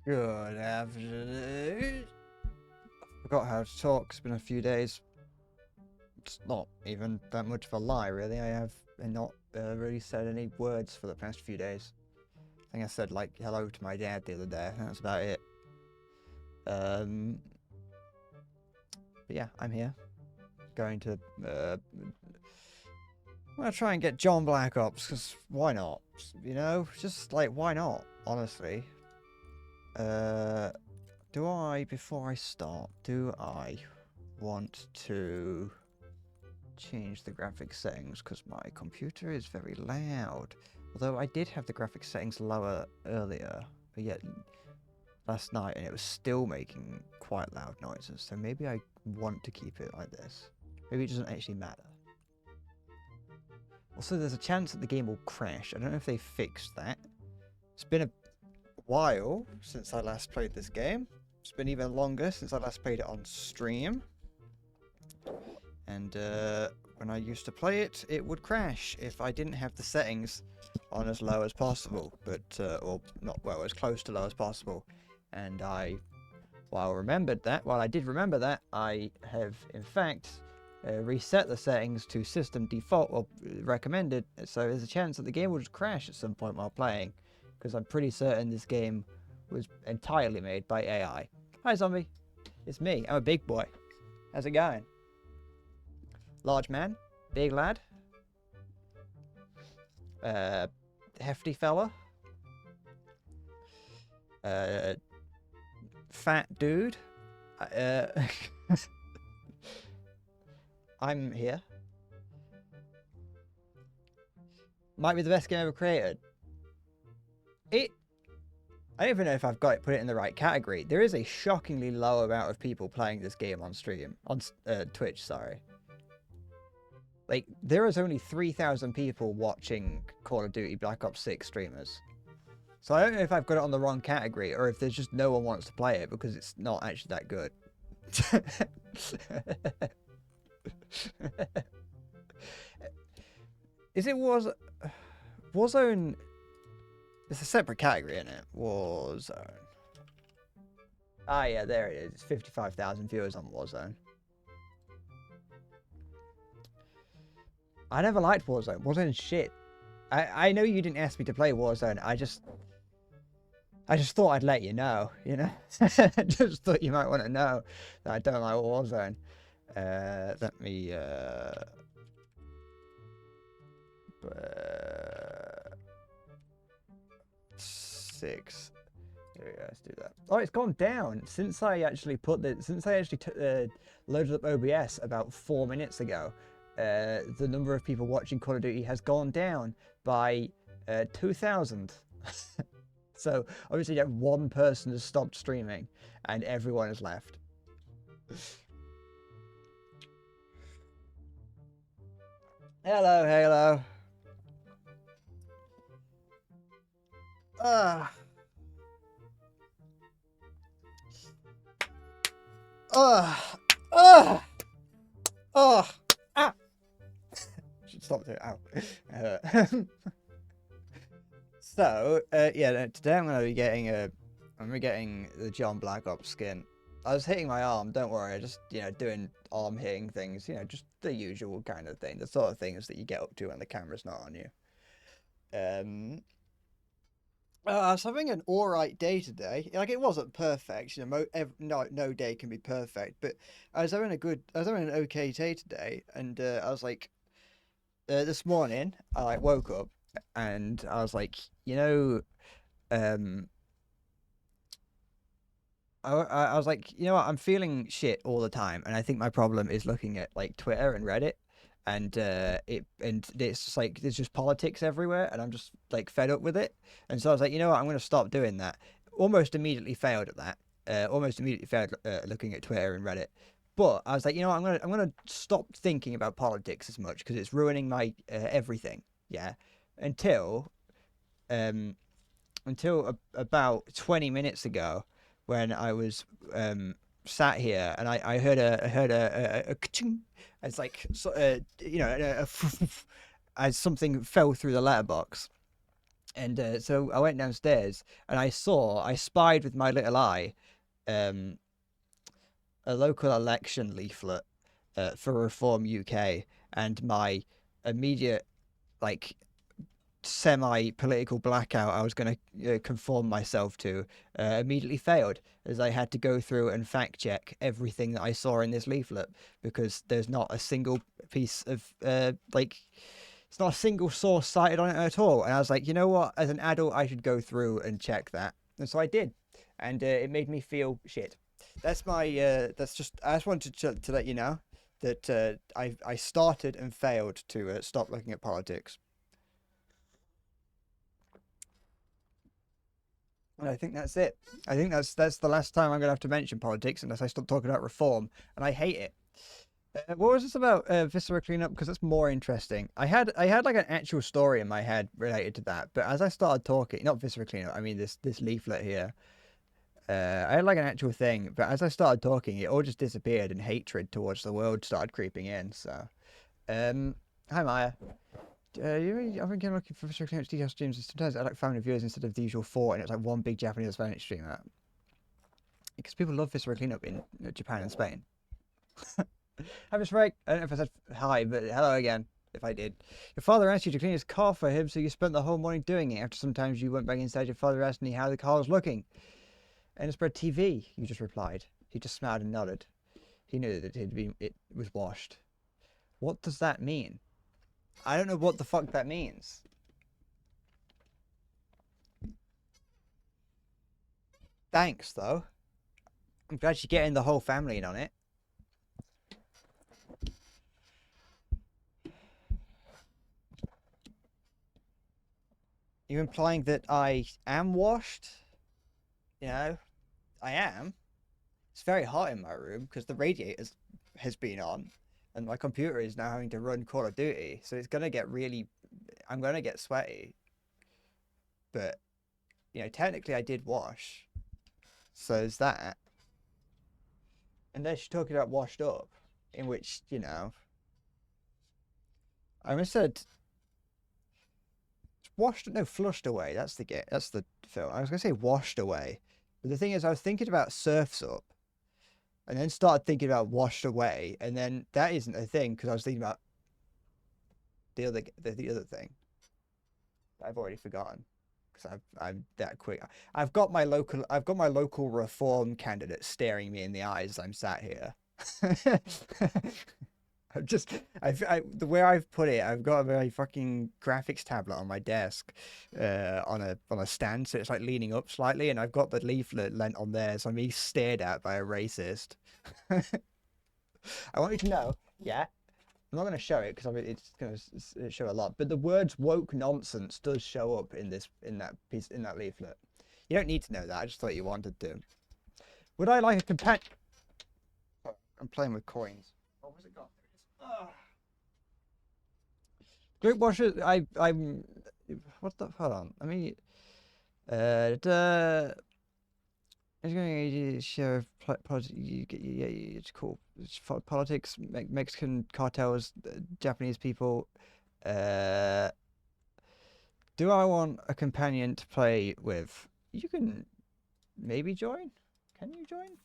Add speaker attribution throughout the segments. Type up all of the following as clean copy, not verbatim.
Speaker 1: Good afternoon. Forgot how to talk. It's been a few days. It's not even that much of a lie, really. I have not really said any words for the past few days. I think I said, like, hello to my dad the other day. That's about it. But yeah, I'm here. Going to, I'm gonna try and get John Black Ops, because why not? You know? Just, like, why not? Honestly. Before I start, do I want to change the graphics settings because my computer is very loud? Although I did have the graphics settings lower earlier, but yet last night and it was still making quite loud noises, so maybe I want to keep it like this. Maybe it doesn't actually matter. Also, there's a chance that the game will crash. I don't know if they fixed that. It's been a while since I last played this game. It's been even longer since I last played it on stream. And when I used to play it, it would crash if I didn't have the settings on as low as possible, but or not, well, as close to low as possible. And while I did remember that, I have in fact reset the settings to system default or recommended. So there's a chance that the game will just crash at some point while playing, because I'm pretty certain this game was entirely made by AI. Hi, zombie. It's me. I'm a big boy. How's it going? Large man, big lad, hefty fella, fat dude. I'm here. Might be the best game ever created. I don't even know if I've got it, put it in the right category. There is a shockingly low amount of people playing this game on stream, on Twitch, sorry. Like, there is only 3,000 people watching Call of Duty Black Ops 6 streamers. So I don't know if I've got it on the wrong category, or if there's just no one wants to play it because it's not actually that good. Is it Warzone? It's a separate category, isn't it? Warzone. Ah, yeah, there it is. It's 55,000 viewers on Warzone. I never liked Warzone. Warzone's shit. I know you didn't ask me to play Warzone. I just thought I'd let you know, you know? I just thought you might want to know that I don't like Warzone. Let me, 6. There we go, let's do that. Oh, it's gone down since I actually loaded up OBS about 4 minutes ago. The number of people watching Call of Duty has gone down by 2,000. So obviously, one person has stopped streaming, and everyone has left. Hello, Halo. Should stop doing it. So, yeah, today I'm gonna be getting the John Black Ops skin. I was hitting my arm, don't worry, just, doing arm hitting things, just the usual kind of thing, the sort of things that you get up to when the camera's not on you. I was having an alright day today. Like, it wasn't perfect, no day can be perfect, but I was having an okay day today, and I was like, this morning, I woke up, and I was like, I was like, you know what, I'm feeling shit all the time, and I think my problem is looking at like Twitter and Reddit, and it's just like there's just politics everywhere, and I'm just like fed up with it, and so I was like, you know what, I'm gonna stop doing that. Almost immediately failed at that. Almost immediately failed looking at Twitter and Reddit. But I was like, you know what, I'm gonna stop thinking about politics as much because it's ruining my everything. Yeah, until about 20 minutes ago, when I was sat here and I heard a ka-ching. It's like as something fell through the letterbox, And so I went downstairs and I spied with my little eye um, a local election leaflet for Reform UK, and my immediate like semi-political blackout I was going to conform myself to immediately failed, as I had to go through and fact check everything that I saw in this leaflet, because there's not a single piece of it's not a single source cited on it at all. And I was like, you know what, as an adult I should go through and check that, and so I did, and it made me feel shit. That's my that's just I just wanted to let you know that I started and failed to stop looking at politics. And I think that's it. I think that's the last time I'm gonna have to mention politics unless I stop talking about reform, and I hate it. What was this about viscera cleanup? Because that's more interesting. I had like an actual story in my head related to that, but as I started talking, not viscera cleanup, I mean this leaflet here. I had like an actual thing, but as I started talking, it all just disappeared, and hatred towards the world started creeping in. So, hi Maya. I've been looking for viscera cleanup detail streams, and sometimes I like family viewers instead of the usual four, and it's like one big Japanese or Spanish streamer. Because people love viscera cleanup in Japan and Spain. Hi, Miss Frank. I don't know if I said hi, but hello again, if I did. Your father asked you to clean his car for him, so you spent the whole morning doing it. After sometimes you went back inside, your father asked me how the car was looking. And it's spread TV, you just replied. He just smiled and nodded. He knew that it was washed. What does that mean? I don't know what the fuck that means. Thanks, though. I'm glad you're getting the whole family in on it. You're implying that I am washed? You know, I am. It's very hot in my room because the radiator has been on, and my computer is now having to run Call of Duty, so it's gonna get really. I'm gonna get sweaty, but technically I did wash, so is that. Unless you're talking about washed up, in which I almost said washed, no, flushed away. That's the film. I was gonna say washed away, but the thing is, I was thinking about surfs up, and then started thinking about washed away, and then that isn't a thing because I was thinking about the other thing. I've already forgotten because I'm that quick. I've got my local reform candidate staring me in the eyes as I'm sat here. I'm just the way I've put it, I've got a very fucking graphics tablet on my desk, on a stand, so it's like leaning up slightly, and I've got the leaflet lent on there, so I'm being stared at by a racist. I want you to know, yeah. I'm not going to show it because it's going to show a lot, but the words "woke nonsense" does show up in that leaflet. You don't need to know that. I just thought you wanted to. Would I like a companion? I'm playing with coins. What was it got? Group washer. I'm. What the? Hold on. I mean, it's going to share politics. Yeah, it's cool. It's politics, Mexican cartels, Japanese people. Uh, do I want a companion to play with? You can maybe join. Can you join?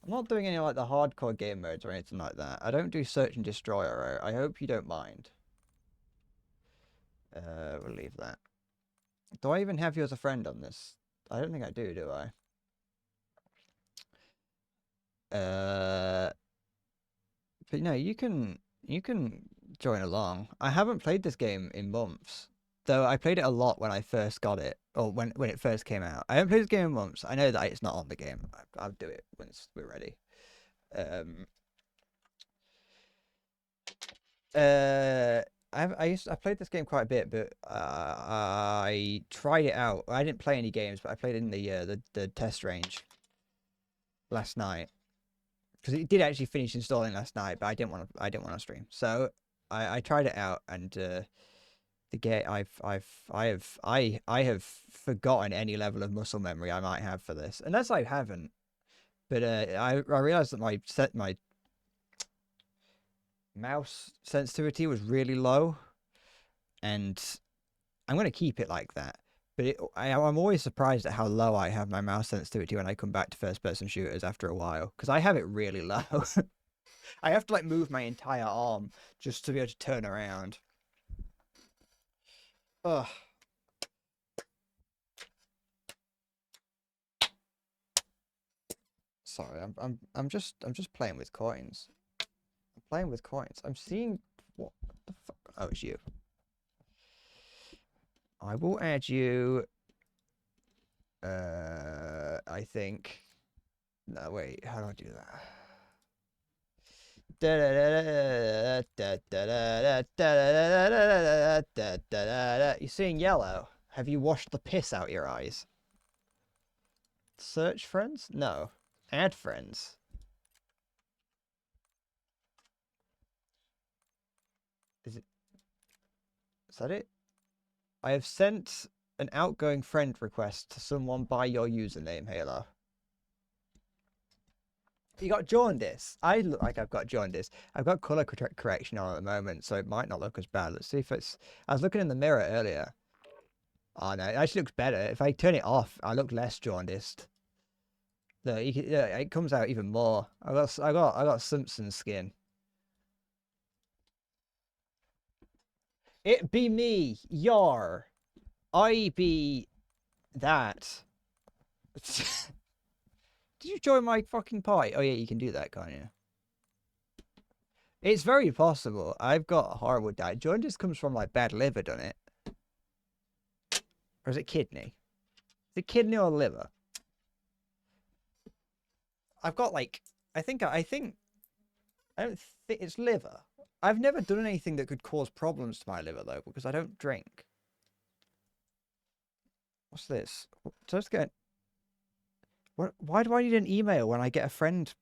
Speaker 1: I'm not doing any like the hardcore game modes or anything like that. I don't do search and destroy. Alright. I hope you don't mind. We'll leave that. Do I even have you as a friend on this? I don't think I do I? But no, you can join along. I haven't played this game in months, though I played it a lot when I first got it, or when it first came out. I haven't played this game in months. I know that it's not on the game. I'll do it once we're ready. Um. Uh. I played this game quite a bit, but I tried it out. I didn't play any games, but I played in the test range last night. Because it did actually finish installing last night, but I didn't want to stream. So I tried it out, and the game I have forgotten any level of muscle memory I might have for this, unless I haven't. But I realized that my mouse sensitivity was really low, and I'm going to keep it like that. But I'm always surprised at how low I have my mouse sensitivity when I come back to first-person shooters after a while, because I have it really low. I have to like move my entire arm just to be able to turn around. Ugh. Sorry, I'm just playing with coins. I'm playing with coins. I'm seeing what the fuck. Oh, it's you. I will add you. I think. No, wait. How do I do that? You're seeing yellow. Have you washed the piss out your eyes? Search friends? No. Add friends. Is that it? I have sent an outgoing friend request to someone by your username, Halo. You got jaundice. I look like I've got jaundice. I've got color correction on at the moment, so it might not look as bad. Let's see if it's... I was looking in the mirror earlier. Oh, no, it actually looks better. If I turn it off, I look less jaundiced. Look, it comes out even more. I got Simpson skin. It be me, yar. I be that. Did you join my fucking party? Oh yeah, you can do that, can't you? It's very possible. I've got a horrible diet. Jaundice comes from like bad liver, doesn't it? Or is it kidney? Is it kidney or liver? I've got like I don't think it's liver. I've never done anything that could cause problems to my liver though, because I don't drink. What's this? Just get. What? Why do I need an email when I get a friend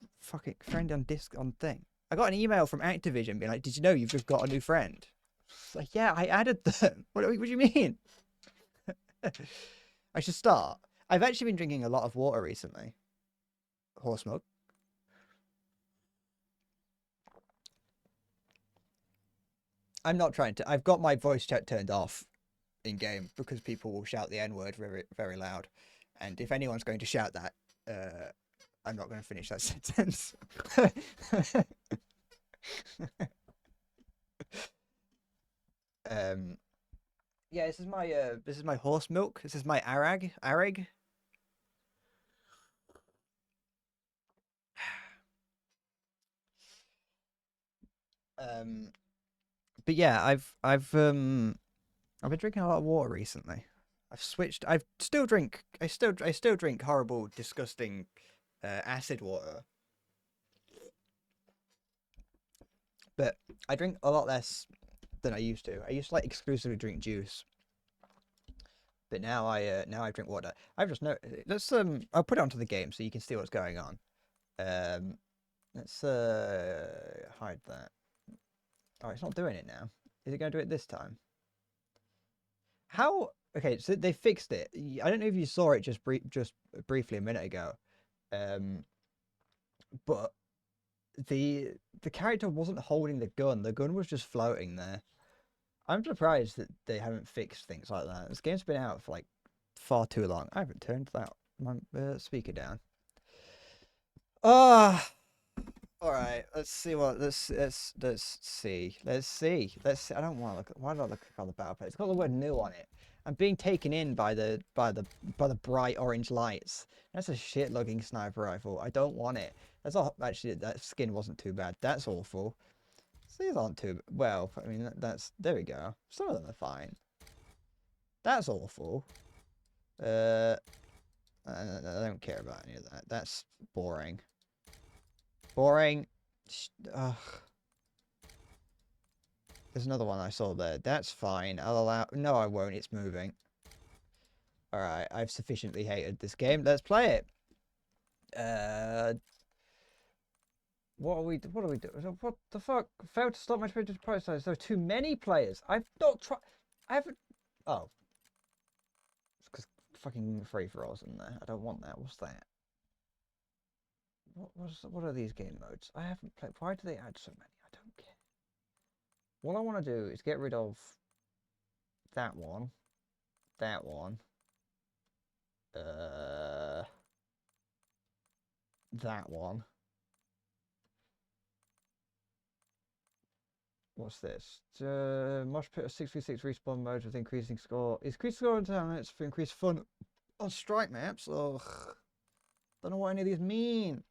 Speaker 1: on disc on thing? I got an email from Activision being like, "Did you know you've just got a new friend?" It's like, yeah, I added them. What do you mean? I should start. I've actually been drinking a lot of water recently. Horse milk. I'm not trying to. I've got my voice chat turned off in game because people will shout the N word very, very loud, and if anyone's going to shout that, I'm not going to finish that sentence. Yeah, this is my horse milk. This is my arag. But yeah, I've been drinking a lot of water recently. I've switched. I still drink horrible, disgusting, acid water. But I drink a lot less than I used to. I used to like exclusively drink juice. But now I drink water. I've just no. Let's I'll put it onto the game so you can see what's going on. Let's hide that. Oh, it's not doing it now. Is it going to do it this time? How? Okay, so they fixed it. I don't know if you saw it just briefly a minute ago, but the character wasn't holding the gun. The gun was just floating there. I'm surprised that they haven't fixed things like that. This game's been out for like far too long. I haven't turned that my speaker down. Ah. All right, let's see what let's see. I don't want to look. Why do I look at the battle plate? It's got the word "new" on it. I'm being taken in by the bright orange lights. That's a shit looking sniper rifle. I don't want it. That's all. Actually, that skin wasn't too bad. That's awful. These aren't too well. I mean, that's there we go. Some of them are fine. That's awful. I don't care about any of that. That's boring. Boring. Ugh. There's another one I saw there. That's fine. I'll allow... No, I won't. It's moving. Alright, I've sufficiently hated this game. Let's play it. What are we doing? What the fuck? Failed to stop my Twitter process. There are too many players. I've not tried... I haven't... Oh. It's because fucking free-for-alls in there. I don't want that. What's that? What are these game modes? I haven't played. Why do they add so many? I don't care. What I want to do is get rid of that one. that one. That one. What's this? Mosh pit of 6v6 respawn mode with increasing score. Is increased score on talents for increased fun on strike maps? Ugh. Don't know what any of these mean.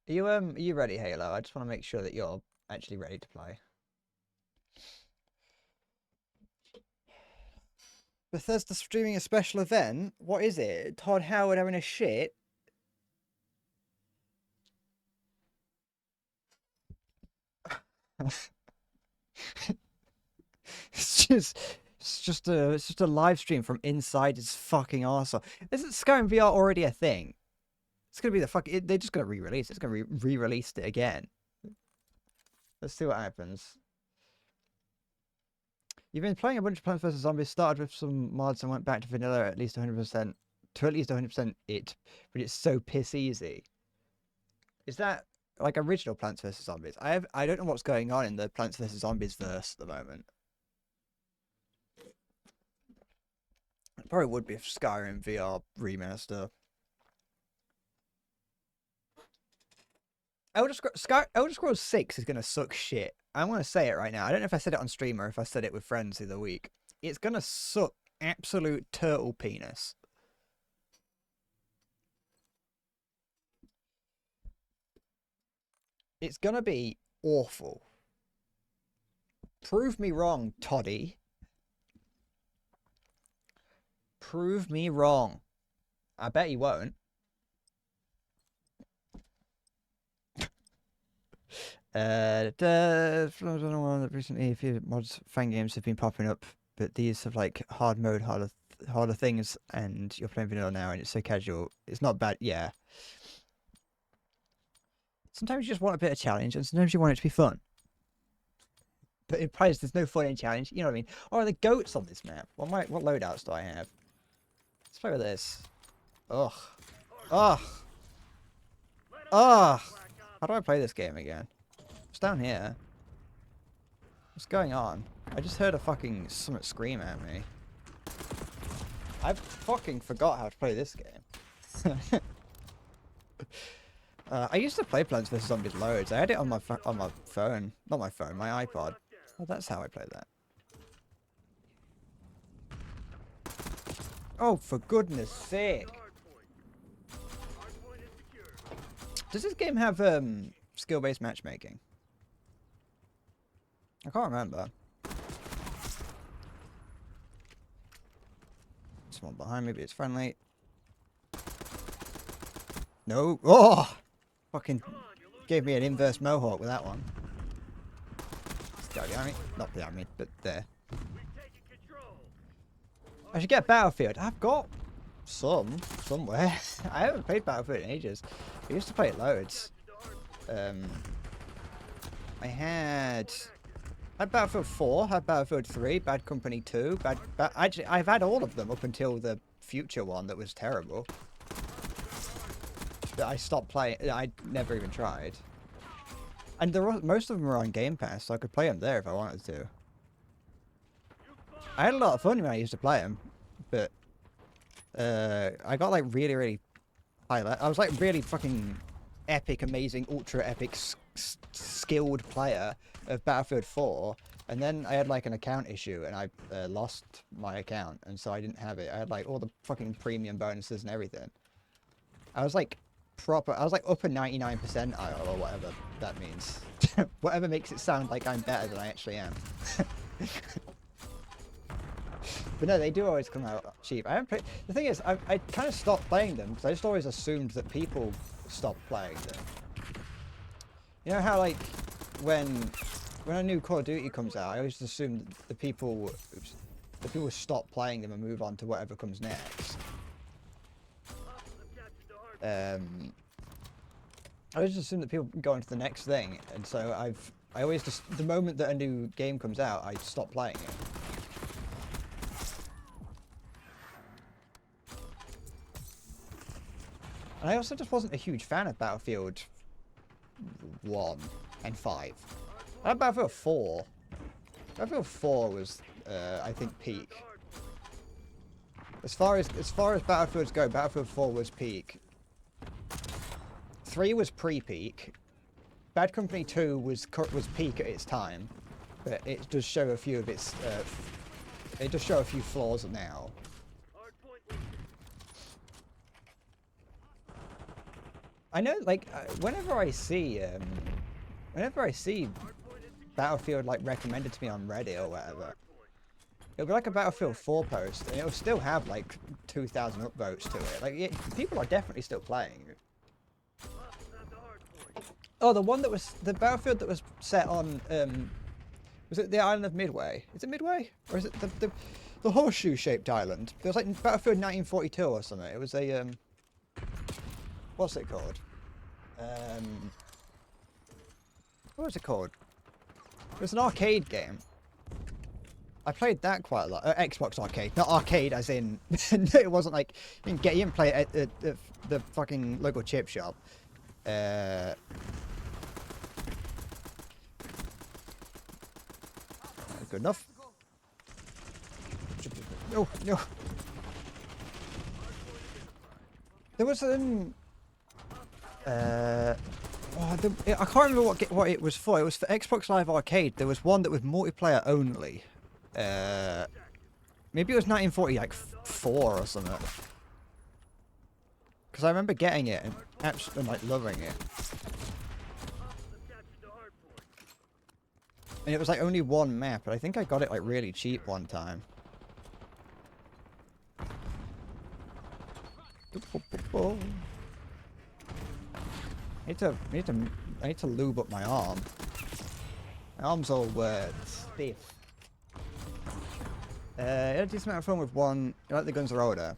Speaker 1: Are you ready, Halo? I just want to make sure that you're actually ready to play. Bethesda streaming a special event? What is it? Todd Howard having a shit? It's just a live stream from inside his fucking arsehole. Isn't Skyrim VR already a thing? It's gonna be the they're just gonna re-release it. It's gonna re-release it again. Let's see what happens. You've been playing a bunch of Plants vs Zombies, started with some mods and went back to vanilla at least 100% to at least 100% it, but it's so piss easy. Is that like original Plants vs Zombies? I don't know what's going on in the Plants vs Zombies verse at the moment. It probably would be if Skyrim VR remaster. Elder Scrolls 6 is gonna suck shit. I'm gonna say it right now. I don't know if I said it on stream or if I said it with friends the other week. It's gonna suck absolute turtle penis. It's gonna be awful. Prove me wrong, Toddy. Prove me wrong. I bet you won't. Recently a few mods fan games have been popping up, but these have like hard mode, harder things, and you're playing vanilla now and it's so casual. It's not bad, yeah. Sometimes you just want a bit of challenge, and sometimes you want it to be fun. But in price, there's no fun in challenge, you know what I mean? Or are the goats on this map? What loadouts do I have? Let's play with this. Ugh. Ugh. Ugh. How do I play this game again? It's down here. What's going on? I just heard a fucking something scream at me. I fucking forgot how to play this game. I used to play Plants vs Zombies loads. I had it on my phone, not my phone, my iPod. Oh, that's how I played that. Oh, for goodness sake! Does this game have skill-based matchmaking? I can't remember. Someone behind me, but it's friendly. No. Oh! Fucking gave me an inverse mohawk with that one. Still behind me. Not behind me, but there. I should get Battlefield. I've got somewhere. I haven't played Battlefield in ages. I used to play it loads. I had Battlefield 4, had Battlefield 3, Bad Company 2, actually, I've had all of them up until the future one that was terrible. That I stopped playing. I never even tried. And most of them were on Game Pass, so I could play them there if I wanted to. I had a lot of fun when I used to play them, but I got like really high. I was like really fucking epic, amazing, ultra epic, skilled player of Battlefield 4, and then I had like an account issue, and I lost my account, and so I didn't have it. I had like all the fucking premium bonuses and everything. I was like I was like upper 99 percentile or whatever that means. Whatever makes it sound like I'm better than I actually am. But no, they do always come out cheap. I haven't played. The thing is, I kind of stopped playing them because I just always assumed that people stopped playing them. You know how like when a new Call of Duty comes out, I always assume that the people stop playing them and move on to whatever comes next. I always assume that people go on to the next thing, and so I always just, the moment that a new game comes out, I stop playing it. And I also just wasn't a huge fan of Battlefield 1 and 5. I had Battlefield 4. Battlefield 4 was, I think, peak. As far as Battlefields go, Battlefield 4 was peak. 3 was pre-peak. Bad Company 2 was peak at its time, but it does show a few of its it does show a few flaws now. I know, like, whenever I see Battlefield like recommended to me on Reddit or whatever, it'll be like a Battlefield 4 post, and it'll still have like 2,000 upvotes to it. Like, people are definitely still playing. Oh, the Battlefield that was set on, was it the island of Midway? Is it Midway? Or is it the horseshoe-shaped island? It was like Battlefield 1942 or something. It was a, what's it called? What was it called? It was an arcade game. I played that quite a lot. Xbox arcade, not arcade as in, it wasn't like, you can play it at the fucking local chip shop. Good enough. No, no. There was I can't remember what it was for. It was for Xbox Live Arcade. There was one that was multiplayer only. Maybe it was 1944 or something. Because I remember getting it and absolutely like loving it. And it was like only one map, but I think I got it like really cheap one time. I need to lube up my arm. My arm's all stiff. A decent amount of fun with one. I like the guns are older.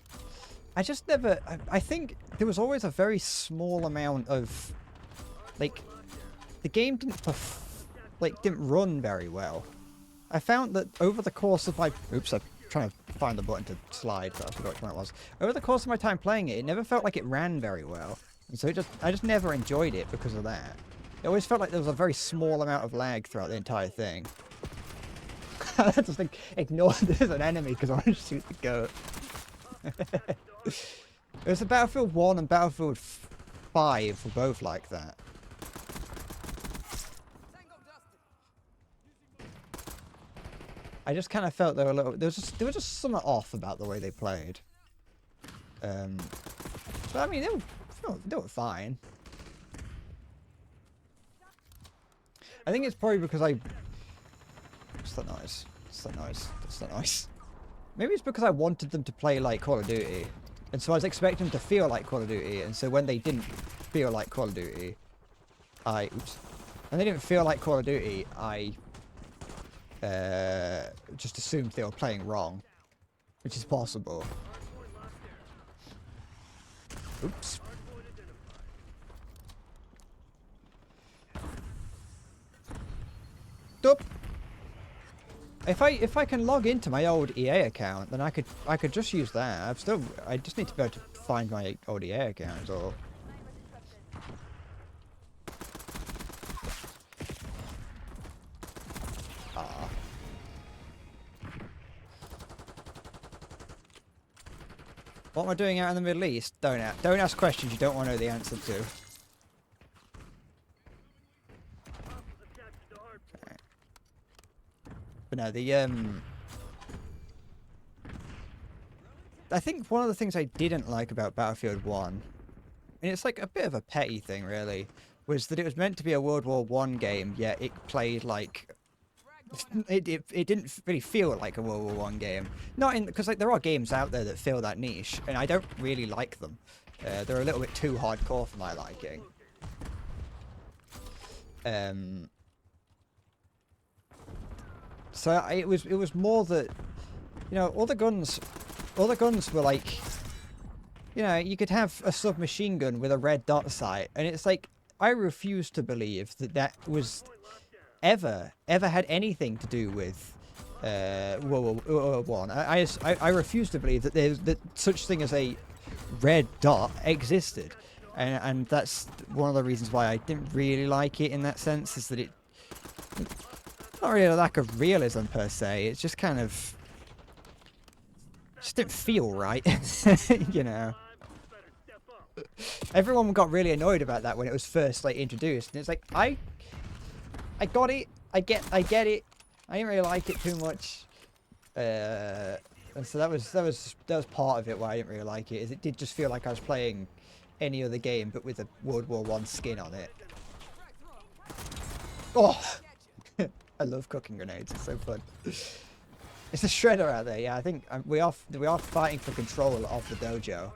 Speaker 1: I just never. I think there was always a very small amount of, like, the game didn't run very well. I found that over the course of my... Oops, I'm trying to find the button to slide, but I forgot which one it was. Over the course of my time playing it, it never felt like it ran very well. And so I just never enjoyed it because of that. It always felt like there was a very small amount of lag throughout the entire thing. I just like, ignore there's an enemy because I want to shoot the goat. It was a Battlefield 1 and Battlefield 5 were both like that. I just kind of felt they were a little. There was just something off about the way they played. But I mean, they were fine. I think it's probably because I. What's that noise? What's that noise? What's that noise? Maybe it's because I wanted them to play like Call of Duty, and so I was expecting them to feel like Call of Duty, and so when they didn't feel like Call of Duty, when they didn't feel like Call of Duty, I just assumed they were playing wrong, which is possible. Oops. Dope. If I can log into my old EA account, then I could just use that. I just need to be able to find my old EA account or. What am I doing out in the Middle East? Don't ask questions you don't want to know the answer to. Okay. But no, I think one of the things I didn't like about Battlefield 1, and it's like a bit of a petty thing really, was that it was meant to be a World War I game, yet it played like it didn't really feel like a World War I game. Not in because like there are games out there that feel that niche, and I don't really like them. They're a little bit too hardcore for my liking. So it was more that, you know, all the guns were like, you know, you could have a submachine gun with a red dot sight, and it's like I refuse to believe that was ever had anything to do with World War I. I refuse to believe that that such thing as a red dot existed, and that's one of the reasons why I didn't really like it in that sense. Is that it's not really a lack of realism per se. It's just kind of Just didn't feel right, you know. Everyone got really annoyed about that when it was first like introduced, and it's like I got it, I get it. I didn't really like it too much, and so that was part of it why I didn't really like it. Is it did just feel like I was playing any other game but with a World War I skin on it. Oh, I love cooking grenades. It's so fun. It's a shredder out there. Yeah, I think we are fighting for control of the dojo.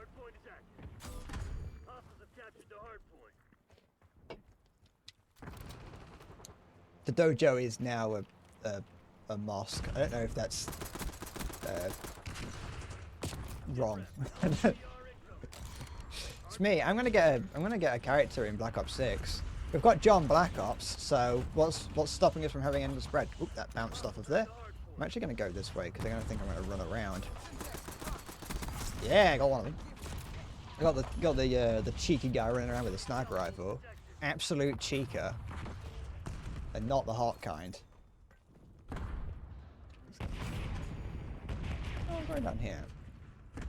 Speaker 1: The dojo is now a mosque. I don't know if that's wrong. It's me. I'm gonna get a character in Black Ops 6. We've got John Black Ops, so what's stopping us from having endless spread? Oop, that bounced off of there. I'm actually gonna go this way because they're gonna think I'm gonna run around. Yeah, I got one of them. I got the cheeky guy running around with a sniper rifle. Absolute cheeker. And not the hot kind. Oh, I'm going down here. I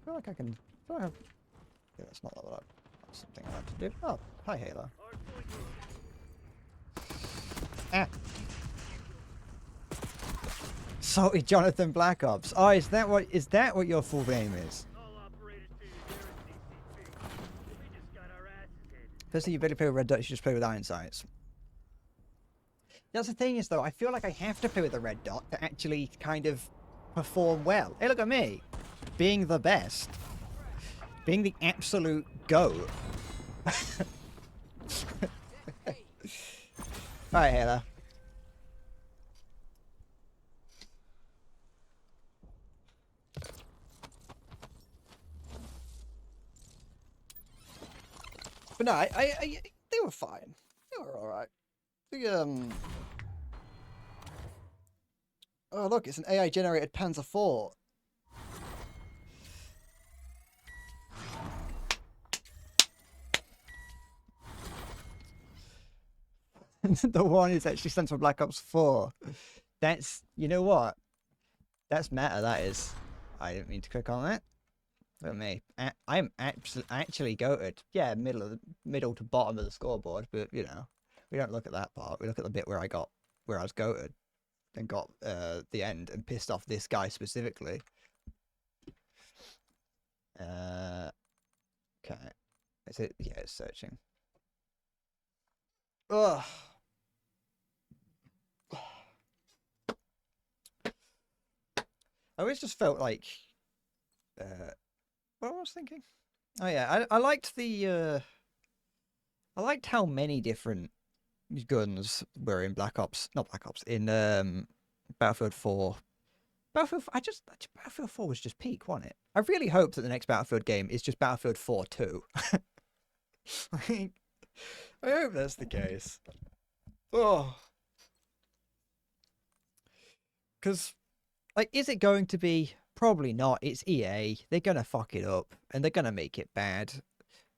Speaker 1: feel like I can... yeah, that's not what that's something I have to do. Oh, hi Halo. Ah! Salty Jonathan Black Ops. Oh, is that what your full name is? Firstly, you better play with Red Dot, you should just play with Iron Sights. That's the thing is though, I feel like I have to play with the red dot to actually kind of perform well. Hey, look at me. Being the best. Being the absolute GOAT. Alright, Halo. But no, they were fine. They were alright. Oh look, it's an AI generated Panzer IV. The one is actually sent for Black Ops 4. That's, you know what? That's meta, that is. I didn't mean to click on that. Look at me. I'm actually goated. Yeah, middle to bottom of the scoreboard, but you know, we don't look at that part. We look at the bit where I was goated and got the end and pissed off this guy specifically. Okay. Is it? Yeah, it's searching. Ugh. I always just felt like what I was thinking. Oh yeah, I liked the I liked how many different guns were in Black Ops, not Black Ops, in Battlefield 4. Battlefield 4 was just peak, wasn't it? I really hope that the next Battlefield game is just Battlefield 4 2. I hope that's the case. Oh. Because, like, is it going to be? Probably not. It's EA. They're gonna fuck it up and they're gonna make it bad.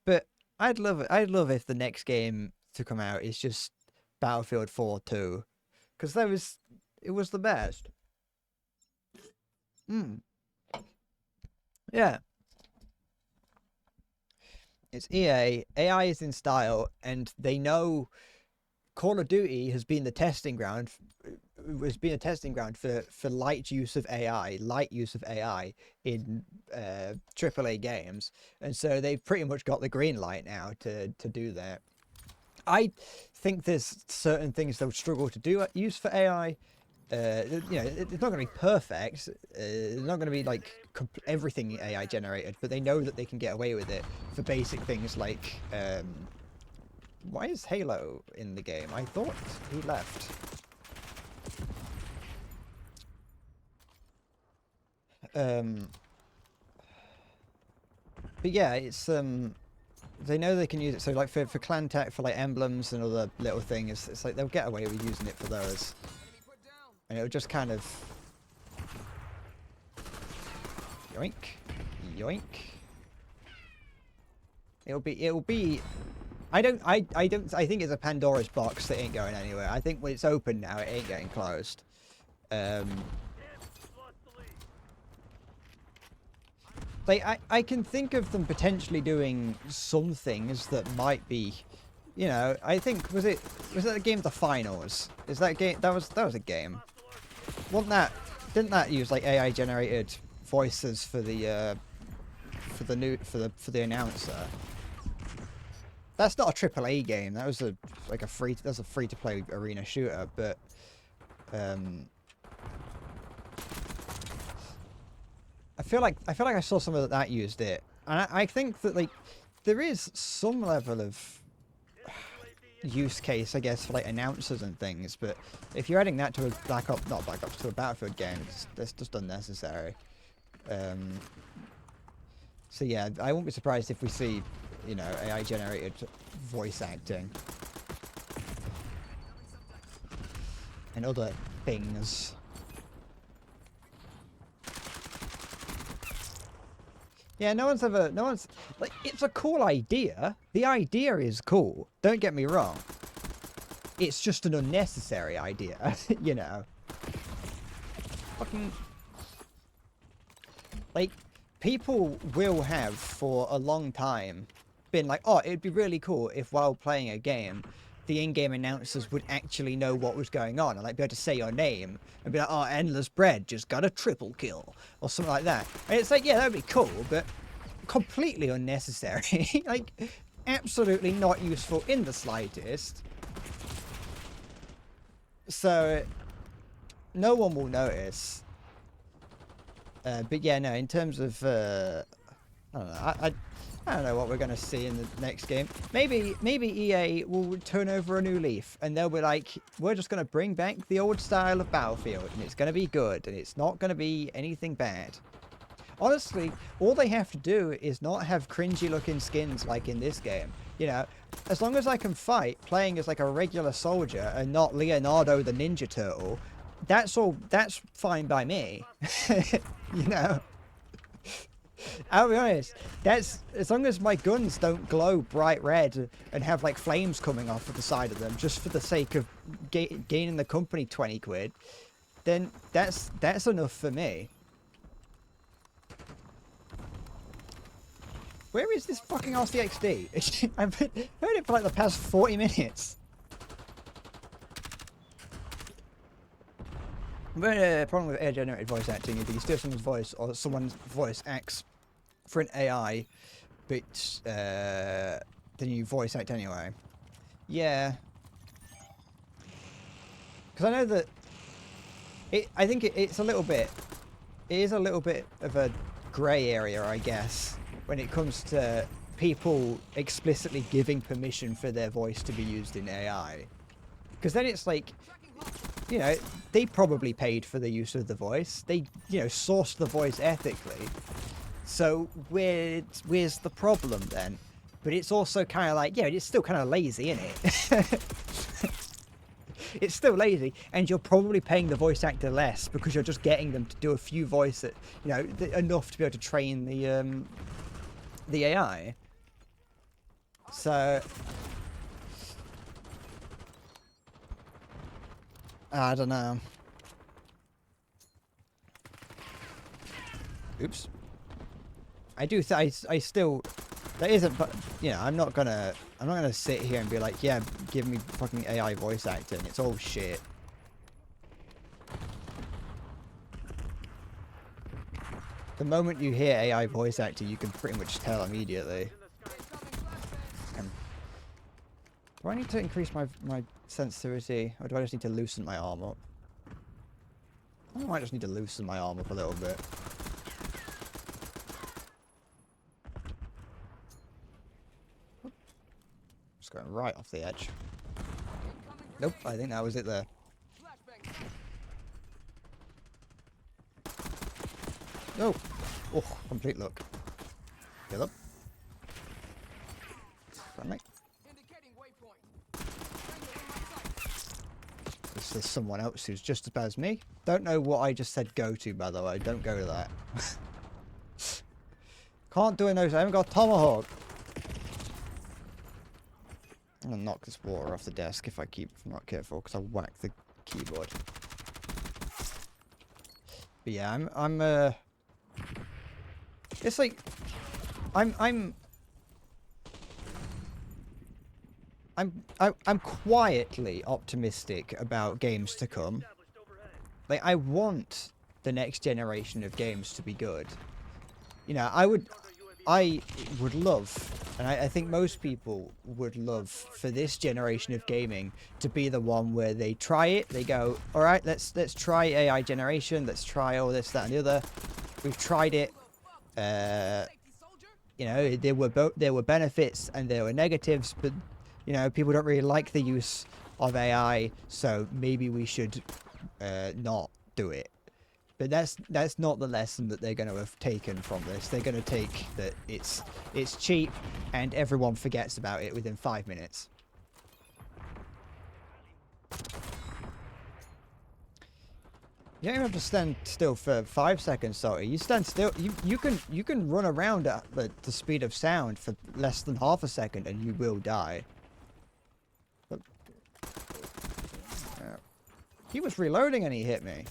Speaker 1: But I'd love it. I'd love if the next game to come out is just Battlefield 4 2. Because it was the best. Yeah. It's EA. AI is in style, and they know Call of Duty has been the testing ground. For light use of AI in AAA games, and so they've pretty much got the green light now to do that. I think there's certain things they'll struggle to use for AI. You know, it's not going to be perfect. It's not going to be like everything AI generated, but they know that they can get away with it for basic things like. Why is Halo in the game? I thought he left. But yeah, it's they know they can use it. So like for clan tech, for like emblems and other little things, it's like they'll get away with using it for those, and it'll just kind of yoink, yoink. It'll be. I think it's a Pandora's box that ain't going anywhere. I think when it's open now, it ain't getting closed. Like, I can think of them potentially doing some things that might be, you know, I think, was that the game The Finals? Is that game, that was a game. Didn't that use like AI generated voices for the announcer? That's not a AAA game. That was a free to play arena shooter, but I feel like I saw some of that used it, and I think that like there is some level of use case, I guess, for like announcers and things. But if you're adding that to a not Black Ops, to a Battlefield game, that's just unnecessary. So yeah, I won't be surprised if we see, you know, AI generated voice acting and other things. Yeah, no one's like, it's a cool idea. The idea is cool. Don't get me wrong. It's just an unnecessary idea, you know. Fucking, like, people will have for a long time been like, oh, it'd be really cool if while playing a game, the in-game announcers would actually know what was going on and like be able to say your name and be like, oh, Endless Bread just got a triple kill or something like that. And it's like, yeah, that'd be cool, but completely unnecessary. Like, absolutely not useful in the slightest. So no one will notice. But yeah, no, in terms of I don't know, I don't know what we're going to see in the next game. Maybe EA will turn over a new leaf and they'll be like, we're just going to bring back the old style of Battlefield and it's going to be good and it's not going to be anything bad. Honestly, all they have to do is not have cringy looking skins like in this game. You know, as long as I can fight playing as like a regular soldier and not Leonardo the Ninja Turtle, that's fine by me. You know? I'll be honest, that's, as long as my guns don't glow bright red and have like flames coming off of the side of them just for the sake of gaining the company 20 quid, then that's enough for me. Where is this fucking RCXD? I've heard it for like the past 40 minutes. The problem with AI-generated voice acting is that you steal someone's voice or someone's voice acts for an AI, but then you voice act anyway. Yeah. Because I know that I think it's a little bit, it is a little bit of a grey area, I guess, when it comes to people explicitly giving permission for their voice to be used in AI. Because then it's like, you know, they probably paid for the use of the voice. They, you know, sourced the voice ethically. So where's the problem then? But it's also kind of like, yeah, it's still kind of lazy, isn't it? It's still lazy, and you're probably paying the voice actor less because you're just getting them to do a few voices, you know, enough to be able to train the AI. So I don't know. Oops. I do. I still. That isn't. But you know, I'm not gonna sit here and be like, yeah, give me fucking AI voice acting. It's all shit. The moment you hear AI voice acting, you can pretty much tell immediately. Do I need to increase my sensitivity, or do I just need to loosen my arm up? I might just need to loosen my arm up a little bit. Just going right off the edge. Nope, I think that was it there. No! Oh, complete look. Get up. Run, mate. This is someone else who's just as bad as me. Don't know what I just said go to, by the way. Don't go to that. Can't do it, no, I haven't got a tomahawk. I'm gonna knock this water off the desk if I'm not careful, because I'll whack the keyboard. But yeah, I'm It's like I'm I'm quietly optimistic about games to come. Like, I want the next generation of games to be good. You know, I would love, and I think most people would love for this generation of gaming to be the one where they try it, they go, all right, let's try AI generation, let's try all this, that, and the other. We've tried it. You know, there were benefits and there were negatives, but you know, people don't really like the use of AI, so maybe we should not do it. But that's not the lesson that they're going to have taken from this. They're going to take that it's cheap and everyone forgets about it within 5 minutes. You don't even have to stand still for 5 seconds, sorry. You stand still. You can run around at the speed of sound for less than half a second and you will die. But, he was reloading and he hit me.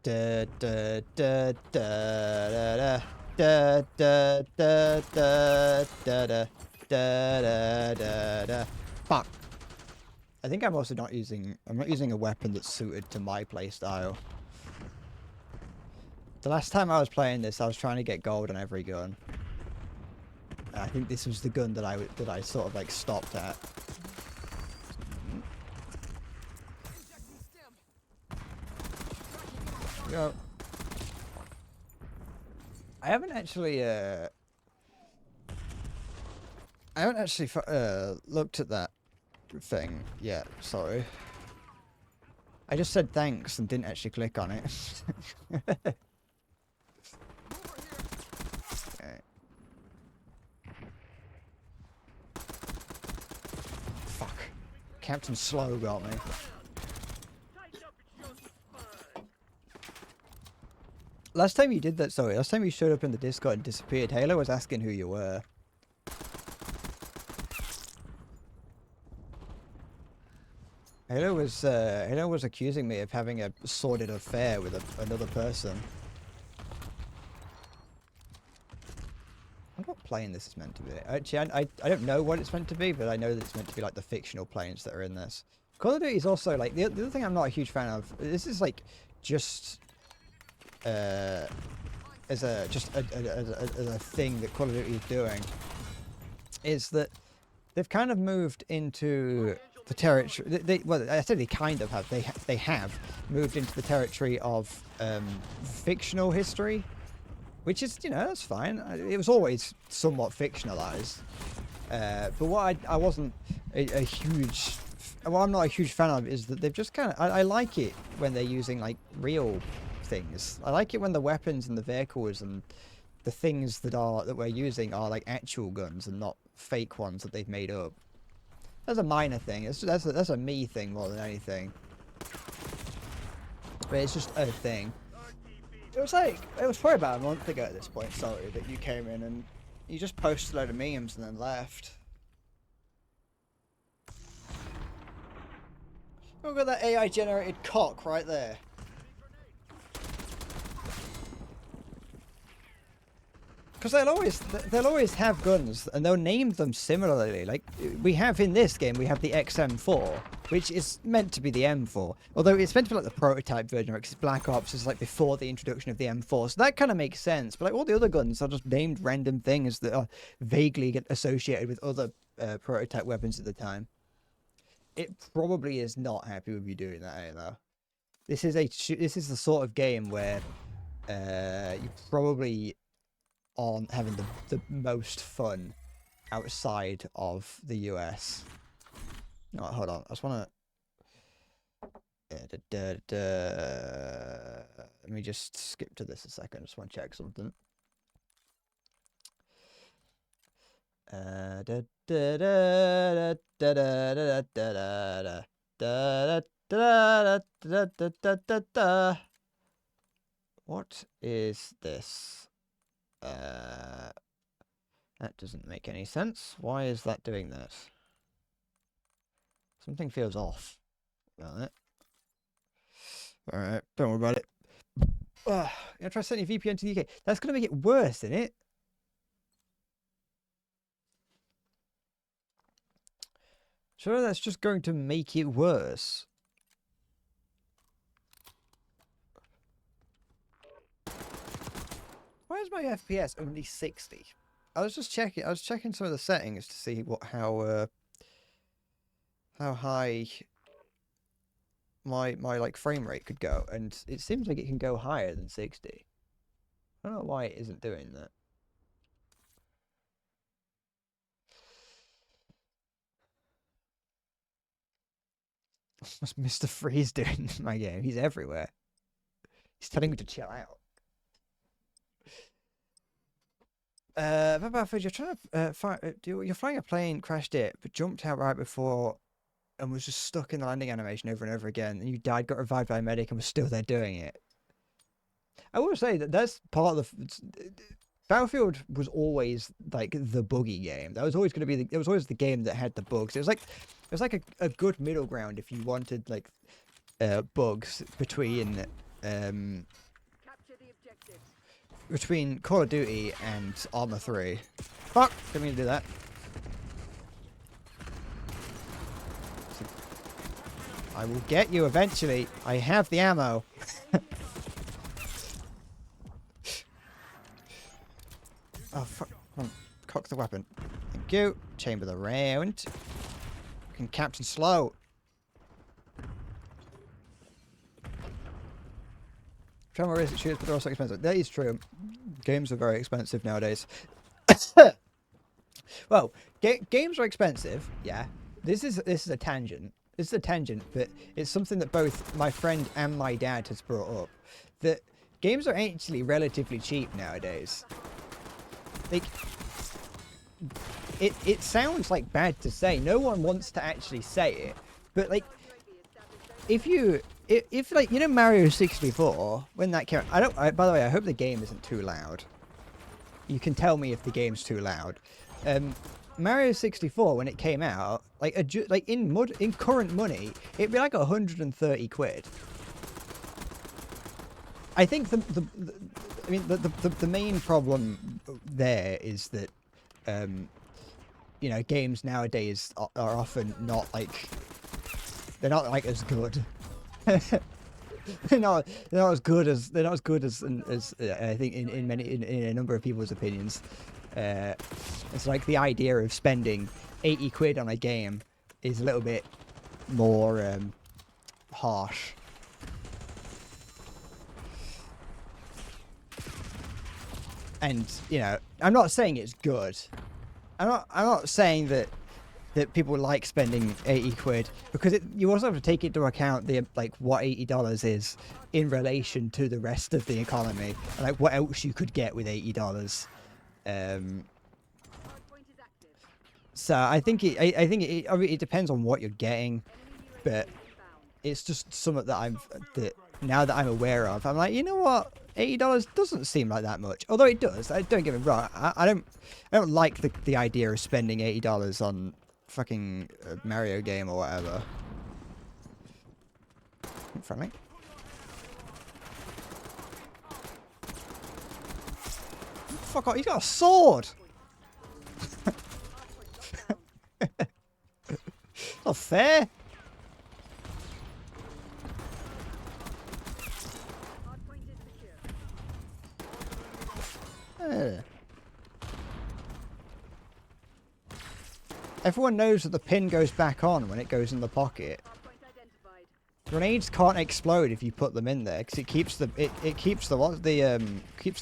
Speaker 1: Da da da da da da da da da da da da da da. Fuck. I think I'm also not using. I'm not using a weapon that's suited to my playstyle. The last time I was playing this, I was trying to get gold on every gun. I think this was the gun that I sort of like stopped at. Go. I haven't actually looked at that thing yet. Sorry. I just said thanks and didn't actually click on it. Okay. Fuck. Captain Slow got me. Last time you did that, sorry, last time you showed up in the Discord and disappeared, Halo was asking who you were. Halo was accusing me of having a sordid affair with another person. I'm not playing this is meant to be. Actually, I don't know what it's meant to be, but I know that it's meant to be like the fictional planes that are in this. Call of Duty is also like the other thing I'm not a huge fan of. This is like just as a thing that Call of Duty is doing, is that they've kind of moved into the territory. Well, I say they kind of have. They have moved into the territory of fictional history, which is, you know, that's fine. It was always somewhat fictionalized, but what I wasn't a huge. What I'm not a huge fan of is that they've just kind of. I like it when they're using like real things. I like it when the weapons and the vehicles and the things that we're using are like actual guns and not fake ones that they've made up. That's a minor thing. That's a me thing more than anything. But it's just a thing. It was probably about a month ago at this point, sorry, that you came in and you just posted a load of memes and then left. Look at that AI generated cock right there. Because they'll always have guns, and they'll name them similarly. Like we have in this game, we have the XM4, which is meant to be the M4. Although it's meant to be like the prototype version, because Black Ops is like before the introduction of the M4, so that kind of makes sense. But like all the other guns are just named random things that are vaguely associated with other prototype weapons at the time. It probably is not happy with you doing that, though. This is the sort of game where you probably aren't having the most fun outside of the US. No, hold on. I just want to... Let me just skip to this a second. I just want to check something. What is this? That doesn't make any sense. Why is that doing this? Something feels off about it. Alright, don't worry about it. Try setting your VPN to the UK. That's going to make it worse, isn't it? Surely that's just going to make it worse. Why is my FPS only 60? I was just checking. I was checking some of the settings to see how high my like frame rate could go, and it seems like it can go higher than 60. I don't know why it isn't doing that. What's Mr. Freeze doing in my game? He's everywhere. He's telling me to chill out. You're trying to you're flying a plane, crashed it, but jumped out right before and was just stuck in the landing animation over and over again, and you died, got revived by a medic, and was still there doing it. I will say that that's part of the Battlefield was always like the buggy game. That was always going to be it was always the game that had the bugs. It was like a good middle ground if you wanted like bugs between Call of Duty and Arma 3. Fuck! Didn't mean to do that. I will get you eventually. I have the ammo. Oh, fuck. Come on. Cock the weapon. Thank you. Chamber the round. Fucking Captain Slow. Travel risk shooters, but they're also expensive. That is true. Games are very expensive nowadays. Well, games are expensive. Yeah. This is a tangent. This is a tangent, but it's something that both my friend and my dad has brought up. That games are actually relatively cheap nowadays. Like, it sounds like bad to say. No one wants to actually say it, but like, if like, you know, Mario 64, when that came out, by the way, I hope the game isn't too loud. You can tell me if the game's too loud. Mario 64, when it came out, like in current money, it'd be like 130 quid. I think the main problem there is that, you know, games nowadays are often not like, they're not like as good. they're not as good as I think in a number of people's opinions. It's like the idea of spending 80 quid on a game is a little bit more harsh. And, you know, I'm not saying it's good. I'm not saying that people like spending 80 quid, because you also have to take into account the like what $80 is in relation to the rest of the economy, and like what else you could get with $80. So I think it depends on what you're getting, but it's just something that now that I'm aware of, I'm like, you know what, $80 doesn't seem like that much. Although it does. Don't get me wrong. I don't like the idea of spending $80 on fucking Mario game or whatever. Friendly. Fuck off! He's got a sword. Not fair. Everyone knows that the pin goes back on when it goes in the pocket. Grenades can't explode if you put them in there, because it keeps the keeps the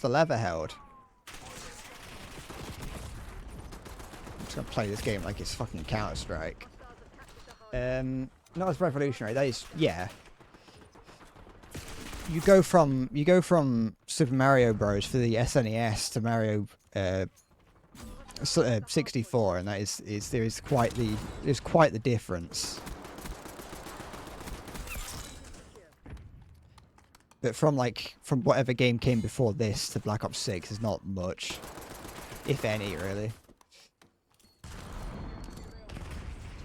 Speaker 1: lever held. I'm just gonna play this game like it's fucking Counter-Strike. Not as revolutionary. That is, yeah. You go from Super Mario Bros. For the SNES to Mario 64, and that is quite the difference. But from whatever game came before this to Black Ops 6 is not much, if any, really.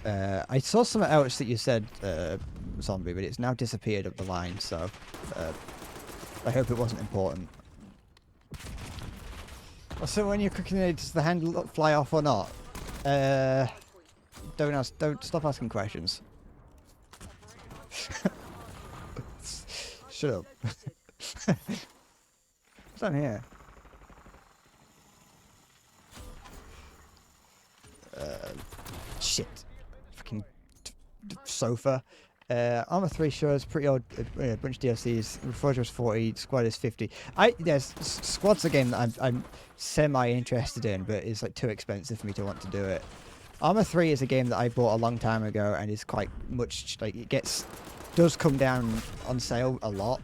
Speaker 1: I saw something else that you said, zombie, but it's now disappeared up the line, so I hope it wasn't important. So when you're cooking it, does the handle fly off or not? Don't stop asking questions. Shut up. What's down here? Shit. Fucking sofa. Arma 3 shows pretty old, bunch of DLCs. Reforger was 40, Squad is 50. Squad's a game that I'm semi-interested in, but it's like too expensive for me to want to do it. Arma 3 is a game that I bought a long time ago and is quite much, like, does come down on sale a lot,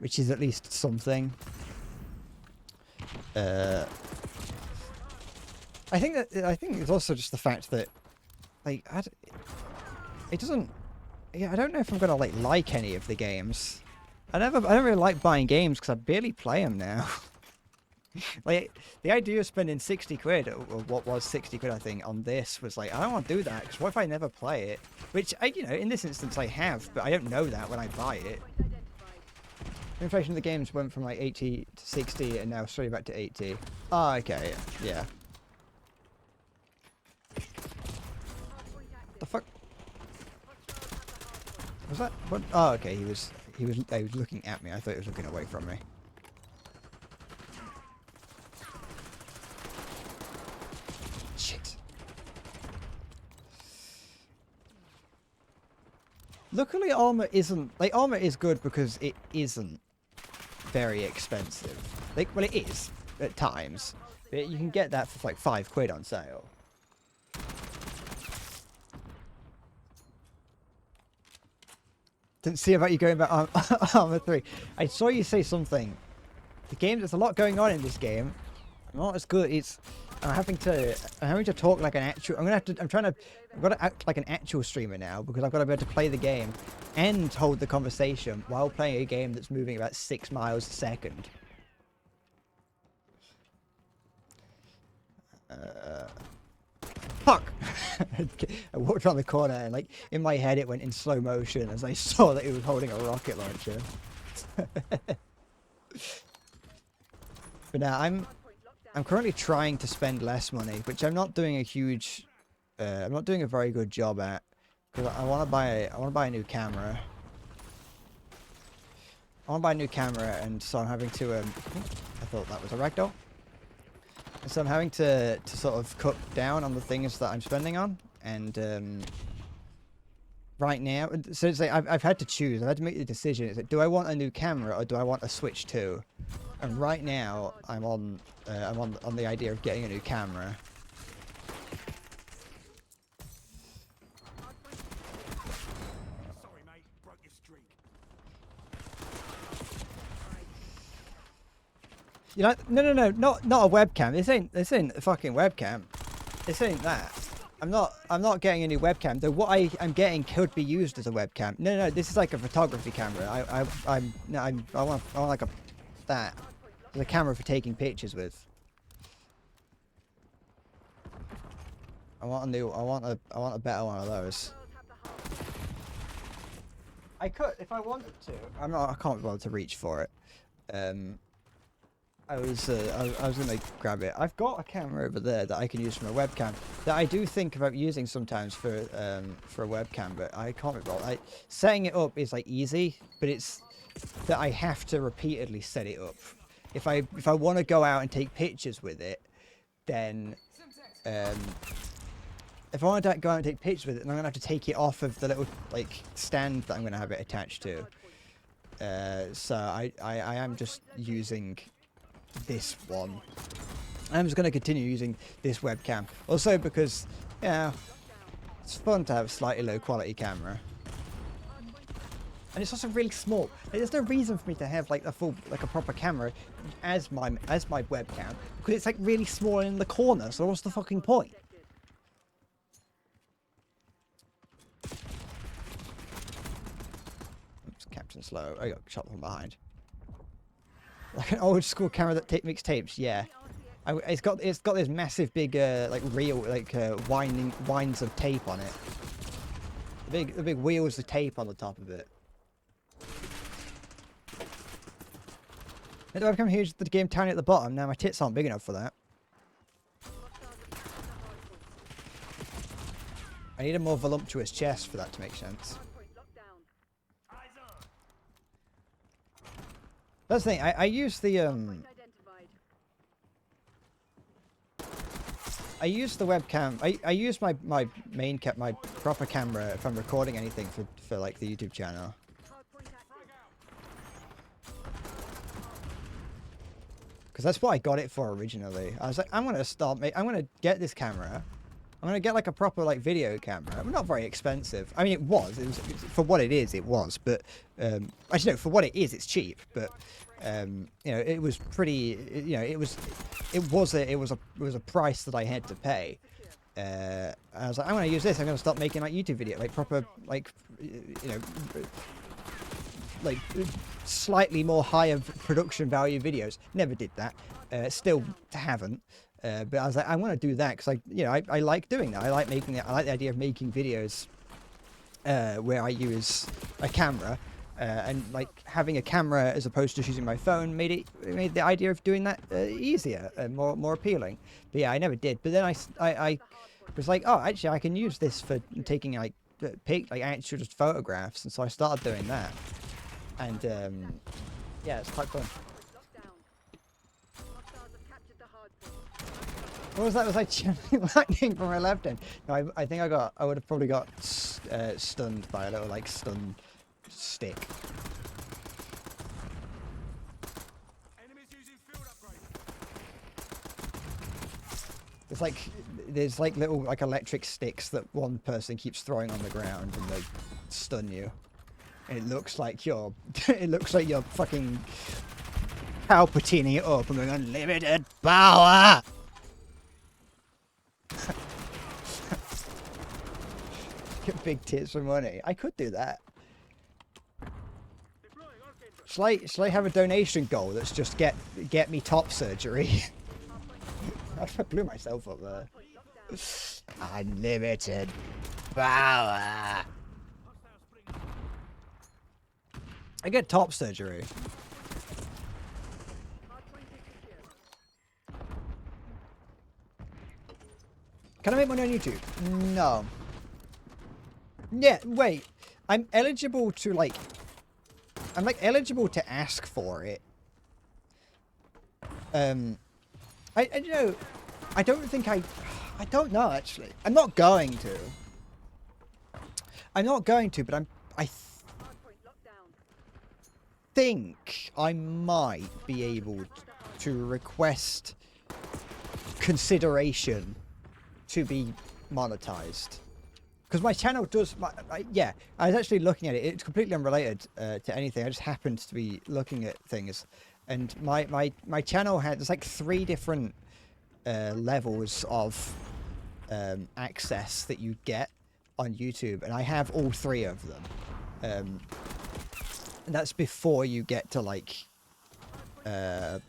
Speaker 1: which is at least something. I think it's also just the fact that, like, it doesn't. Yeah, I don't know if I'm gonna like any of the games. I don't really like buying games because I barely play them now. Like, the idea of spending 60 quid, or what was 60 quid I think, on this was like, I don't want to do that because what if I never play it? Which in this instance I have, but I don't know that when I buy it. The inflation of the games went from like 80 to 60 and now straight back to 80. Oh, okay, yeah. The fuck? Was that? What? Oh, okay. He was looking at me. I thought he was looking away from me. Shit. Luckily, armor isn't armor is good because it isn't very expensive. Well, it is at times, but you can get that for like 5 quid on sale. Didn't see about you going back on Arma 3. I saw you say something. The game, there's a lot going on in this game. Not as good. I'm having to talk like an actual. I'm gonna I've got to act like an actual streamer now because I've got to be able to play the game and hold the conversation while playing a game that's moving about 6 miles a second. Fuck! I walked around the corner and, like, in my head it went in slow motion as I saw that he was holding a rocket launcher. But now I'm currently trying to spend less money, which I'm not doing a huge, I'm not doing a very good job at, because I want to buy a new camera. I want to buy a new camera, and so I'm having to, I thought that was a ragdoll. And so I'm having to sort of cut down on the things that I'm spending on, and right now, so it's like I've had to choose. I've had to make the decision. It's like, do I want a new camera or do I want a Switch 2? And right now, I'm on the idea of getting a new camera.
Speaker 2: Sorry, mate, broke your streak.
Speaker 1: You know, no, not a webcam. This ain't a fucking webcam. This ain't that. I'm not getting a new webcam. Though what I'm getting could be used as a webcam. No, this is like a photography camera. I want like that. It's a camera for taking pictures with. I want a better one of those. I could if I wanted to. I can't be bothered to reach for it. I was gonna grab it. I've got a camera over there that I can use from a webcam that I do think about using sometimes for a webcam, but I can't be bothered. Setting it up is like easy, but it's that I have to repeatedly set it up. If I want to go out and take pictures with it, then if I want to go out and take pictures with it, then I'm gonna have to take it off of the little like stand that I'm gonna have it attached to. So I am just using this one. I'm just going to continue using this webcam. Also because, yeah, it's fun to have a slightly low quality camera. And it's also really small. There's no reason for me to have like a proper camera as my webcam because it's like really small in the corner. So what's the fucking point? Oops, Captain Slow. I got shot from behind. Like an old school camera that makes tapes, yeah. It's got this massive big like reel, like winds of tape on it. The big wheels of tape on the top of it. I've become huge. The game tiny at the bottom. Now my tits aren't big enough for that. I need a more voluptuous chest for that to make sense. That's the thing. I use the I use the webcam. I use my main my proper camera if I'm recording anything for like the YouTube channel. Because that's what I got it for originally. I was like, I'm gonna get this camera. I'm gonna get like a proper like video camera. Not very expensive. I mean, it was for what it is. It was, but actually no, for what it is, it's cheap. But you know, it was pretty. You know, it was a price that I had to pay. I was like, I'm gonna use this. I'm gonna start making like YouTube video, like proper, like you know, like slightly more higher production value videos. Never did that. Still haven't. But I was like, I want to do that because I like doing that. I like making it. I like the idea of making videos where I use a camera and like having a camera as opposed to just using my phone made the idea of doing that easier and more appealing. But yeah, I never did. But then I was like, oh, actually, I can use this for taking like actual just photographs, and so I started doing that. And yeah, it's quite fun. What was that? Was I channeling lightning from my left hand? No, I think I would have probably got stunned by a little like stun stick. There's like little like electric sticks that one person keeps throwing on the ground and they stun you. And it looks like you're fucking Palpatining it up and going unlimited power. Get big tits for money. I could do that. Shall I have a donation goal that's just get me top surgery? I blew myself up there. Unlimited power. I get top surgery. Can I make money on YouTube? No. Yeah, wait. I'm eligible to like... I'm like eligible to ask for it. I you know, I don't think I don't know actually. I'm not going to. I'm not going to, but I think I might be able to request consideration to be monetized. Because my channel does, yeah, I was actually looking at it. It's completely unrelated to anything. I just happened to be looking at things. And my channel has like 3 different levels of access that you get on YouTube. And I have all 3 of them. And that's before you get to like... that's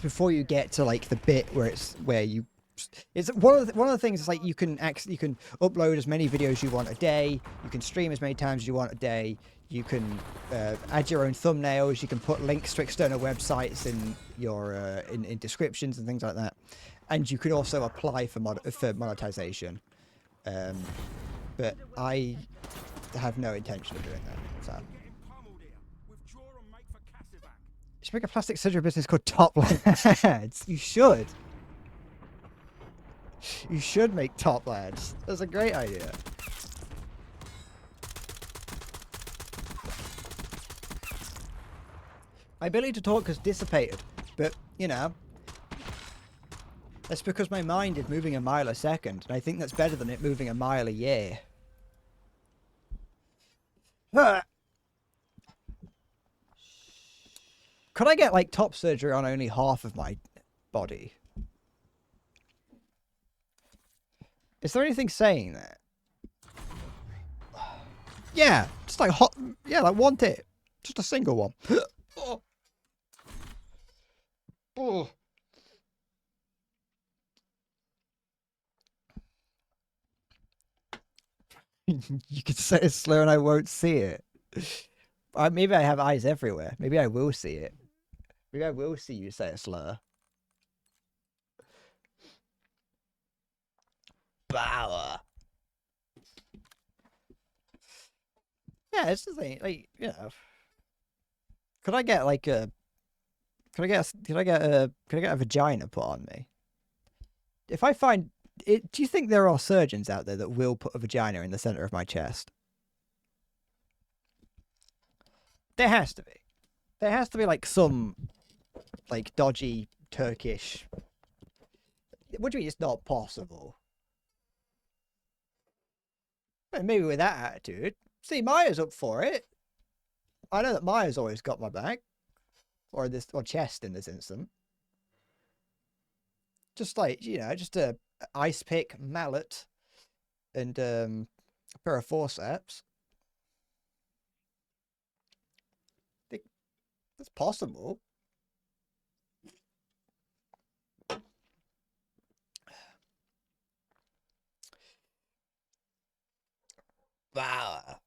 Speaker 1: before you get to like the bit where you... It's one of the things is like you can upload as many videos as you want a day. You can stream as many times as you want a day. You can add your own thumbnails. You can put links to external websites in your in descriptions and things like that. And you can also apply for monetization. But I have no intention of doing that. So. You should make a plastic surgery business called Top Lads. You should. You should make Top Lads. That's a great idea. My ability to talk has dissipated, but, you know, that's because my mind is moving a mile a second, and I think that's better than it moving a mile a year. Could I get, like, top surgery on only half of my body? Is there anything saying that? Yeah, just like hot. Yeah, like one tit. Just a single one. Oh. Oh. You can say a slur and I won't see it. Maybe I have eyes everywhere. Maybe I will see it. Maybe I will see you say a slur. Bauer. Yeah, it's the thing. Like, you know, could I get like a? Could I get a vagina put on me? If I find it, do you think there are surgeons out there that will put a vagina in the center of my chest? There has to be. There has to be like some, like dodgy Turkish. What do you mean it's not possible? Well, maybe with that attitude. See, Maya's up for it. I know that Maya's always got my back. Or chest in this instant. Just like, you know, just a ice pick, mallet, and a pair of forceps. I think that's possible. Wow.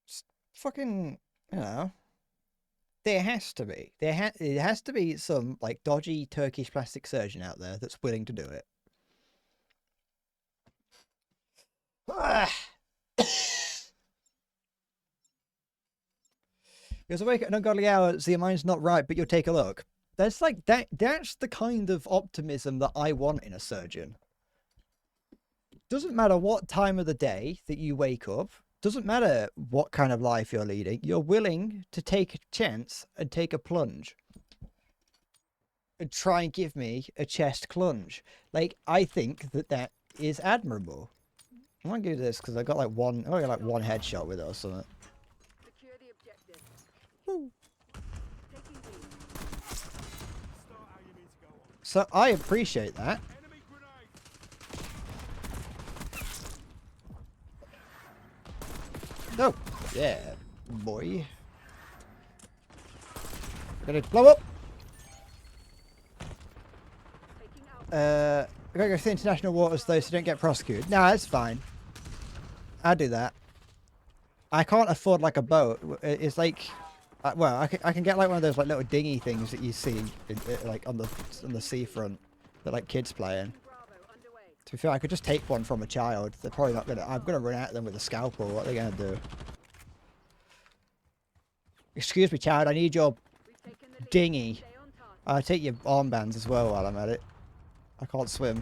Speaker 1: Just fucking, you know. There has to be. It has to be some like dodgy Turkish plastic surgeon out there that's willing to do it. You're awake at an ungodly hour, so your mind's not right, but you'll take a look. That's like that's the kind of optimism that I want in a surgeon. Doesn't matter what time of the day that you wake up. Doesn't matter what kind of life you're leading. You're willing to take a chance and take a plunge. And try and give me a chest clunge. Like, I think that is admirable. I want to do this because I got like one headshot with it or something.
Speaker 2: Secure the objective.
Speaker 1: Woo.
Speaker 2: Taking B.
Speaker 1: So I appreciate that. Oh, yeah, boy. Gonna blow up. I gotta go to the international waters though, so don't get prosecuted. Nah, it's fine. I'll do that. I can't afford like a boat. It's like, well, I can get like one of those like little dinghy things that you see like on the seafront that like kids play in. To be fair, I could just take one from a child. They're probably not gonna. I'm gonna run at them with a scalpel. What are they gonna do? Excuse me, child. I need your dinghy. I'll take your armbands as well while I'm at it. I can't swim.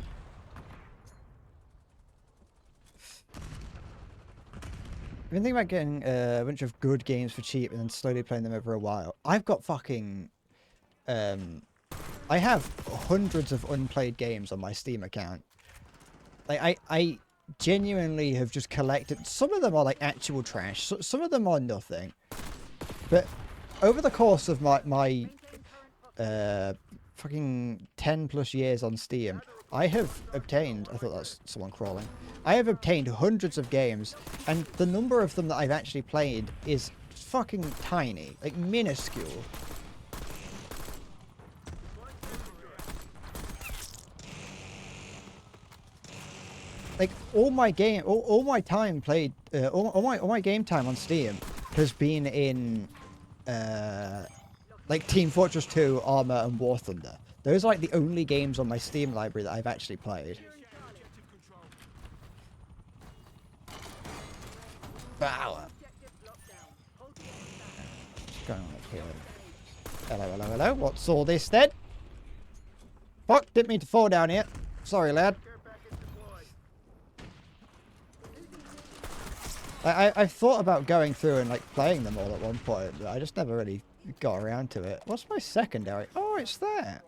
Speaker 1: I've been thinking about getting a bunch of good games for cheap and then slowly playing them over a while. I've got fucking... I have hundreds of unplayed games on my Steam account. Like, I genuinely have just collected... Some of them are, like, actual trash. Some of them are nothing. But over the course of my fucking 10 plus years on Steam, I have obtained... I thought that's someone crawling. I have obtained hundreds of games, and the number of them that I've actually played is fucking tiny. Like, minuscule. Like, all my time played, all my game time on Steam has been in, like Team Fortress 2, Arma, and War Thunder. Those are like the only games on my Steam library that I've actually played. Power. What's going on up here? Hello, hello, hello. What's all this then? Fuck, didn't mean to fall down here. Sorry, lad. I've thought about going through and like playing them all at one point, but I just never really got around to it. What's my secondary? Oh, it's there.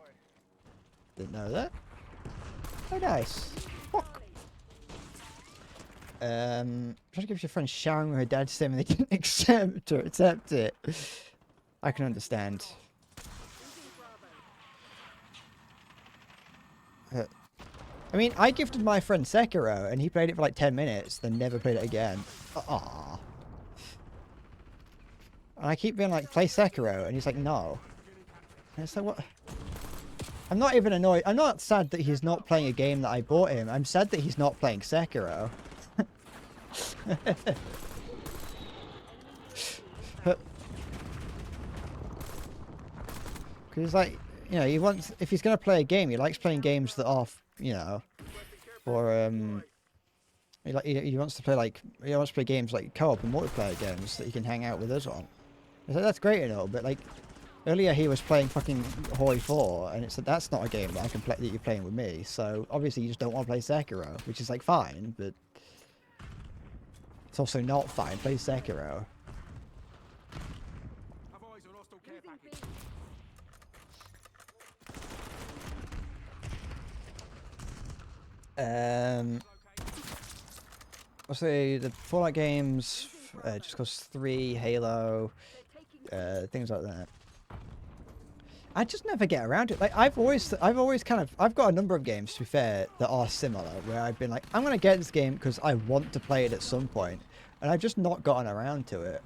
Speaker 1: Didn't know that. Oh, nice. Fuck. Trying to give your friend showering with her dad sim and they didn't accept it. I can understand. I mean, I gifted my friend Sekiro, and he played it for like 10 minutes, then never played it again. Aww. And I keep being like, play Sekiro, and he's like, no. And it's like, what? I'm not even annoyed. I'm not sad that he's not playing a game that I bought him. I'm sad that he's not playing Sekiro. Because, like, you know, he wants, if he's going to play a game, he likes playing games that are, you know, or, he wants to play, like, he wants to play games like co-op and multiplayer games that he can hang out with us on. It's like, that's great and all, but, like, earlier he was playing fucking Hoi 4, and it's like, that's not a game that I can play, that you're playing with me, so obviously you just don't want to play Sekiro, which is, like, fine, but it's also not fine. Play Sekiro. I'll say the Fallout games, just cause 3, Halo, things like that. I just never get around to it. Like I've always kind of, I've got a number of games, to be fair, that are similar, where I've been like, I'm gonna get this game because I want to play it at some point, and I've just not gotten around to it.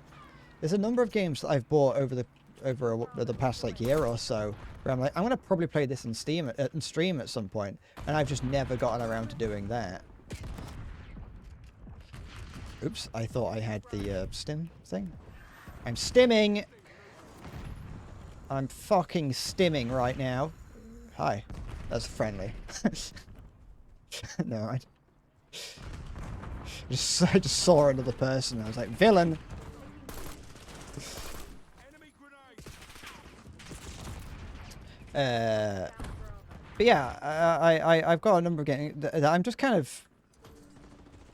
Speaker 1: There's a number of games that I've bought over the past like year or so, where I'm like, I'm gonna probably play this on Steam and stream at some point, and I've just never gotten around to doing that. Oops, I thought I had the stim thing. I'm stimming. I'm fucking stimming right now. Hi, that's friendly. No, I just saw another person. I was like, villain. But yeah, I've got a number of games that I'm just kind of,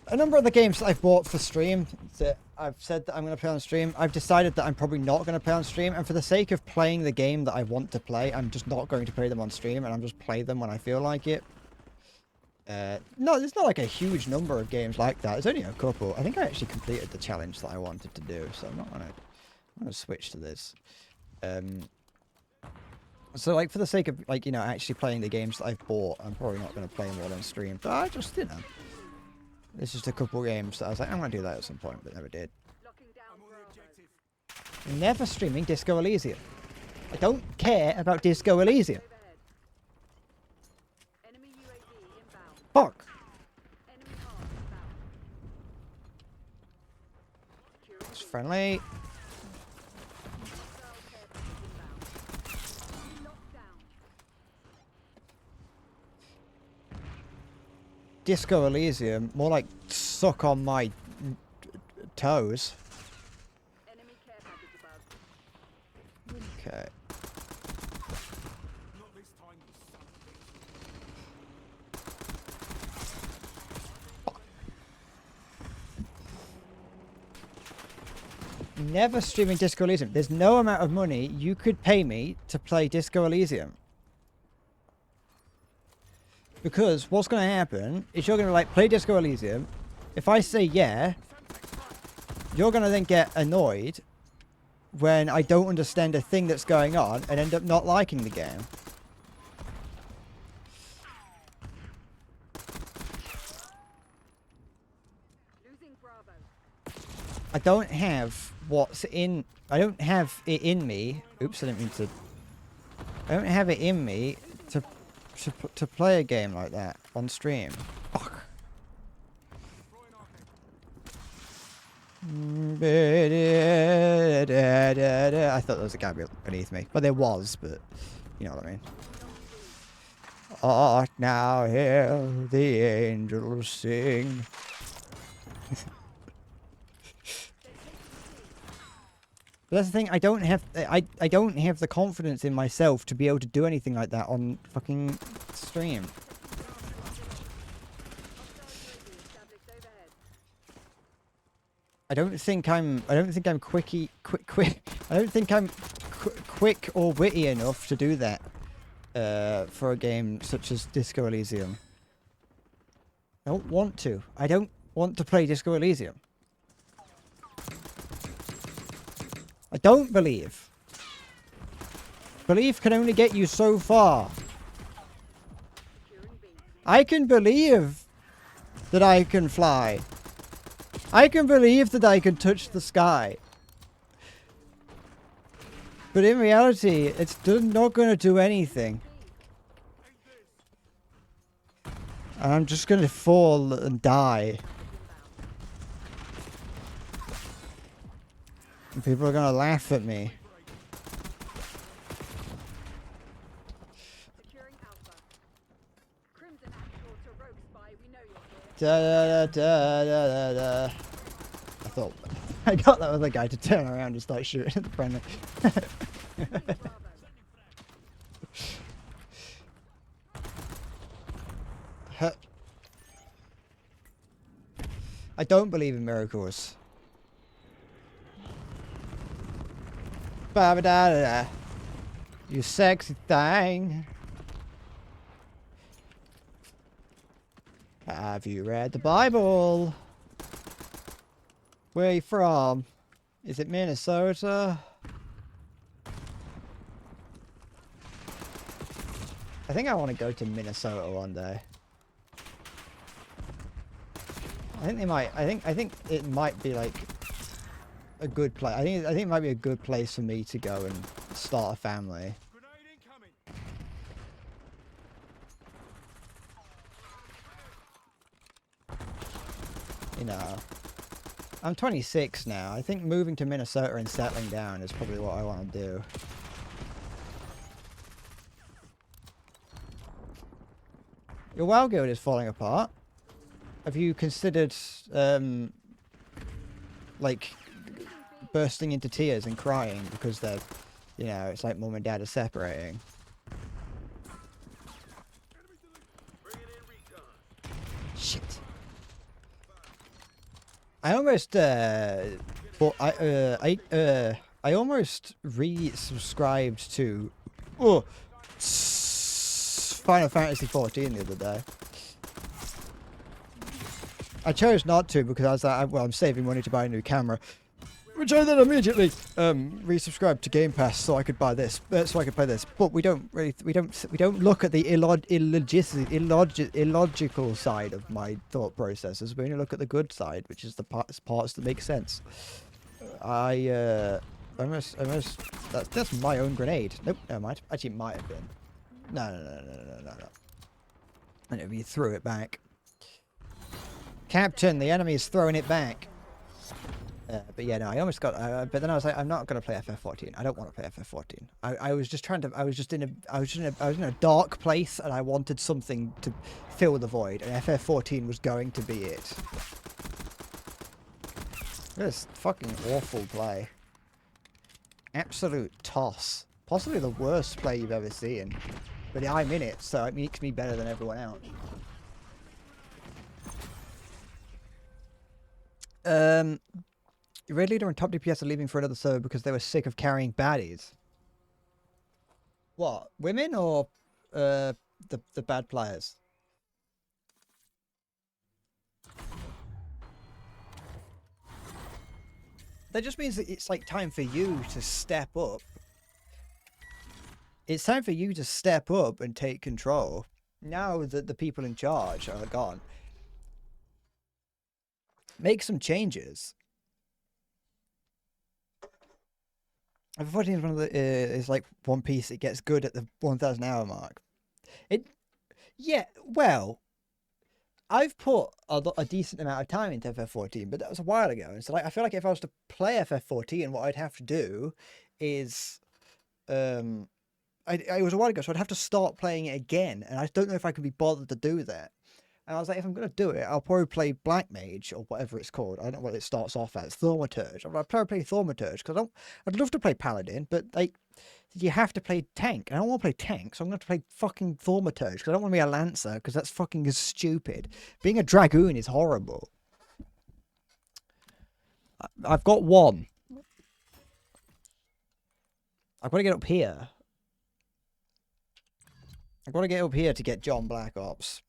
Speaker 1: a number of the games that I've bought for stream that I've said that I'm going to play on stream, I've decided that I'm probably not going to play on stream, and for the sake of playing the game that I want to play, I'm just not going to play them on stream, and I'm just play them when I feel like it. No, there's not like a huge number of games like that. There's only a couple. I think I actually completed the challenge that I wanted to do, so I'm gonna switch to this. So like for the sake of like, you know, actually playing the games that I've bought, I'm probably not going to play them all on stream, but I just, you know, there's just a couple games that I was like, I'm going to do that at some point, but never did. Never streaming Disco Elysium. I don't care about Disco Elysium. Fuck. It's friendly. Disco Elysium, more like suck on my toes. Okay. Never streaming Disco Elysium. There's no amount of money you could pay me to play Disco Elysium. Because what's going to happen is you're going to like play Disco Elysium. If I say yeah, you're going to then get annoyed when I don't understand a thing that's going on and end up not liking the game. I don't have what's in... I don't have it in me... Oops, I didn't mean to... I don't have it in me to play a game like that on stream. Fuck. I thought there was a guy beneath me, but there was, but you know what I mean. Art now hear the angels sing. But that's the thing, I don't have the confidence in myself to be able to do anything like that on fucking stream. I don't think I'm quick or witty enough to do that for a game such as Disco Elysium. I don't want to. I don't want to play Disco Elysium. I don't believe. Belief can only get you so far. I can believe that I can fly. I can believe that I can touch the sky. But in reality, it's not going to do anything. And I'm just gonna fall and die. And people are gonna laugh at me.
Speaker 2: Securing Alpha. Crimson actual to Rogue Spy. We know you're here.
Speaker 1: Da da da da da da. I thought I got that other guy to turn around and start shooting at the friendly.
Speaker 2: Bravo.
Speaker 1: Huh. I don't believe in miracles. Ba ba da da da. You sexy thing. Have you read the Bible? Where are you from? Is it Minnesota? I think I want to go to Minnesota one day. I think they might. I think it might be like a good place. I think it might be a good place for me to go and start a family. You know, I'm 26 now. I think moving to Minnesota and settling down is probably what I want to do. Your WoW guild is falling apart. Have you considered, like, bursting into tears and crying because they're, you know, it's like mum and dad are separating? Shit. I almost, I almost resubscribed to, Final Fantasy 14 the other day. I chose not to because I was like, well, I'm saving money to buy a new camera, which I then immediately resubscribed to Game Pass so I could buy this, so I could play this. But we don't look at the illogical side of my thought processes. We only look at the good side, which is the parts that make sense. That's my own grenade. Nope, never mind. Actually, it might have been. No. And if you threw it back. Captain, the enemy is throwing it back. But yeah, no, I almost got. But then I was like, I'm not gonna play FF14. I don't want to play FF14. I was just trying to. I was in a dark place, and I wanted something to fill the void, and FF14 was going to be it. This fucking awful play. Absolute toss. Possibly the worst play you've ever seen. But I'm in it, so it makes me better than everyone else. Red Leader and Top DPS are leaving for another server because they were sick of carrying baddies. What? Women or the bad players? That just means that it's like time for you to step up. It's time for you to step up and take control. Now that the people in charge are gone. Make some changes. FF14 is one of the is like One Piece. It gets good at the 1,000 hour mark. Yeah. Well, I've put a decent amount of time into FF14, but that was a while ago. And so, like, I feel like if I was to play FF14, what I'd have to do is, it was a while ago, so I'd have to start playing it again, and I don't know if I can be bothered to do that. And I was like, if I'm going to do it, I'll probably play Black Mage, or whatever it's called. I don't know what it starts off as. Thaumaturge. I'll probably play Thaumaturge, because I'd love to play Paladin, but, like, you have to play Tank. I don't want to play Tank, so I'm going to play fucking Thaumaturge, because I don't want to be a Lancer, because that's fucking stupid. Being a Dragoon is horrible. I've got one. I've got to get up here. I've got to get up here to get John Black Ops.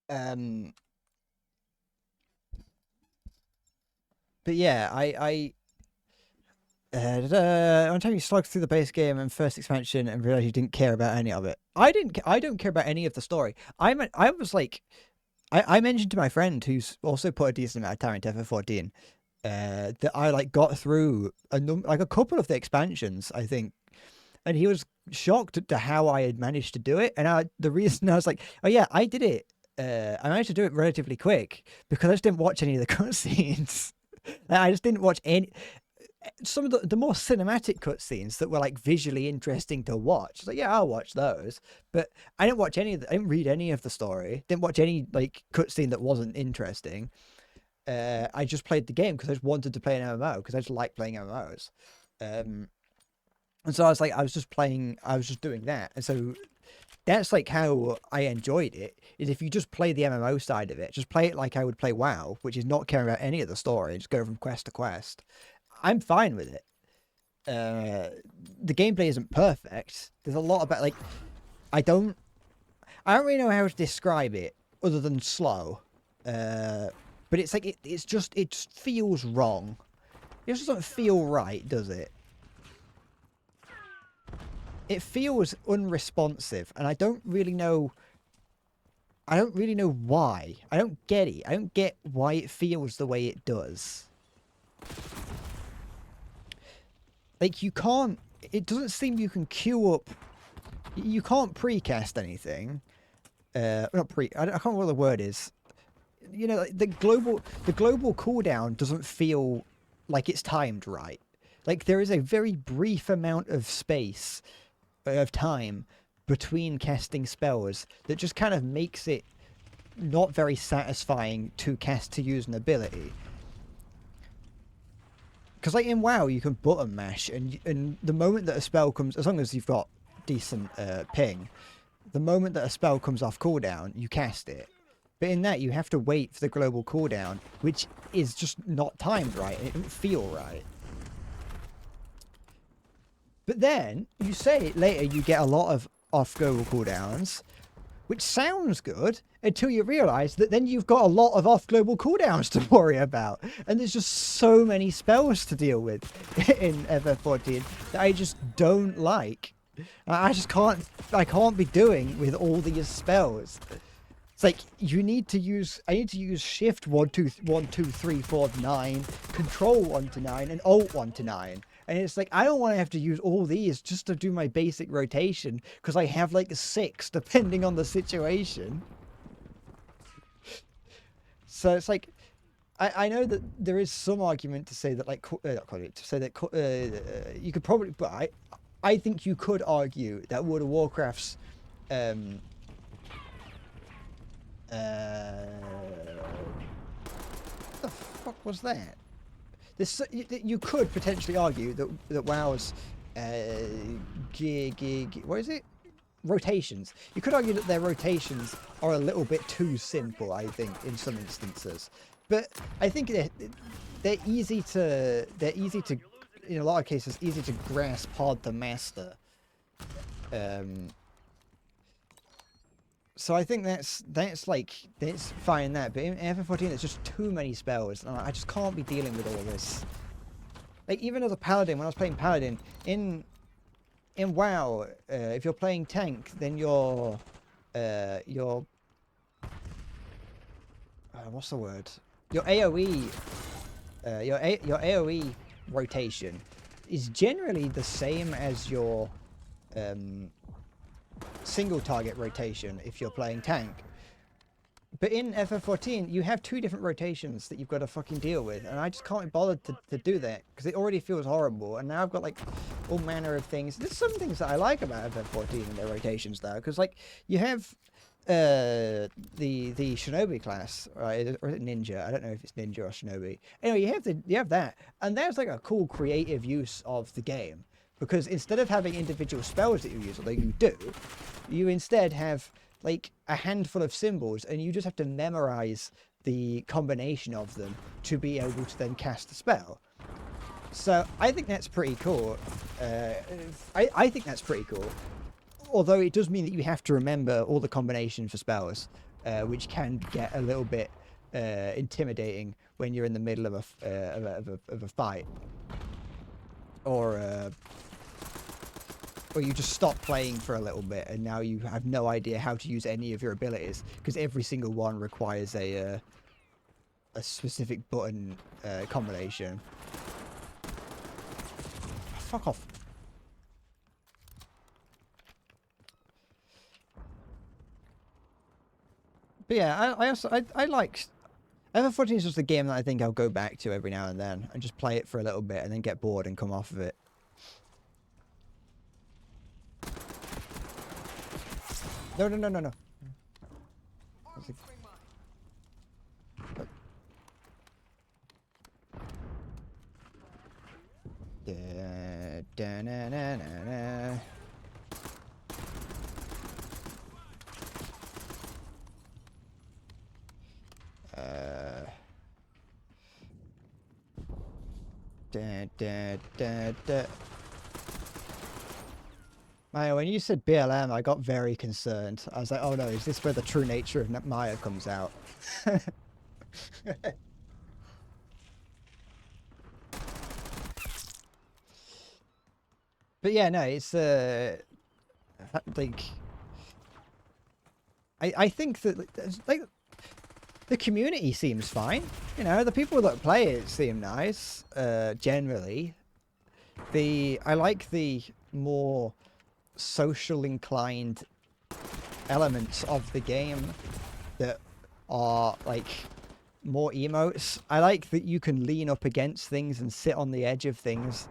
Speaker 1: But yeah, one time you slugged through the base game and first expansion and realized you didn't care about any of it. I don't care about any of the story. I mentioned to my friend who's also put a decent amount of time into FF14. that I like got through like a couple of the expansions, I think, and he was shocked at to how I had managed to do it. And the reason I was like, oh yeah, I did it. I managed to do it relatively quick because I just didn't watch any of the cutscenes. I just didn't watch any. Some of the more cinematic cutscenes that were like visually interesting to watch. Like, yeah, I'll watch those, but I didn't watch any of I didn't read any of the story. Didn't watch any like cutscene that wasn't interesting. I just played the game because I just wanted to play an MMO because I just like playing MMOs. And so I was just doing that. And so that's like how I enjoyed it, is if you just play the MMO side of it, just play it like I would play WoW, which is not caring about any of the story, just go from quest to quest. I'm fine with it. The gameplay isn't perfect. There's a lot about like I don't really know how to describe it other than slow. But it's like it just feels wrong. It just doesn't feel right, does it? It feels unresponsive, and I don't really know why. I don't get it. I don't get why it feels the way it does. Like, you can't... It doesn't seem you can queue up... You can't precast anything. Not pre... I can't remember what the word is. You know, like the global cooldown doesn't feel like it's timed right. Like, there is a very brief amount of space, of time, between casting spells that just kind of makes it not very satisfying to cast to use an ability. Because like in WoW, you can button mash, and the moment that a spell comes, as long as you've got decent ping, the moment that a spell comes off cooldown, you cast it. But in that, you have to wait for the global cooldown, which is just not timed right, and it doesn't feel right. But then, you say later you get a lot of off global cooldowns, which sounds good, until you realise that then you've got a lot of off global cooldowns to worry about. And there's just so many spells to deal with in FF14 that I just don't like. I can't be doing with all these spells. It's like, I need to use shift 1, 2, 3, 4, 9, control 1 to 9, and alt 1 to 9. And it's like, I don't want to have to use all these just to do my basic rotation, because I have like 6, depending on the situation. So it's like, I know that there is some argument to say that, like, you could probably, but I think you could argue that World of Warcraft's, what the fuck was that? This, you could potentially argue that WoW's what is it? Rotations. You could argue that their rotations are a little bit too simple, I think, in some instances. But I think they're easy to in a lot of cases easy to grasp, hard to master. So I think that's fine that, but in FF14 there's just too many spells, and I just can't be dealing with all this. Like, even as a paladin, when I was playing paladin in WoW, if you're playing tank, then your what's the word? Your AOE, your AOE rotation is generally the same as your single target rotation if you're playing tank. But in FF14, you have 2 different rotations that you've got to fucking deal with, and I just can't be bothered to do that, because it already feels horrible, and now I've got, like, all manner of things. There's some things that I like about FF14 and their rotations, though, because, like, you have the Shinobi class, right, or is it Ninja? I don't know if it's Ninja or Shinobi. Anyway, you have that, and that's, like, a cool creative use of the game, because instead of having individual spells that you use, although you do, you instead have, like, a handful of symbols, and you just have to memorize the combination of them to be able to then cast the spell. So I think that's pretty cool. I think that's pretty cool. Although it does mean that you have to remember all the combinations for spells, which can get a little bit intimidating when you're in the middle of a fight, or you just stop playing for a little bit and now you have no idea how to use any of your abilities because every single one requires a a specific button combination. Fuck off. But yeah, I like FF14 is just a game that I think I'll go back to every now and then and just play it for a little bit and then get bored and come off of it. No. Da-na-na-na-na. Maya, when you said BLM, I got very concerned. I was like, oh no, is this where the true nature of Maya comes out? But yeah, no, it's like I think that like the community seems fine. You know, the people that play it seem nice, generally. I like the more social inclined elements of the game that are like more emotes. I like that you can lean up against things and sit on the edge of things.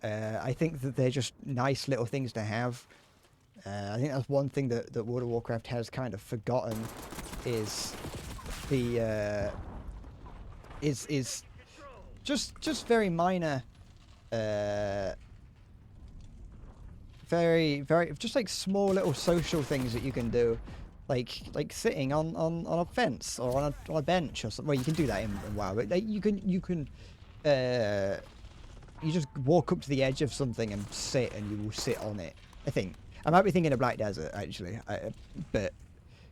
Speaker 1: I think that they're just nice little things to have. I think that's one thing that World of Warcraft has kind of forgotten is the is just very minor, very just like small little social things that you can do, like sitting on a fence or on a bench or something. Well, you can do that in WoW, but like, you can you just walk up to the edge of something and sit, and you will sit on it. I think I might be thinking of Black Desert actually, but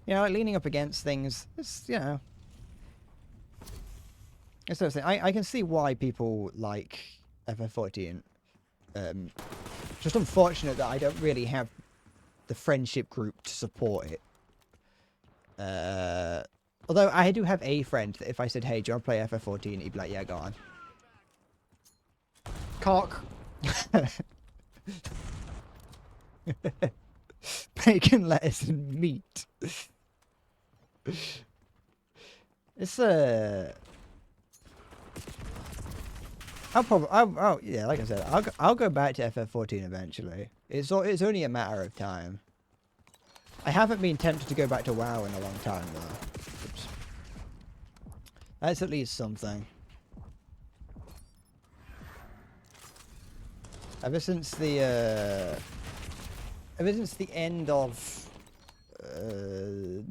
Speaker 1: you know, like leaning up against things. It's, you know, it's sort of thing. I can see why people like FF14. Just unfortunate that I don't really have the friendship group to support it. Although I do have a friend that if I said, hey, do you want to play FF14? He'd be like, yeah, go on. Cock. Bacon, lettuce, and meat. It's yeah, like I said, I'll go back to FF14 eventually. It's only a matter of time. I haven't been tempted to go back to WoW in a long time though. Oops. That's at least something. Ever since the end of around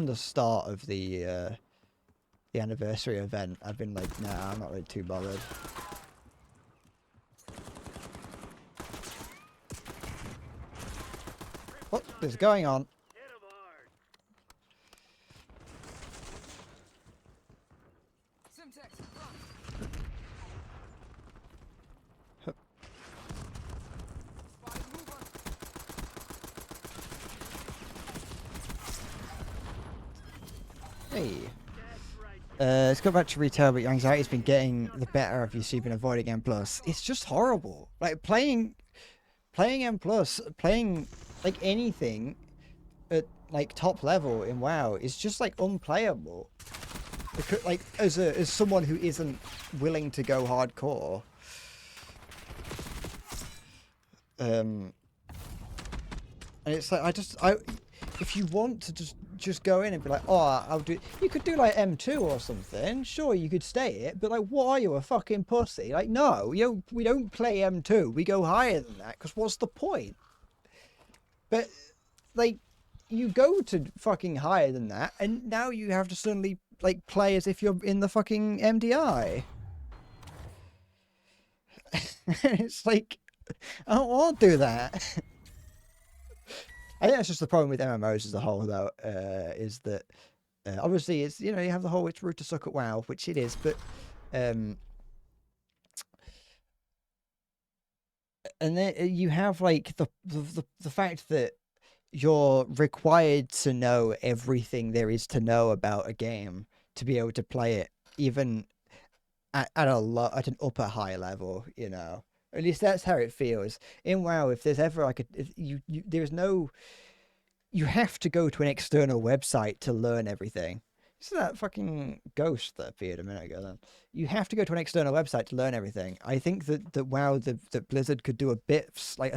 Speaker 1: the start of the anniversary event, I've been like, nah, I'm not really too bothered. What is going on? Hey. Let's go back to retail, but your anxiety's been getting the better of you, so you've been avoiding M+. It's just horrible. Like, playing M+, playing, like, anything at, like, top level in WoW is just, like, unplayable. Because, like, as someone who isn't willing to go hardcore. And it's like, if you want to just go in and be like, oh, I'll do, you could do like M2 or something. Sure, you could stay it, but like, what are you, a fucking pussy? Like, no, we don't play M2. We go higher than that, because what's the point? But like, you go to fucking higher than that, and now you have to suddenly like play as if you're in the fucking MDI. It's like, I don't want to do that. I think that's just the problem with MMOs as a whole, though, is that obviously it's, you know, you have the whole it's rude to suck at WoW, which it is, but and then you have like the fact that you're required to know everything there is to know about a game to be able to play it even at an upper high level, you know. At least that's how it feels. In WoW, if there's ever like there's no, you have to go to an external website to learn everything. So that fucking ghost that appeared a minute ago then. You have to go to an external website to learn everything. I think that WoW, that Blizzard could do a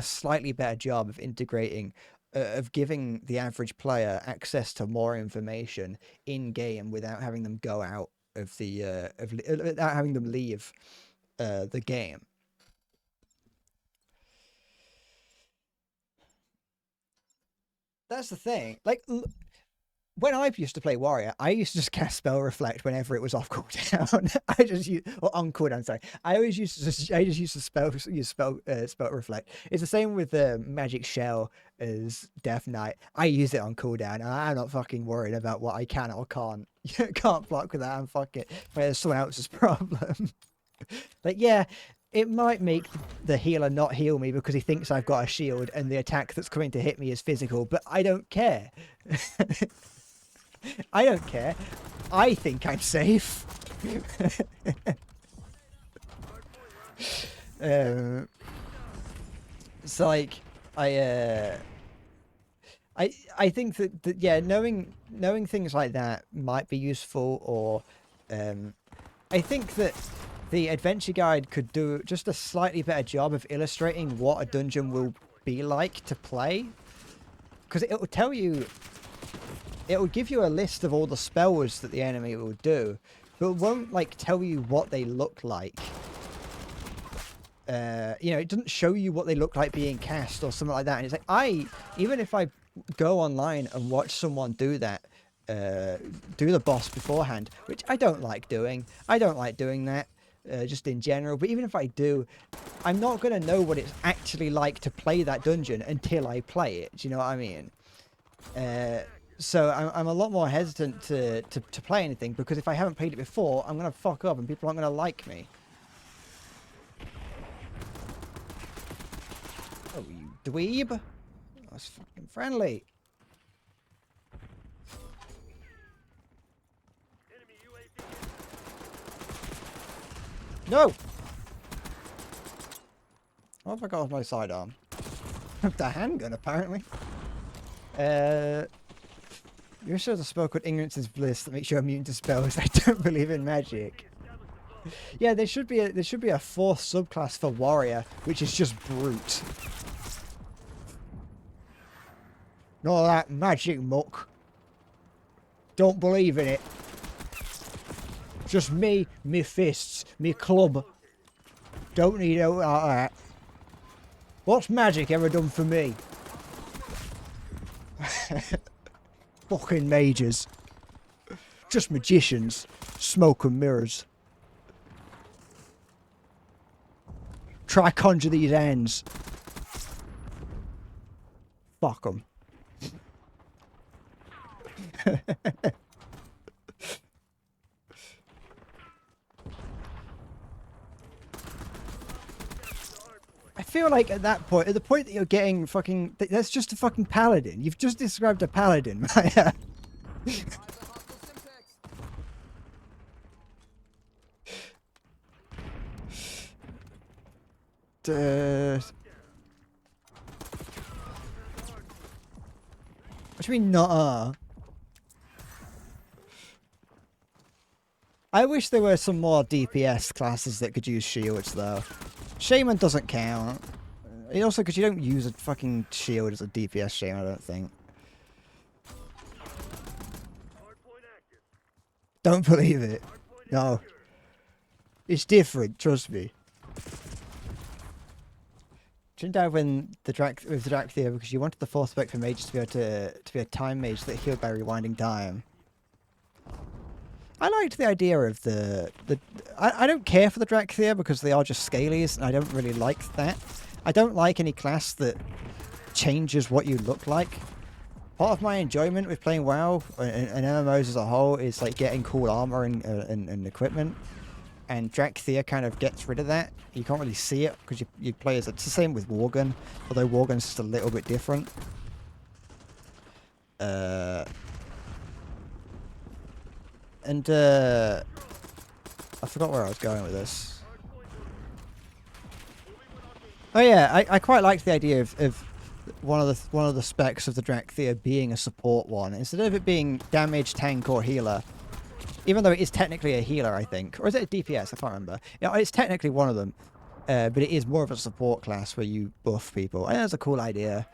Speaker 1: slightly better job of integrating, of giving the average player access to more information in game without having them go out of the without having them leave the game. That's the thing. Like, when I used to play Warrior, I used to just cast Spell Reflect whenever it was off cooldown. I just use, or on cooldown. Sorry, I just used to spell Reflect. It's the same with Magic Shell as Death Knight. I use it on cooldown. I'm not fucking worried about what I can or can't block with that. I'm fucking. It's someone else's problem. Like, yeah, it might make the healer not heal me because he thinks I've got a shield and the attack that's coming to hit me is physical, but I don't care. I don't care. I think I'm safe. It's like I think that yeah, knowing things like that might be useful, or I think that the adventure guide could do just a slightly better job of illustrating what a dungeon will be like to play, because it will tell you, it will give you a list of all the spells that the enemy will do, but it won't like tell you what they look like. You know, it doesn't show you what they look like being cast or something like that. And it's like, even if I go online and watch someone do that, do the boss beforehand, which I don't like doing. I don't like doing that. Just in general, but even if I do, I'm not going to know what it's actually like to play that dungeon until I play it. Do you know what I mean? So I'm a lot more hesitant to play anything, because if I haven't played it before, I'm going to fuck up and people aren't going to like me. Oh, you dweeb. That's fucking friendly. No! What have I got off my sidearm? The handgun, apparently. You're sure the spell called Ignorance is Bliss that makes you immune to spells. I don't believe in magic. Yeah, there should be a fourth subclass for Warrior, which is just Brute. None of that magic muck. Don't believe in it. Just me, me fists, me club. Don't need out like that. What's magic ever done for me? Fucking mages. Just magicians. Smoke and mirrors. Try conjure these hands. Fuck them. I feel like at that point, at the point that you're getting fucking, that's just a fucking paladin. You've just described a paladin, Maya. What do you mean, not? I wish there were some more DPS classes that could use shields, though. Shaman doesn't count. Also, because you don't use a fucking shield as a DPS shaman, I don't think. Don't believe it. No. It's different, trust me. Turned out when the Dracthea, because you wanted the 4th spec for mages to be able to be a time mage that healed by rewinding time. I liked the idea of I don't care for the Dracthea because they are just scalies, and I don't really like that. I don't like any class that changes what you look like. Part of my enjoyment with playing WoW and MMOs as a whole is like getting cool armor and equipment, and Dracthea kind of gets rid of that. You can't really see it because you play as it's the same with Worgen, although Worgen's just a little bit different. And I forgot where I was going with this. Oh yeah, I quite liked the idea of one of the specs of the Dracthea being a support one instead of it being damage, tank, or healer. Even though it is technically a healer, I think, or is it a DPS? I can't remember. Yeah, it's technically one of them, but it is more of a support class where you buff people. I think that's a cool idea.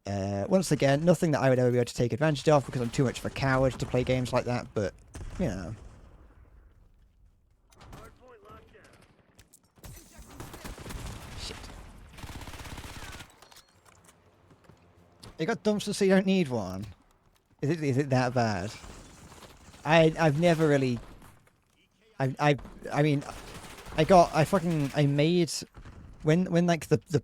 Speaker 1: Once again, nothing that I would ever be able to take advantage of because I'm too much of a coward to play games like that. But you know. Shit. You got dumpsters so you don't need one. Is it that bad? I've never really. I mean, I made when like the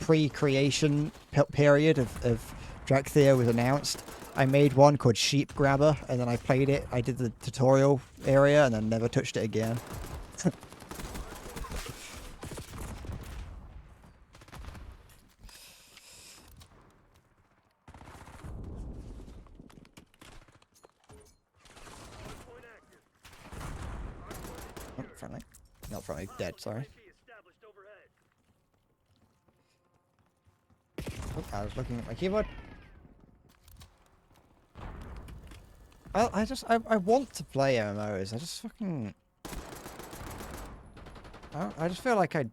Speaker 1: pre-creation period of Dracthea was announced. I made one called Sheep Grabber, and then I played it. I did the tutorial area, and then never touched it again. Oh, friendly. Not friendly. Dead, sorry. Oh, I was looking at my keyboard. I want to play MMOs. I just fucking... I just feel like oops.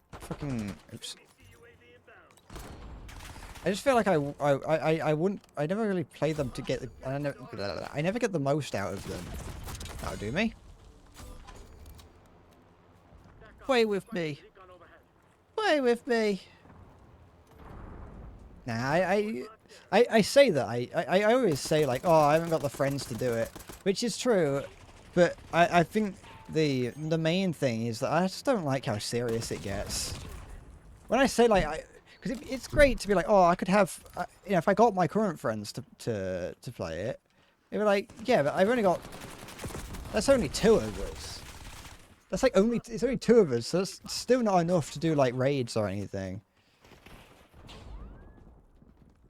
Speaker 1: I just feel like I wouldn't... I never really play them to get... I never get the most out of them. That'll do me. Play with me. Play with me. Nah, I say that. I always say, like, oh, I haven't got the friends to do it. Which is true. But I think the main thing is that I just don't like how serious it gets. When I say, like, because it's great to be like, oh, I could have, you know, if I got my current friends to play it, they'd be like, yeah, but I've only got, that's only 2 of us. That's like it's only 2 of us, so it's still not enough to do like raids or anything.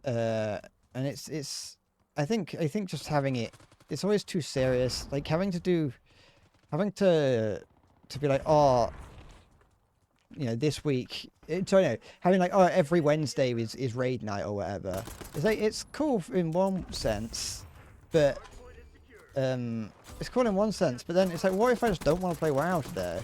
Speaker 1: And I think just having it's always too serious. Like having to be like, oh, you know, this week. So, you know, having like, oh, every Wednesday is raid night or whatever. It's like, it's cool in one sense, but it's cool in one sense. But then it's like, what if I just don't want to play WoW today?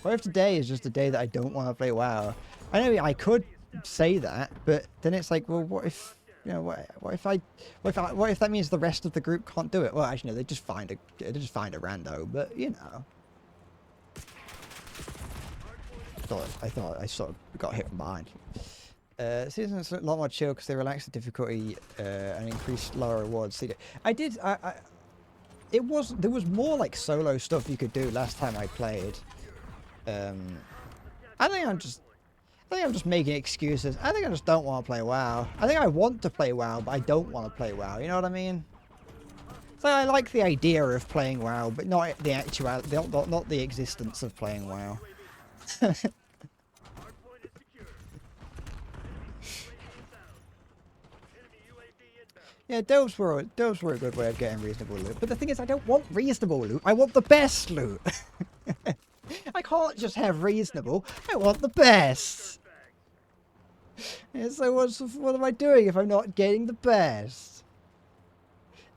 Speaker 1: What if today is just a day that I don't want to play WoW? I know I could say that, but then it's like, well, what if, you know, what if that means the rest of the group can't do it? Well, actually, no, they just find a rando, but you know. I thought I sort of got hit from behind. Season's a lot more chill because they relaxed the difficulty and increased lower rewards. There was more like solo stuff you could do last time I played. I think I'm just making excuses. I think I just don't want to play WoW. I think I want to play WoW, but I don't want to play WoW. You know what I mean? So I like the idea of playing WoW, but not the actuality, not the existence of playing WoW. Yeah, those were a good way of getting reasonable loot. But the thing is, I don't want reasonable loot. I want the best loot. I can't just have reasonable. I want the best. Yeah, so what am I doing if I'm not getting the best?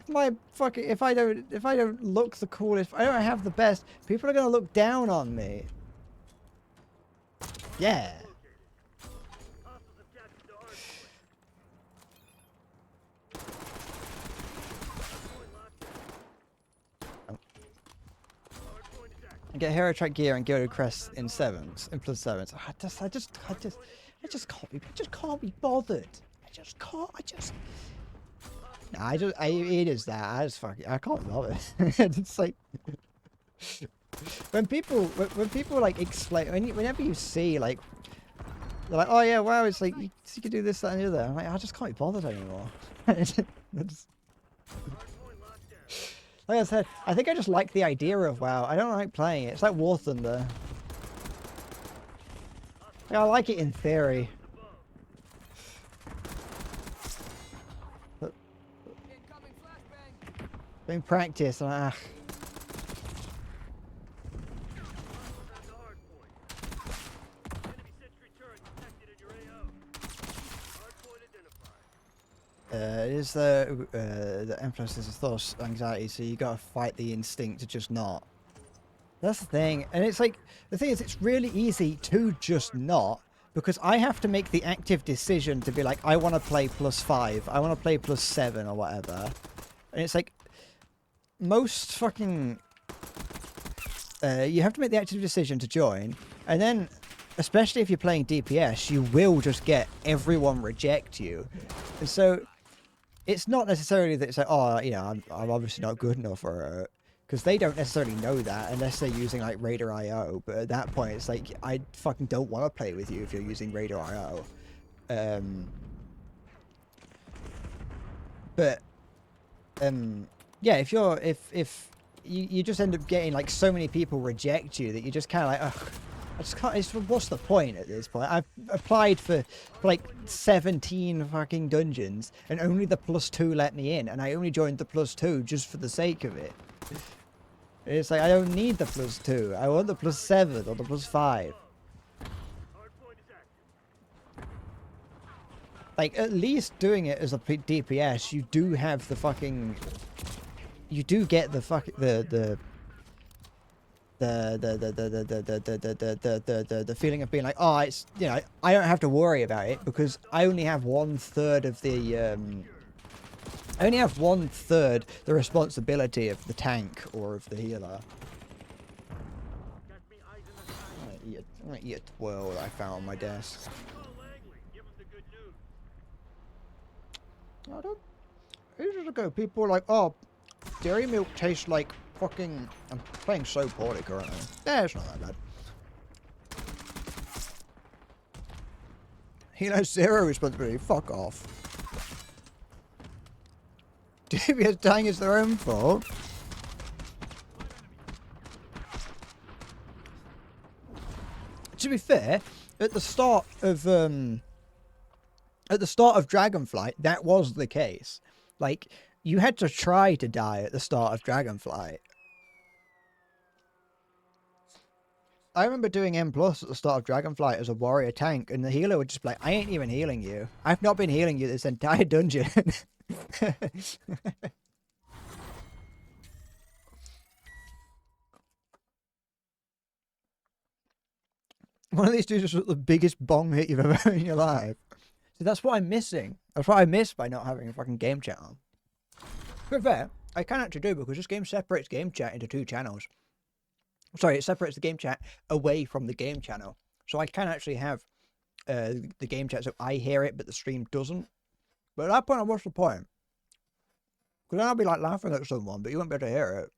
Speaker 1: If I don't look the coolest, if I don't have the best, people are gonna look down on me. Yeah. Get hero track gear and gilded crest in 7s, in +7s. I just can't be bothered. It is that. I can't love it. It's like when people like explain, whenever you see like, they're like, oh yeah, wow, it's like you can do this, that, and the other. I'm like, I just can't be bothered anymore. Like I said, I think I just like the idea of WoW. I don't like playing it. It's like War Thunder. Like, I like it in theory. But... Doing practice. Ah.
Speaker 3: That's the hard point. Enemy sentry turret detected in your AO. Hard point identified.
Speaker 1: It is the influences of thoughts, anxiety, so you gotta fight the instinct to just not. That's the thing, and it's like, the thing is, it's really easy to just not, because I have to make the active decision to be like, I want to play +5, I want to play +7 or whatever, and it's like, most fucking, you have to make the active decision to join, and then, especially if you're playing DPS, you will just get everyone reject you, and so, it's not necessarily that it's like, oh, you know, I'm obviously not good enough, or because they don't necessarily know that unless they're using like Raider IO. But at that point, it's like, I fucking don't want to play with you if you're using Raider IO. Yeah, if you just end up getting like so many people reject you that you just kind of like, ugh, I just can't. What's the point at this point? I've applied for like 17 fucking dungeons, and only the +2 let me in, and I only joined the +2 just for the sake of it. It's like, I don't need the +2. I want the +7 or the +5.
Speaker 3: Hard point is active.
Speaker 1: Like, at least doing it as a DPS, you do have the fucking, you do get the fucking the feeling of being like, oh, it's, you know, I don't have to worry about it because I only have 1/3 of the I only have 1/3 the responsibility of the tank or of the healer.
Speaker 3: Got me eyes in the sky.
Speaker 1: I'm gonna eat a twirl that I found on my desk.
Speaker 3: Call Langley. Give him the good news.
Speaker 1: I don't. Ages ago, people were like, oh, dairy milk tastes like fucking. I'm playing so poorly currently. Yeah, it's not that bad. He has 0 responsibility. Fuck off. DPS dying is their own fault. To be fair, at the start of Dragonflight, that was the case. Like, you had to try to die at the start of Dragonflight. I remember doing M+ at the start of Dragonflight as a warrior tank, and the healer would just be like, I ain't even healing you. I've not been healing you this entire dungeon. One of these dudes is the biggest bong hit you've ever had in your life. So that's what I'm missing. That's what I miss by not having a fucking game chat on. To be fair, I can actually do, because this game separates game chat into 2 channels. Sorry, it separates the game chat away from the game channel. So I can actually have the game chat so I hear it, but the stream doesn't. But at that point, what's the point? Because then I'll be like laughing at someone, but you won't be able to hear it.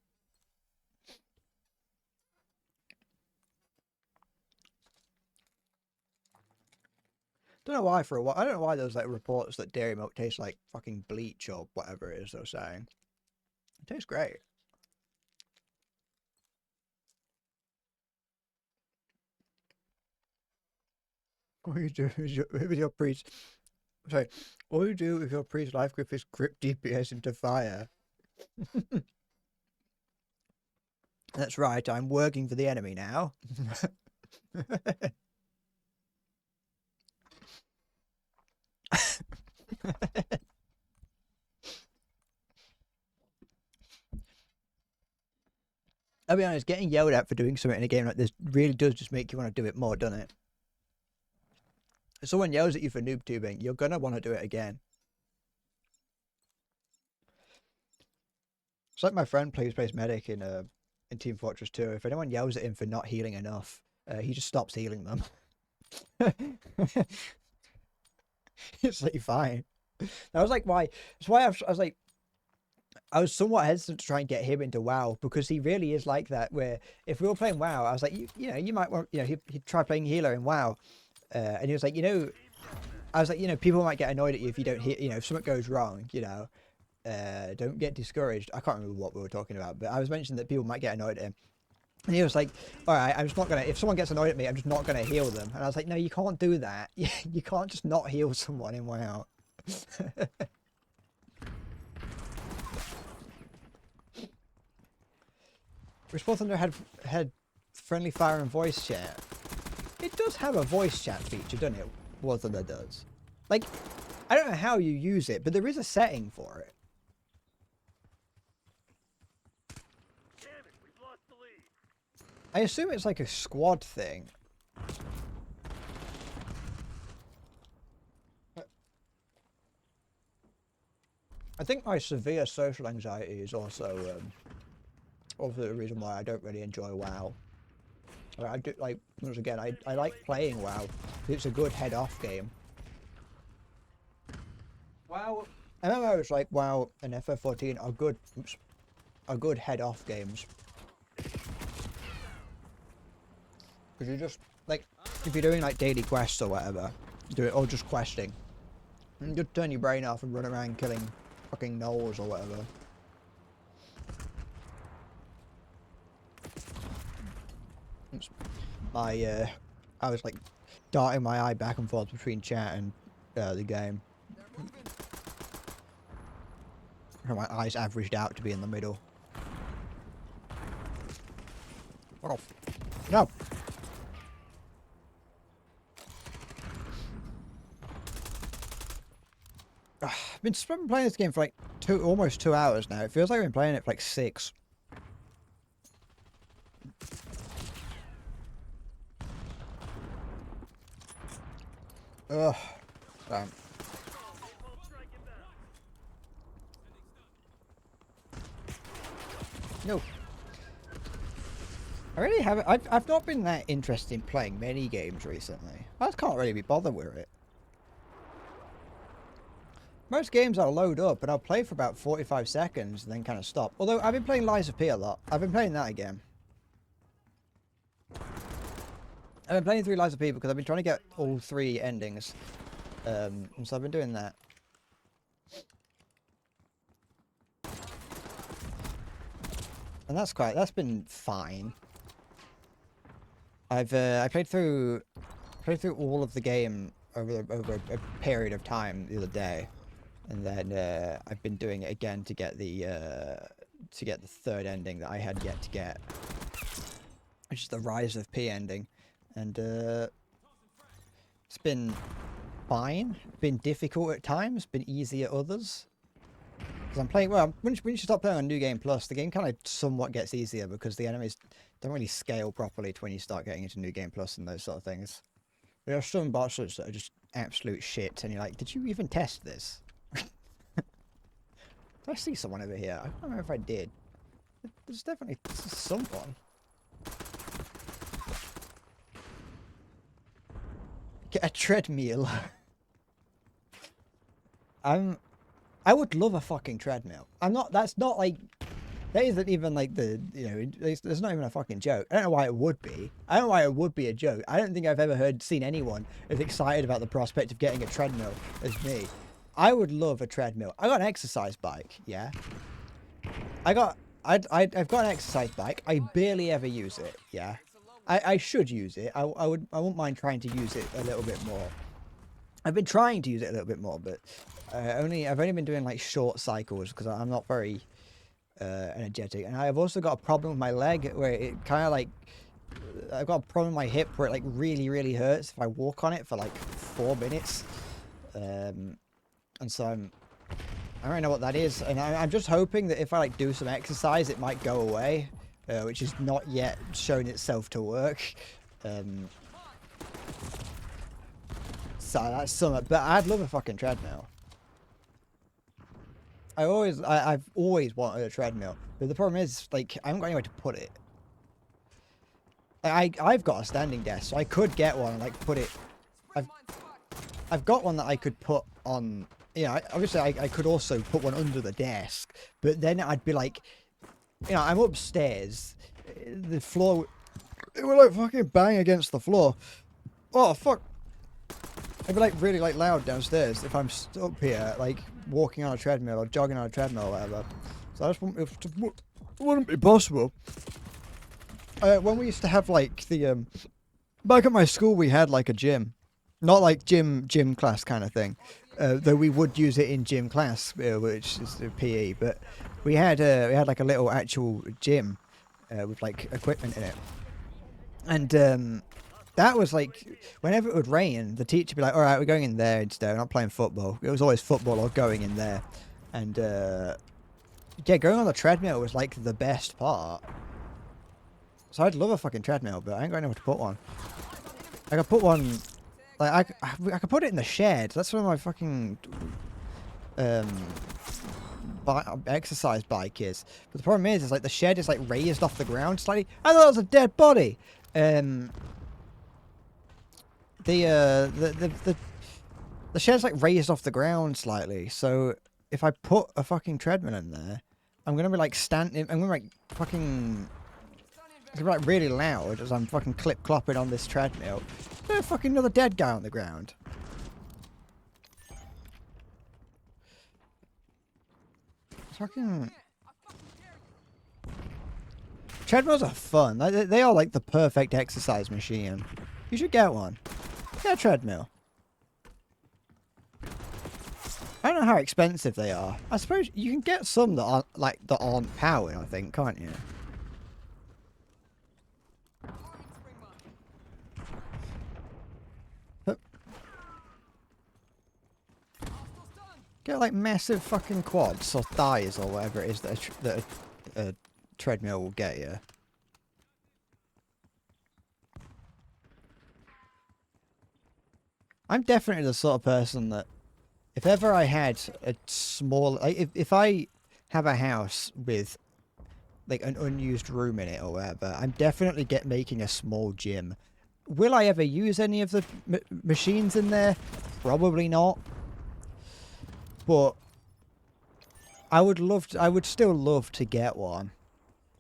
Speaker 1: Don't know why for a while. I don't know why there's like reports that dairy milk tastes like fucking bleach or whatever it is they're saying. It tastes great. What do you do with your priest? Sorry, what do you do if your priest life grip is grip DPS into fire? That's right, I'm working for the enemy now. I'll be honest, getting yelled at for doing something in a game like this really does just make you want to do it more, doesn't it? If someone yells at you for noob tubing, you're gonna want to do it again. It's like my friend plays medic in Team Fortress 2. If anyone yells at him for not healing enough, he just stops healing them. It's like fine. That was like why. That's why I was like, I was somewhat hesitant to try and get him into WoW, because he really is like that. Where if we were playing WoW, I was like, you know, you might want, you know, he'd try playing healer in WoW, and he was like, you know, I was like, you know, people might get annoyed at you if you don't hear, you know, if something goes wrong, you know, don't get discouraged. I can't remember what we were talking about, but I was mentioning that people might get annoyed at him. And he was like, all right, I'm just not going to, if someone gets annoyed at me, I'm just not going to heal them. And I was like, no, you can't do that. You can't just not heal someone in WoW. War Thunder had friendly fire and voice chat. It does have a voice chat feature, doesn't it? War Thunder does. Like, I don't know how you use it, but there is a setting for it.
Speaker 3: Damn it, we've lost the lead.
Speaker 1: I assume it's like a squad thing. I think my severe social anxiety is also the reason why I don't really enjoy WoW. I do, like, once again, I like playing WoW. It's a good head-off game. WoW, MMOs like WoW and FF14 are good head-off games. Because you just, like, if you're doing like daily quests or whatever, do it, or just questing, and just turn your brain off and run around killing fucking gnolls or whatever. I was like darting my eye back and forth between chat and the game. And my eyes averaged out to be in the middle. Fuck off. No! I've been playing this game for like almost 2 hours now. It feels like I've been playing it for like 6. Ugh. Damn. No. I really haven't. I've not been that interested in playing many games recently. I just can't really be bothered with it. Most games I'll load up and I'll play for about 45 seconds and then kind of stop. Although I've been playing Lies of P a lot. I've been playing that again. I've been playing through Lies of P because I've been trying to get all 3 endings. And so I've been doing that. And that's been fine. I played through all of the game over a period of time the other day. And then I've been doing it again to get the 3rd ending that I had yet to get, which is the Rise of P ending, and it's been fine. Been difficult at times, been easy at others. Because I'm playing when you start playing on New Game Plus, the game kind of somewhat gets easier because the enemies don't really scale properly to when you start getting into New Game Plus and those sort of things. There are some bosses that are just absolute shit, and you're like, did you even test this? Did I see someone over here? I don't remember if I did. There's definitely someone. Get a treadmill. I would love a fucking treadmill. That's not like, that isn't even like there's not even a fucking joke. I don't know why it would be. I don't know why it would be a joke. I don't think I've ever seen anyone as excited about the prospect of getting a treadmill as me. I would love a treadmill. I got an exercise bike, yeah. I've got an exercise bike. I barely ever use it, yeah. I should use it. I wouldn't mind trying to use it a little bit more. I've been trying to use it a little bit more, but I've only been doing like short cycles because I'm not very energetic, and I've also got a problem with my leg where it kind of like, I've got a problem with my hip where it like really hurts if I walk on it for like 4 minutes. And so I don't really know what that is, and I'm just hoping that if I like do some exercise, it might go away, which is not yet shown itself to work. So that's something, but I'd love a fucking treadmill. I've always wanted a treadmill, but the problem is, like, I haven't got anywhere to put it. I've got a standing desk, so I could get one and like put it. I've got one that I could put on. Yeah, obviously I could also put one under the desk, but then I'd be like, I'm upstairs, the floor, it would like fucking bang against the floor. Oh fuck! I'd be like really like loud downstairs if I'm up here, like walking on a treadmill or jogging on a treadmill or whatever. So I just it wouldn't be possible. When we used to have like the back at my school, we had like a gym, not like gym class kind of thing. Though we would use it in gym class, which is the PE, but we had like a little actual gym, with like equipment in it, and that was like whenever it would rain, the teacher would be like, "All right, we're going in there instead. We're not playing football." It was always football or going in there, and yeah, going on the treadmill was like the best part. So I'd love a fucking treadmill, but I ain't got anywhere to put one. I could put one, like I could put it in the shed. That's where my fucking exercise bike is. But the problem is like the shed is like raised off the ground slightly. I thought it was a dead body. The shed's like raised off the ground slightly. So if I put a fucking treadmill in there, I'm gonna be like standing. I'm gonna like fucking. It's gonna be like really loud as I'm fucking clip-clopping on this treadmill. There's fucking another dead guy on the ground. Fucking... Treadmills are fun. They are like the perfect exercise machine. You should get one. Get a treadmill. I don't know how expensive they are. I suppose you can get some that aren't like that aren't powered, I think, can't you? Get like massive fucking quads or thighs or whatever it is that a treadmill will get you. I'm definitely the sort of person that if ever I had a small, like if I have a house with like an unused room in it or whatever, I'm definitely making a small gym. Will I ever use any of the machines in there? Probably not. But I would still love to get one.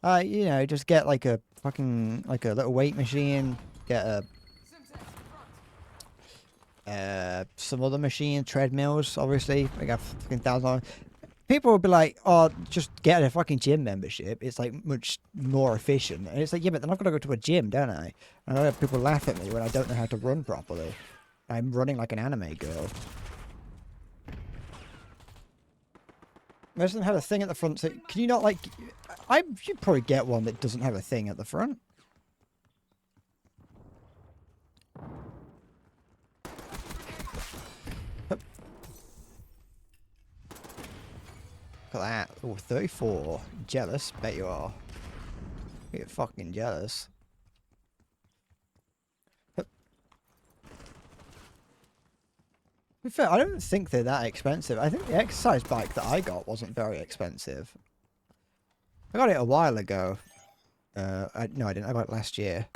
Speaker 1: You know, just get like a fucking, like a little weight machine, get some other machine, treadmills, obviously. I got fucking $1,000. People would be like, oh, just get a fucking gym membership. It's like much more efficient. And it's like, yeah, but then I've got to go to a gym, don't I? And I have people laugh at me when I don't know how to run properly. I'm running like an anime girl. Most of them have a thing at the front, so can you not, like... I should probably get one that doesn't have a thing at the front. Look at that. Oh, 34. Jealous? Bet you are. You're fucking jealous. To be fair, I don't think they're that expensive. I think the exercise bike that I got wasn't very expensive. I got it a while ago. No, I didn't. I got it last year.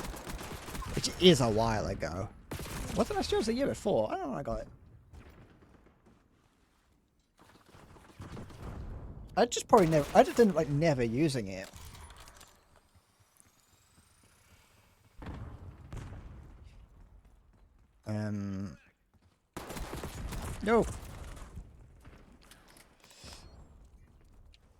Speaker 1: Which is a while ago. Was it last year or was it the year before? I don't know when I got it. I just probably never... I just didn't like never using it. No.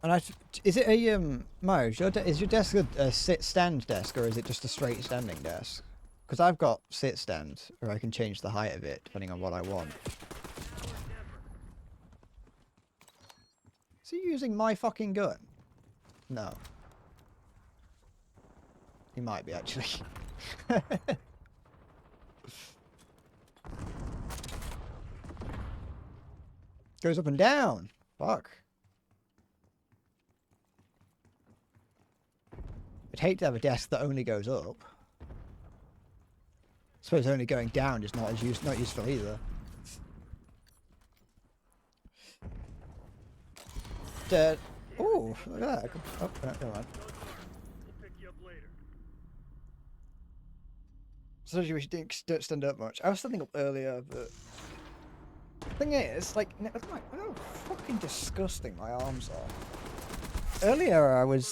Speaker 1: And is it a Mo? Is your desk a sit-stand desk or is it just a straight standing desk? Because I've got sit-stand, or I can change the height of it depending on what I want. Is he using my fucking gun? No. He might be actually. Goes up and down. Fuck. I'd hate to have a desk that only goes up. I suppose only going down is not useful either. Dead. Oh, look at that. Oh, never mind.
Speaker 3: We'll pick you up later.
Speaker 1: So you don't stand up much. I was standing up earlier, but the thing is, like, look how fucking disgusting my arms are. Earlier I was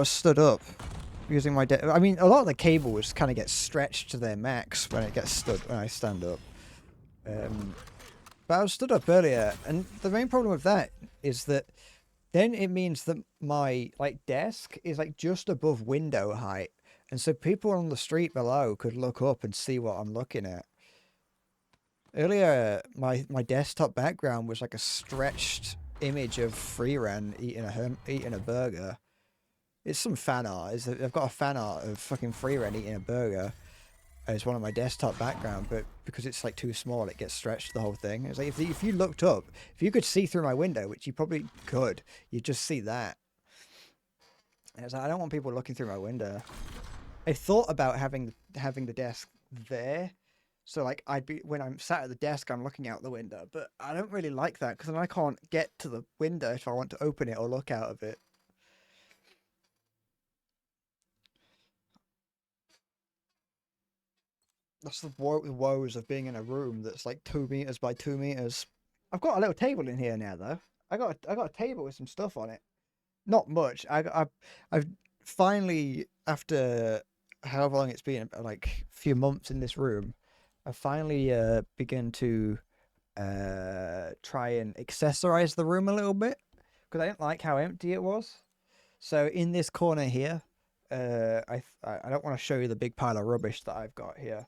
Speaker 1: stood up using my I mean, a lot of the cables kind of get stretched to their max when I stand up. But I was stood up earlier, and the main problem with that is that then it means that my like desk is like just above window height, and so people on the street below could look up and see what I'm looking at. Earlier, my desktop background was like a stretched image of Freeran eating a burger, It's some fan art. I've got a fan art of fucking Freeren eating a burger as one of my desktop background, but because it's like too small, it gets stretched the whole thing. It's like if you looked up, if you could see through my window, which you probably could, you'd just see that. And it's like, I don't want people looking through my window. I thought about having the desk there, so like when I'm sat at the desk, I'm looking out the window, but I don't really like that because then I can't get to the window if I want to open it or look out of it. That's the woes of being in a room that's like 2 meters by 2 meters. I've got a little table in here now, though. I got a table with some stuff on it. Not much. I've finally, after however long it's been, like a few months in this room, I finally begun to try and accessorize the room a little bit because I didn't like how empty it was. So in this corner here, I don't want to show you the big pile of rubbish that I've got here.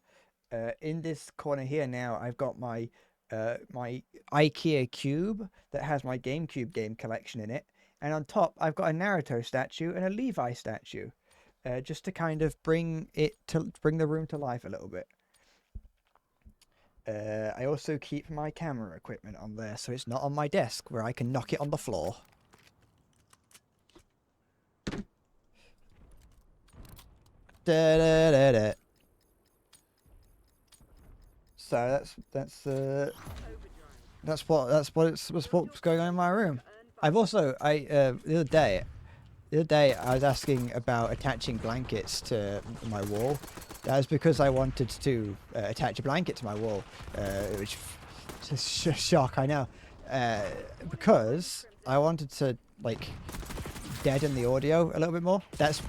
Speaker 1: In this corner here now, I've got my my IKEA cube that has my GameCube game collection in it, and on top I've got a Naruto statue and a Levi statue, just to kind of bring the room to life a little bit. I also keep my camera equipment on there, so it's not on my desk where I can knock it on the floor. Da, da, da, da. So that's what's going on in my room. I've also the other day I was asking about attaching blankets to my wall. That was because I wanted to attach a blanket to my wall, which is a shock, I know, because I wanted to like deaden the audio a little bit more. That's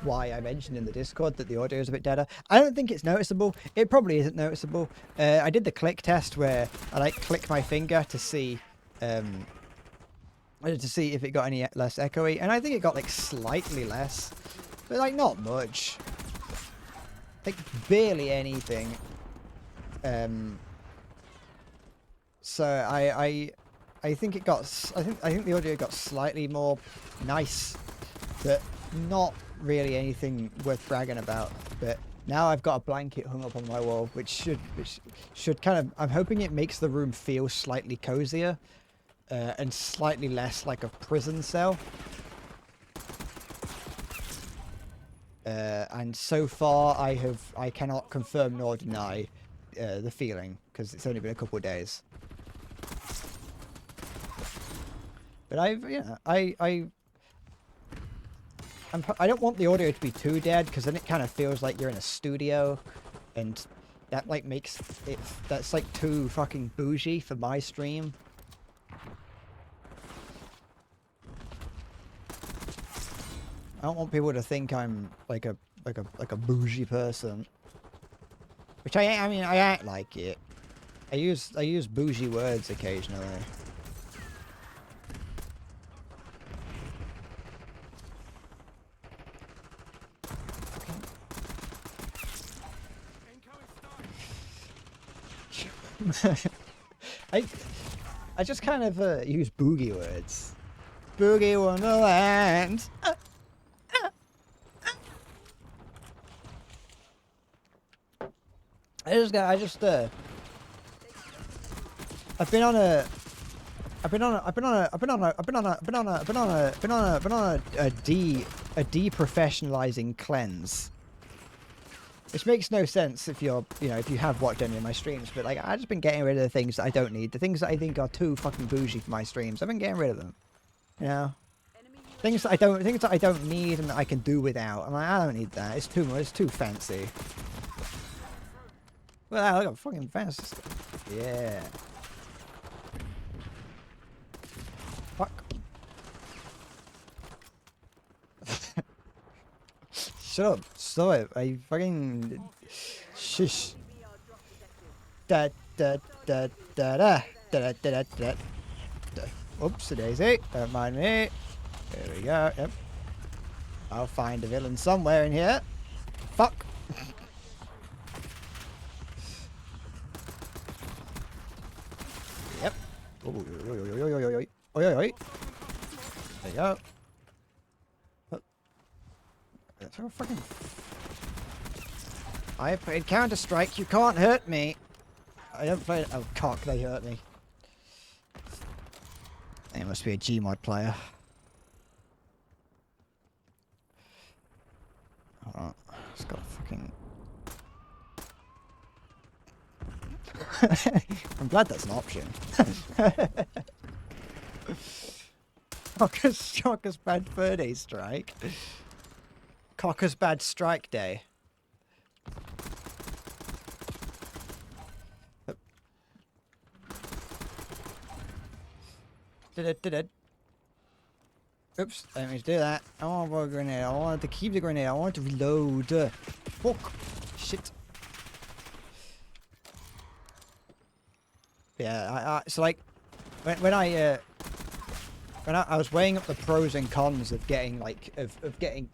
Speaker 1: why I mentioned in the Discord that the audio is a bit deader. I don't think it's noticeable. It probably isn't noticeable. I did the click test where I like click my finger to see if it got any less echoey, and I think it got like slightly less, but like not much, like barely anything. So I think it got. I think the audio got slightly more nice, but not really anything worth bragging about. But now I've got a blanket hung up on my wall, which should kind of. I'm hoping it makes the room feel slightly cozier, and slightly less like a prison cell. And so far, I cannot confirm nor deny the feeling because it's only been a couple of days. But I don't want the audio to be too dead because then it kind of feels like you're in a studio, and that like makes it, that's like too fucking bougie for my stream. I don't want people to think I'm like a bougie person, which I mean I act like it. I use bougie words occasionally. I just kind of use boogie words. Boogie Wonderland. I've been on a deprofessionalizing cleanse. Which makes no sense if you're, if you have watched any of my streams, but like, I've just been getting rid of the things that I don't need. The things that I think are too fucking bougie for my streams, I've been getting rid of them. You know? Things that I don't need and that I can do without. I'm like, I don't need that. It's too much. It's too fancy. Well, I got fucking fancy stuff. Yeah. Fuck. Shut up. Stop it. I fucking... Shush. Da da da da da da da da da. Oops, daisy. Don't mind me. There we go. Yep. I'll find a villain somewhere in here. Fuck. Yep. Oi, oi, oi, oi, oi, oi, oi, oi. There you go. So fucking... I played Counter-Strike, you can't hurt me! I don't play... Oh, cock, they hurt me. It must be a Gmod player. Hold on. It's got a fucking... I'm glad that's an option. Cocker's bad fur day strike. Cocker's bad strike day. Did it. Oops, I didn't mean to do that. I want a grenade. I wanted to keep the grenade. I wanted to reload. Fuck. Shit. Yeah, so like, when I was weighing up the pros and cons of getting getting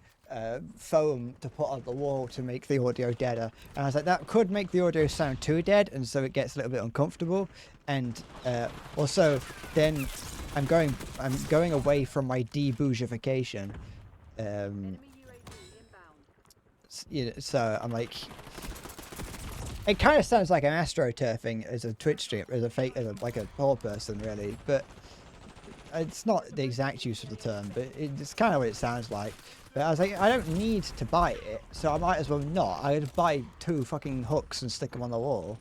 Speaker 1: foam to put on the wall to make the audio deader, and I was like, that could make the audio sound too dead, and so it gets a little bit uncomfortable, and also then I'm going away from my debougification.
Speaker 2: Enemy UAV inbound.
Speaker 1: You know, so I'm like, it kind of sounds like I'm astroturfing as a Twitch stream, like a poor person, really, but it's not the exact use of the term, but it's kind of what it sounds like. But I was like, I don't need to buy it, so I might as well not. I would buy 2 fucking hooks and stick them on the wall.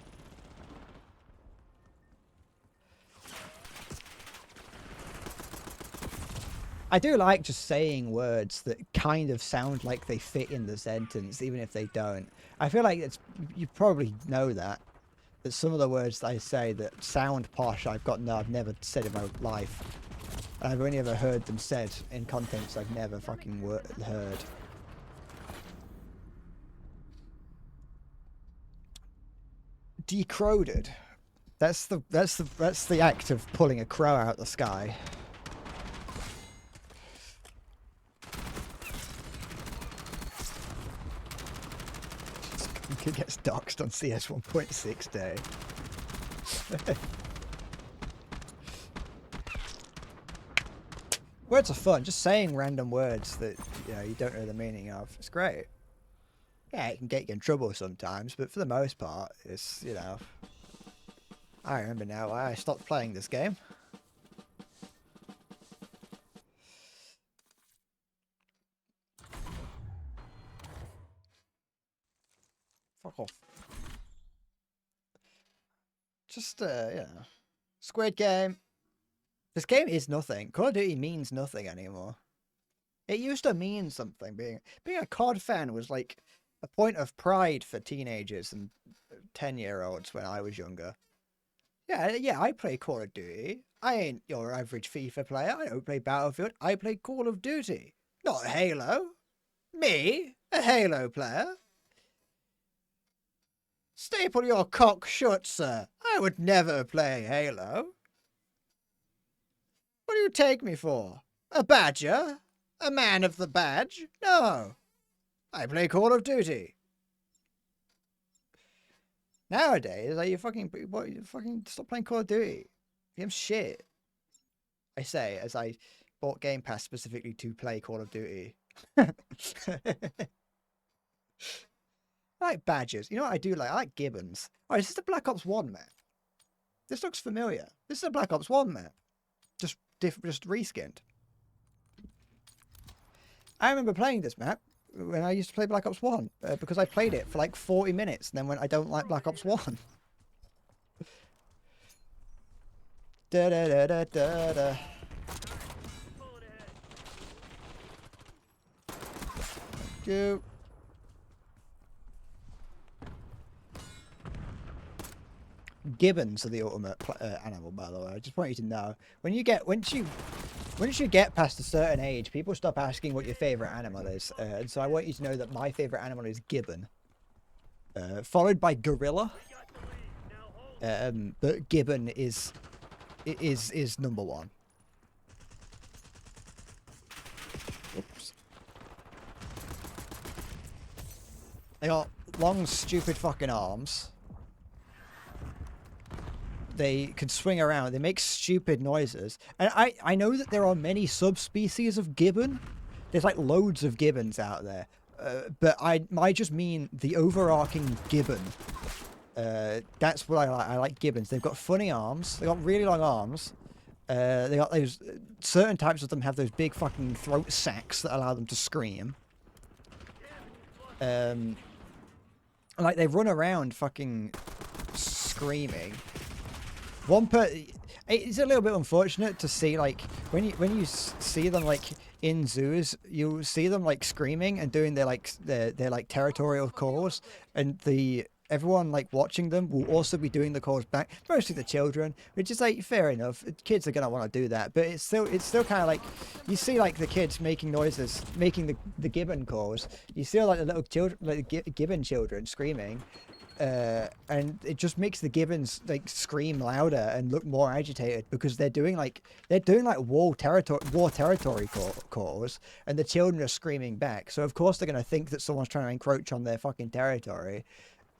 Speaker 1: I do like just saying words that kind of sound like they fit in the sentence, even if they don't. I feel like you probably know that some of the words that I say that sound posh, I've never said in my life. And I've only ever heard them said in contexts I've never fucking heard. Decrowed. That's the act of pulling a crow out the sky. It gets doxed on CS 1.6 day. Words are fun. Just saying random words that you don't know the meaning of. It's great. Yeah, it can get you in trouble sometimes, but for the most part, it's I remember now why I stopped playing this game. Fuck off. Just, Squid Game. This game is nothing. Call of Duty means nothing anymore. It used to mean something. Being a COD fan was like a point of pride for teenagers and 10-year-olds when I was younger. Yeah, I play Call of Duty. I ain't your average FIFA player. I don't play Battlefield. I play Call of Duty. Not Halo. Me, a Halo player. Staple your cock shut, sir. I would never play Halo. What do you take me for? A badger? A man of the badge? No. I play Call of Duty. Nowadays, you fucking stop playing Call of Duty. You have shit. I say, as I bought Game Pass specifically to play Call of Duty. I like badgers. You know what I do like? I like gibbons. Oh, is this the Black Ops 1 map? This looks familiar. This is a Black Ops 1 map. Just reskinned. I remember playing this map when I used to play Black Ops 1 because I played it for like 40 minutes and then went, I don't like Black Ops 1. Da da da da da da. You. Gibbons are the ultimate animal, by the way. I just want you to know. Once you get past a certain age, people stop asking what your favorite animal is, and so I want you to know that my favorite animal is gibbon, followed by gorilla. But gibbon is number one. Oops. They got long, stupid fucking arms. They can swing around. They make stupid noises. And I know that there are many subspecies of gibbon. There's like loads of gibbons out there. but I just mean the overarching gibbon. That's what I like. I like gibbons. They've got funny arms. They've got really long arms. They got those, certain types of them have those big fucking throat sacs that allow them to scream. Like they run around fucking screaming. It's a little bit unfortunate to see, like, when you see them like in zoos, you see them like screaming and doing their like territorial calls, and everyone like watching them will also be doing the calls back, mostly the children, which is like fair enough. Kids are gonna want to do that, but it's still kind of like you see like the kids making noises, making the gibbon calls. You see like the little children, like the gibbon children screaming, and it just makes the gibbons like scream louder and look more agitated because they're doing like war territory calls, and the children are screaming back. So of course they're gonna think that someone's trying to encroach on their fucking territory.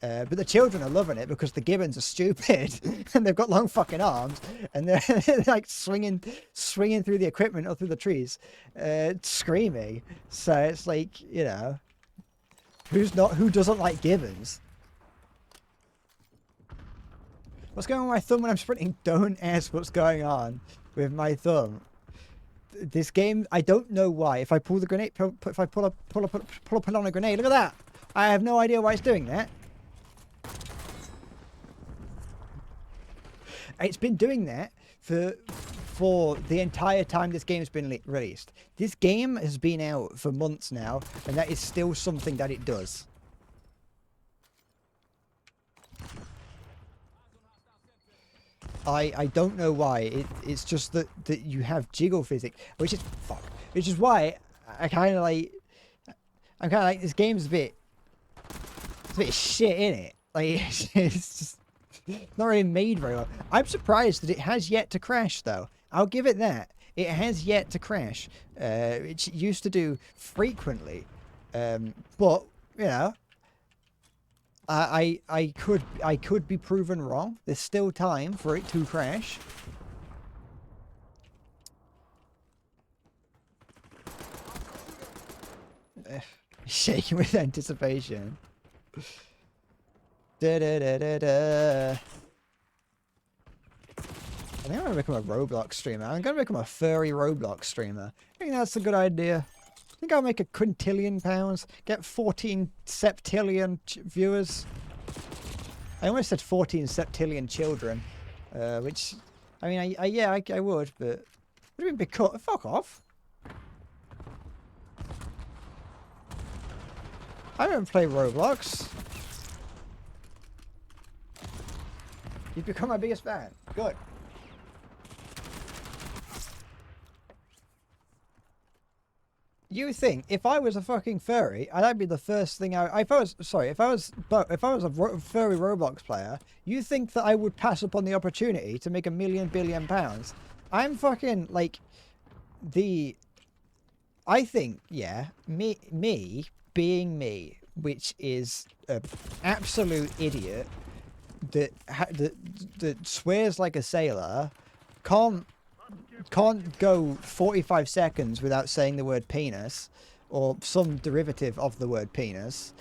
Speaker 1: But the children are loving it because the gibbons are stupid and they've got long fucking arms and they're like swinging through the equipment or through the trees, screaming. So it's like, you know, who doesn't like gibbons? What's going on with my thumb when I'm sprinting? Don't ask what's going on with my thumb. This game, I don't know why. If I pull the grenade, if I pull on a grenade, look at that. I have no idea why it's doing that. It's been doing that for the entire time this game's been released. This game has been out for months now, and that is still something that it does. I don't know why. It's just that you have jiggle physics, which is why I'm kind of like this game's a bit shit in it. Like it's just not really made very well. I'm surprised that it has yet to crash, though. I'll give it that. It has yet to crash. It used to do frequently, but you know, I could be proven wrong. There's still time for it to crash. Shaking with anticipation. I think I'm gonna become a Roblox streamer. I'm gonna become a furry Roblox streamer. I think that's a good idea. I think I'll make £1 quintillion, get 14 septillion viewers. I almost said 14 septillion children, which, I mean, yeah, I would, but would have been because fuck off. I don't play Roblox. You've become my biggest fan. Good. You think if I was a fucking furry, that'd be the first thing if I was a furry Roblox player, you think that I would pass upon the opportunity to make £1 billion? I'm fucking like I think, yeah, me being me, which is an absolute idiot that swears like a sailor, can't go 45 seconds without saying the word penis or some derivative of the word penis.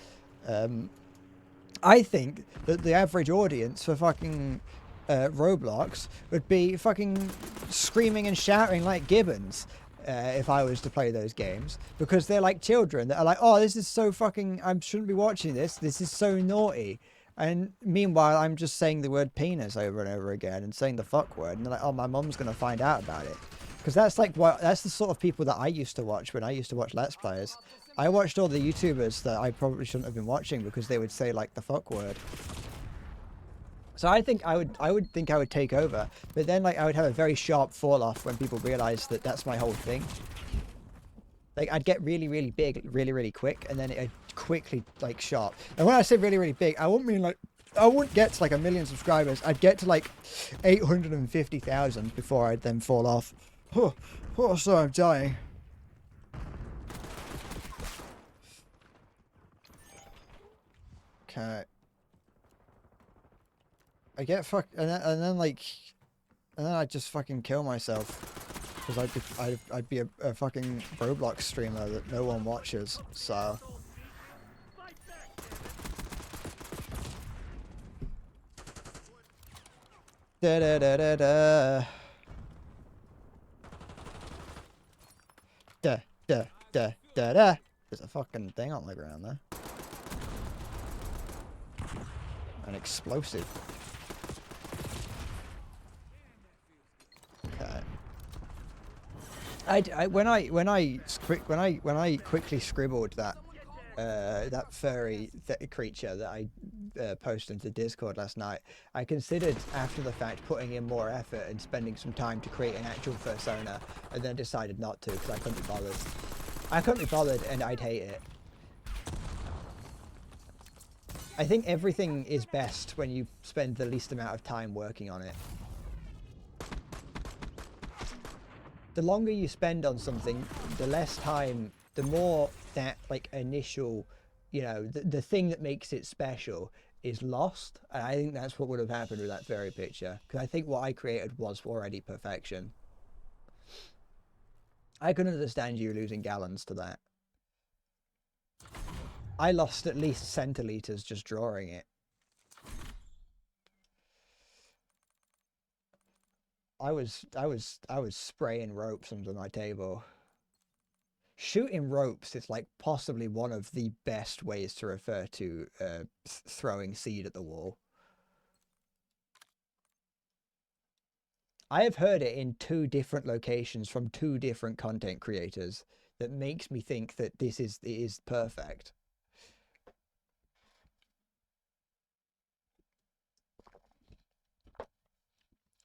Speaker 1: I think that the average audience for fucking Roblox would be fucking screaming and shouting like gibbons if I was to play those games, because they're like children that are like, oh, this is so fucking, I shouldn't be watching this, this is so naughty. And meanwhile, I'm just saying the word penis over and over again and saying the fuck word. And they're like, oh, my mum's going to find out about it. Because that's like that's the sort of people that I used to watch when I used to watch Let's Players. I watched all the YouTubers that I probably shouldn't have been watching because they would say like the fuck word. So I think I would take over. But then like I would have a very sharp fall off when people realize that that's my whole thing. Like I'd get really, really big, really, really quick, and then it'd quickly like sharp. And when I say really, really big, I wouldn't mean like, I wouldn't get to like 1 million subscribers. I'd get to like 850,000 before I'd then fall off. Oh, sorry, I'm dying. Okay. I get and then I'd just fucking kill myself. Because I'd be a fucking Roblox streamer that no one watches, so Da da da da da. Da da da da da. There's a fucking thing on the ground there. An explosive. Okay. When I quickly scribbled that that furry creature that I posted into Discord last night, I considered after the fact putting in more effort and spending some time to create an actual persona, and then decided not to because I couldn't be bothered. I couldn't be bothered, and I'd hate it. I think everything is best when you spend the least amount of time working on it. The longer you spend on something, the less time, the more that like initial, you know, the thing that makes it special is lost. And I think that's what would have happened with that fairy picture, because I think what I created was already perfection. I can understand you losing gallons to that. I lost at least centiliters just drawing it. I was spraying ropes under my table. Shooting ropes is like possibly one of the best ways to refer to throwing seed at the wall. I have heard it in 2 different locations from 2 different content creators that makes me think that it is perfect.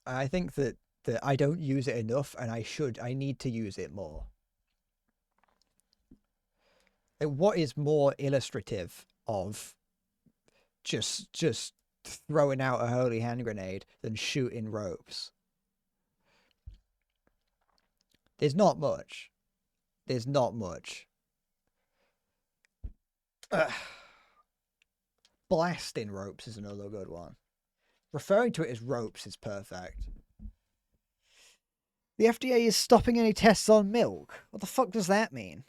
Speaker 1: I think that I don't use it enough, and I need to use it more. What is more illustrative of just throwing out a holy hand grenade than shooting ropes? There's not much. There's not much. Blasting ropes is another good one. Referring to it as ropes is perfect. The FDA is stopping any tests on milk. What the fuck does that mean?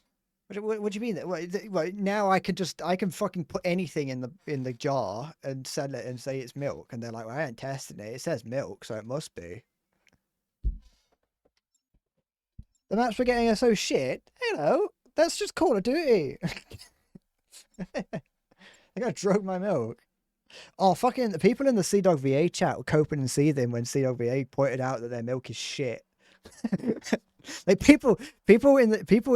Speaker 1: What do you mean? What, now I can fucking put anything in the jar and sell it and say it's milk, and they're like, well, I ain't testing it. It says milk, so it must be. The maps we're getting are so shit. Hello, that's just Call of Duty. I got drunk my milk. Oh, fucking the people in the CDog VA chat were coping and seething when CDog VA pointed out that their milk is shit. Like people in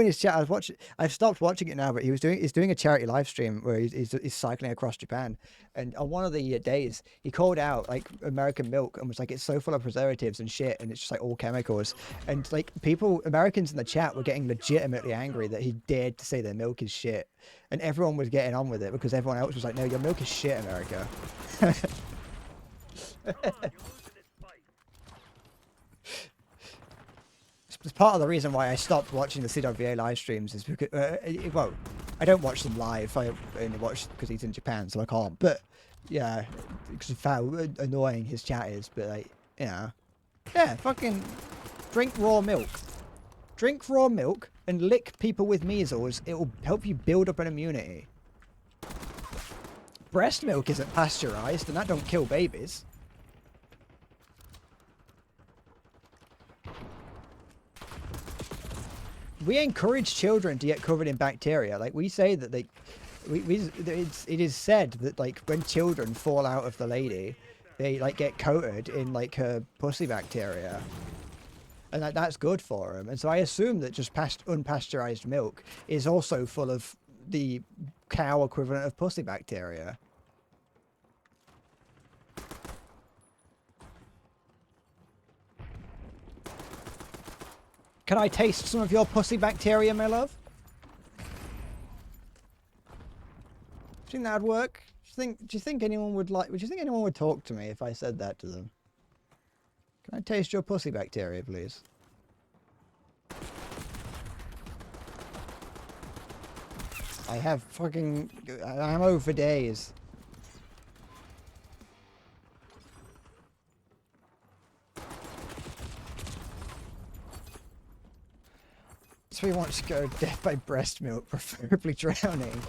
Speaker 1: his chat. I've stopped watching it now, but he's doing a charity live stream where he's cycling across Japan, and on one of the days he called out like American milk and was like, it's so full of preservatives and shit, and it's just like all chemicals. And like Americans in the chat were getting legitimately angry that he dared to say their milk is shit, and everyone was getting on with it because everyone else was like, no, your milk is shit, America. It's part of the reason why I stopped watching the CWVA live streams is because, well, I don't watch them live. I only watch because he's in Japan, so I can't. But yeah, because of how annoying his chat is. But like, you know, yeah, fucking drink raw milk. Drink raw milk and lick people with measles. It will help you build up an immunity. Breast milk isn't pasteurized, and that don't kill babies. We encourage children to get covered in bacteria. Like we say that it is said that like when children fall out of the lady, they like get coated in like her pussy bacteria, and that's good for them. And so I assume that just unpasteurized milk is also full of the cow equivalent of pussy bacteria. Can I taste some of your pussy bacteria, my love? Do you think that'd work? Do you think anyone would talk to me if I said that to them? Can I taste your pussy bacteria, please? I have fucking ammo for days. So he wants to go death by breast milk, preferably drowning.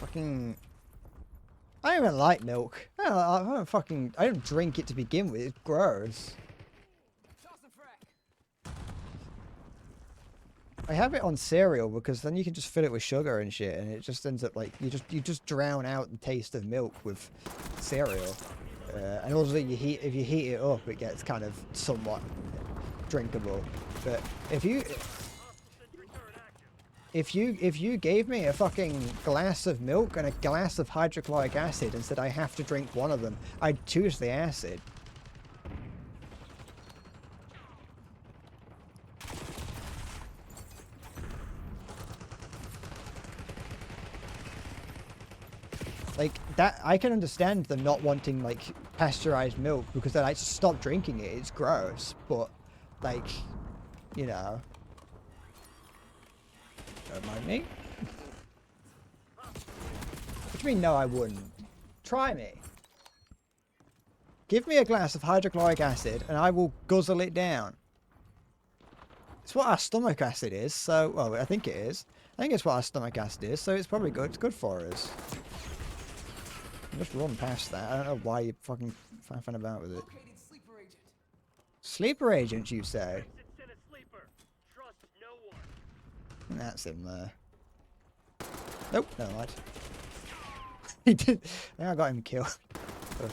Speaker 1: fucking. I don't even like milk. I don't drink it to begin with. It's gross. I have it on cereal because then you can just fill it with sugar and shit, and it just ends up like you just drown out the taste of milk with cereal. And also, if you heat it up, it gets kind of somewhat drinkable. But if you gave me a fucking glass of milk and a glass of hydrochloric acid and said I have to drink one of them, I'd choose the acid. Like, that, I can understand them not wanting, like, pasteurized milk because they're like, stop drinking it, it's gross. But, like, you know. Don't mind me. What do you mean, no, I wouldn't? Try me. Give me a glass of hydrochloric acid and I will guzzle it down. It's what our stomach acid is, so, well, I think it is. I think it's what our stomach acid is, so it's probably good. It's good for us. Just run past that. I don't know why you're fucking faffing about with it. Sleeper agent, you say? That's him there. Nope, no lad. He did. I think I got him killed. Ugh.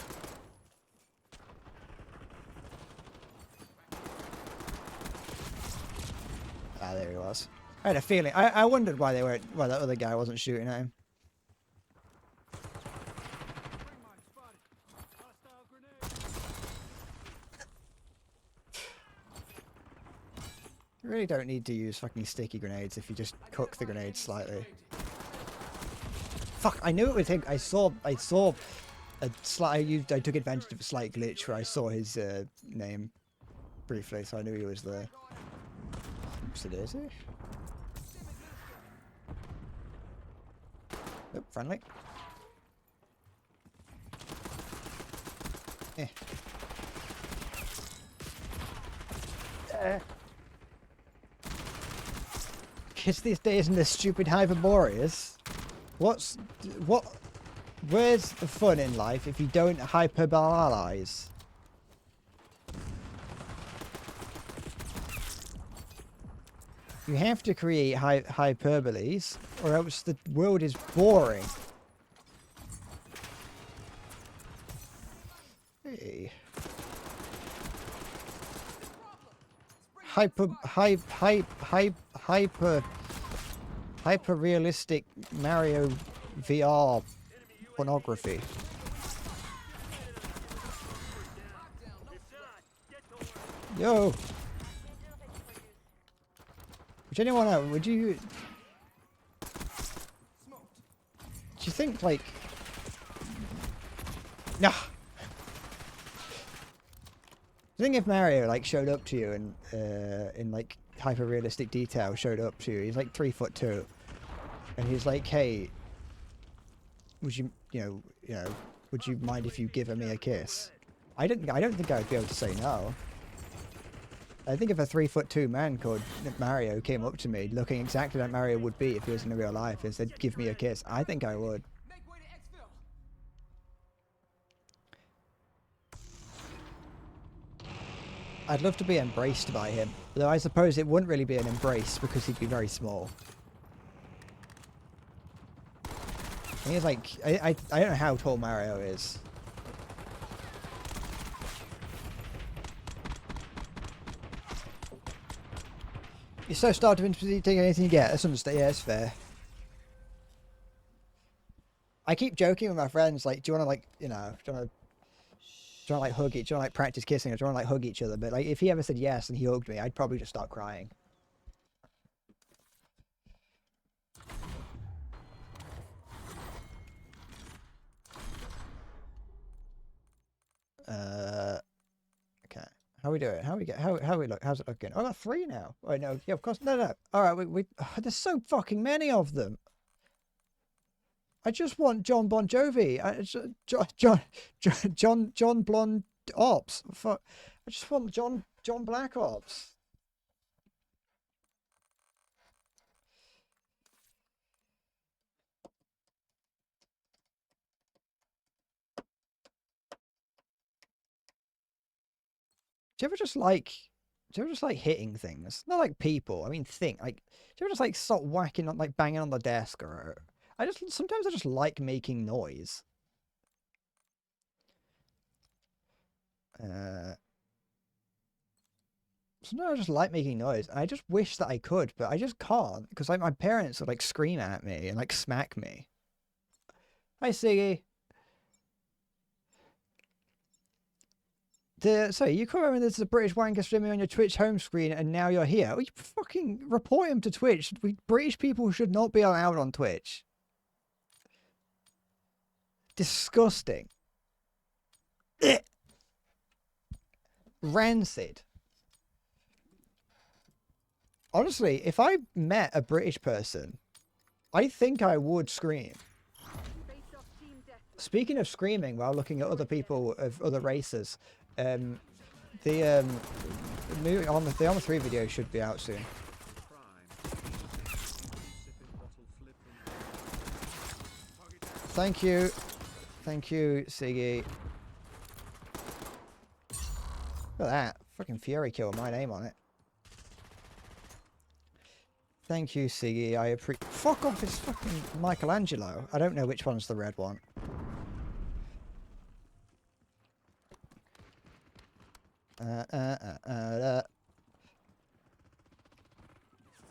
Speaker 1: Ah, there he was. I had a feeling. I wondered why that other guy wasn't shooting at him. You really don't need to use fucking sticky grenades if you just cook the grenades slightly. Fuck! I knew it would take. I saw a slight. I took advantage of a slight glitch where I saw his name briefly, so I knew he was there. Oops, it is. Nope, friendly. Eh. Kids these days in this stupid Hyperboreas. Where's the fun in life if you don't hyperbolize? You have to create hyperboles, or else the world is boring. Hey. Hyper realistic Mario VR pornography. Yo. Would anyone else, would you... Do you think, like... Nah. Do you think if Mario, like, showed up to you and, in, like, hyper-realistic detail showed up to you, he's, like, 3'2", and he's like, hey, would you know, would you mind if you give me a kiss? I don't think I'd be able to say no. I think if a 3'2" man called Mario came up to me looking exactly like Mario would be if he was in real life and said, give me a kiss, I think I would. I'd love to be embraced by him, though I suppose it wouldn't really be an embrace because he'd be very small. And he's like, I don't know how tall Mario is. You're so starved of intimacy, take anything you get. That's understand. Yeah, it's fair. I keep joking with my friends, like, do you want to, like, you know, do you want to like hug each, do you want to like practice kissing, or do you want to like hug each other? But like, if he ever said yes and he hugged me, I'd probably just start crying. Okay. How we doing? How we get? How we look? How's it looking? Oh, I got 3 now. Oh no, yeah, of course. No. All right, we there's so fucking many of them. I just want John Bon Jovi. John Blonde Ops. Fuck. I just want John Black Ops. Do you ever just like? Do you ever just like hitting things? Not like people. I mean, like. Do you ever just like start whacking on, like banging on the desk, or sometimes I just like making noise. Sometimes I just like making noise, and I just wish that I could, but I just can't because like my parents would like scream at me and like smack me. Hi, Siggy. Sorry, you come over and there's a British wanker streaming on your Twitch home screen, and now you're here. Oh, you fucking report him to Twitch. British people should not be allowed on Twitch. Disgusting. Ugh. Rancid. Honestly, if I met a British person, I think I would scream. Speaking of screaming while looking at other people of other races, the Arma 3 video should be out soon. Thank you, Siggy. Look at that, fucking Fury kill with my name on it. Thank you, Siggy. I appreciate. Fuck off! It's fucking Michelangelo. I don't know which one's the red one.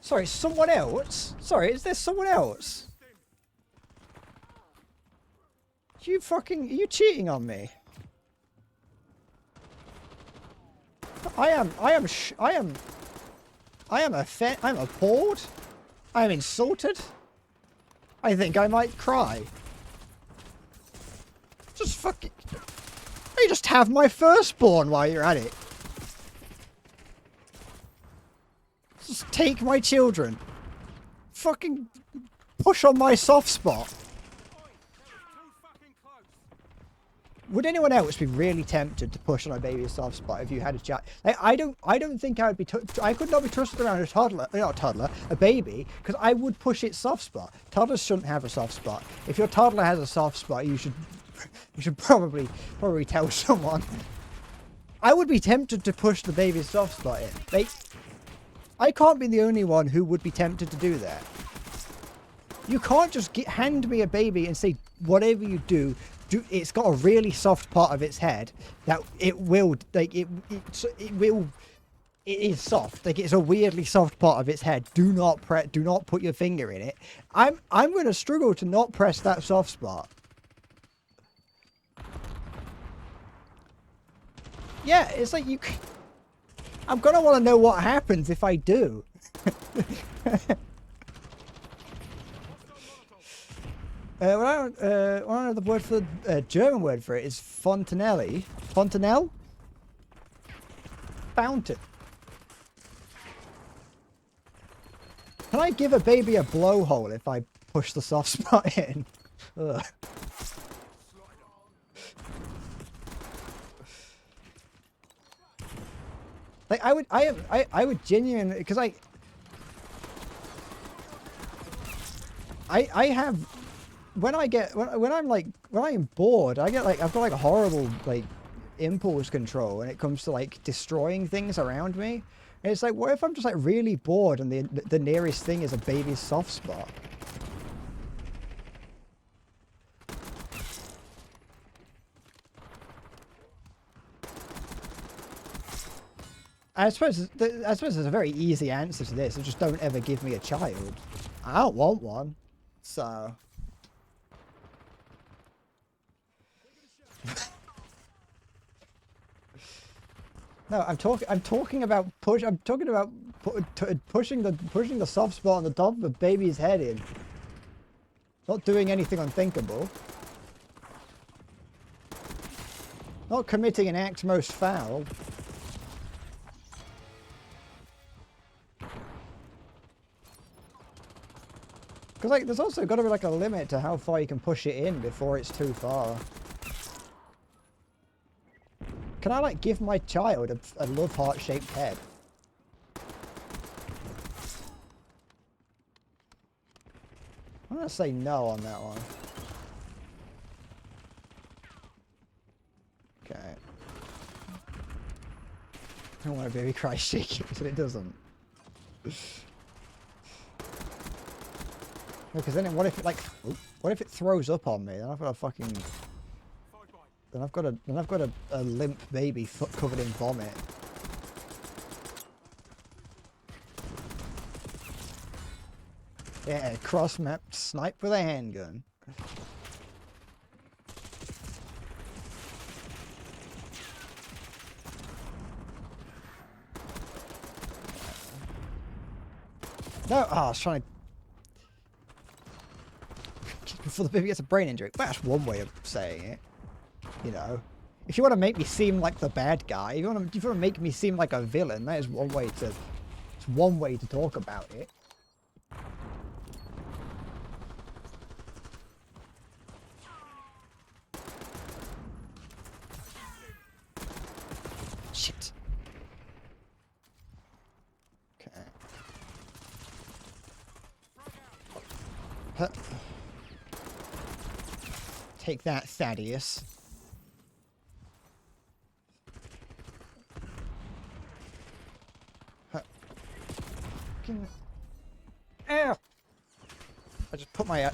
Speaker 1: Sorry, someone else? Sorry, is there someone else? You fucking... Are you cheating on me? I'm appalled. I am insulted. I think I might cry. Just fucking... You just have my firstborn while you're at it. Just take my children. Fucking push on my soft spot. Would anyone else be really tempted to push on a baby's soft spot if you had a child? Like, I don't think I would be. I could not be trusted around a toddler, not a toddler, a baby, because I would push its soft spot. Toddlers shouldn't have a soft spot. If your toddler has a soft spot, you should probably tell someone. I would be tempted to push the baby's soft spot in. Like, I can't be the only one who would be tempted to do that. You can't just hand me a baby and say, whatever you do, it's got a really soft part of its head that it will, like, it is soft. Like, it's a weirdly soft part of its head. Do not put your finger in it. I'm going to struggle to not press that soft spot. Yeah, it's like I'm going to want to know what happens if I do. One of the word for German word for it is fontanelli. Fontanelle? Fountain. Can I give a baby a blowhole if I push the soft spot in? Ugh. Like I would genuinely, because I have, when I'm bored, I've got like a horrible like impulse control when it comes to like destroying things around me. And it's like, what if I'm just like really bored and the nearest thing is a baby's soft spot? I suppose there's a very easy answer to this. Just don't ever give me a child. I don't want one, so. No, I'm talking about pushing the soft spot on the top of the baby's head in. Not doing anything unthinkable. Not committing an act most foul. Because like, there's also got to be like a limit to how far you can push it in before it's too far. Can I like give my child a love heart shaped head? I'm gonna say no on that one. Okay. I want a baby cry shaky, but it doesn't. Because then what if it like, what if it throws up on me? Then I've got a fucking, then I've got a limp baby covered in vomit. Yeah, cross-map snipe with a handgun. No, I was trying to... Before the baby gets a brain injury. Well, that's one way of saying it. You know. If you want to make me seem like the bad guy, if you want to make me seem like a villain, that is one way to... It's one way to talk about it. Shit. Okay. Huh. Take that, Thaddeus. Huh. Ow! I just put my I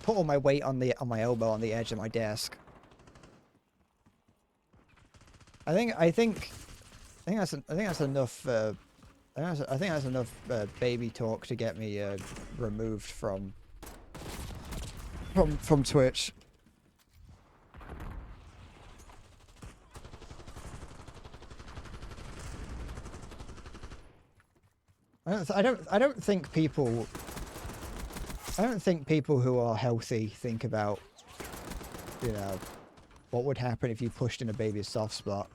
Speaker 1: put all my weight on my elbow on the edge of my desk. I think that's enough. I think that's enough baby talk to get me removed from Twitch. I don't think people who are healthy think about, you know, what would happen if you pushed in a baby's soft spot.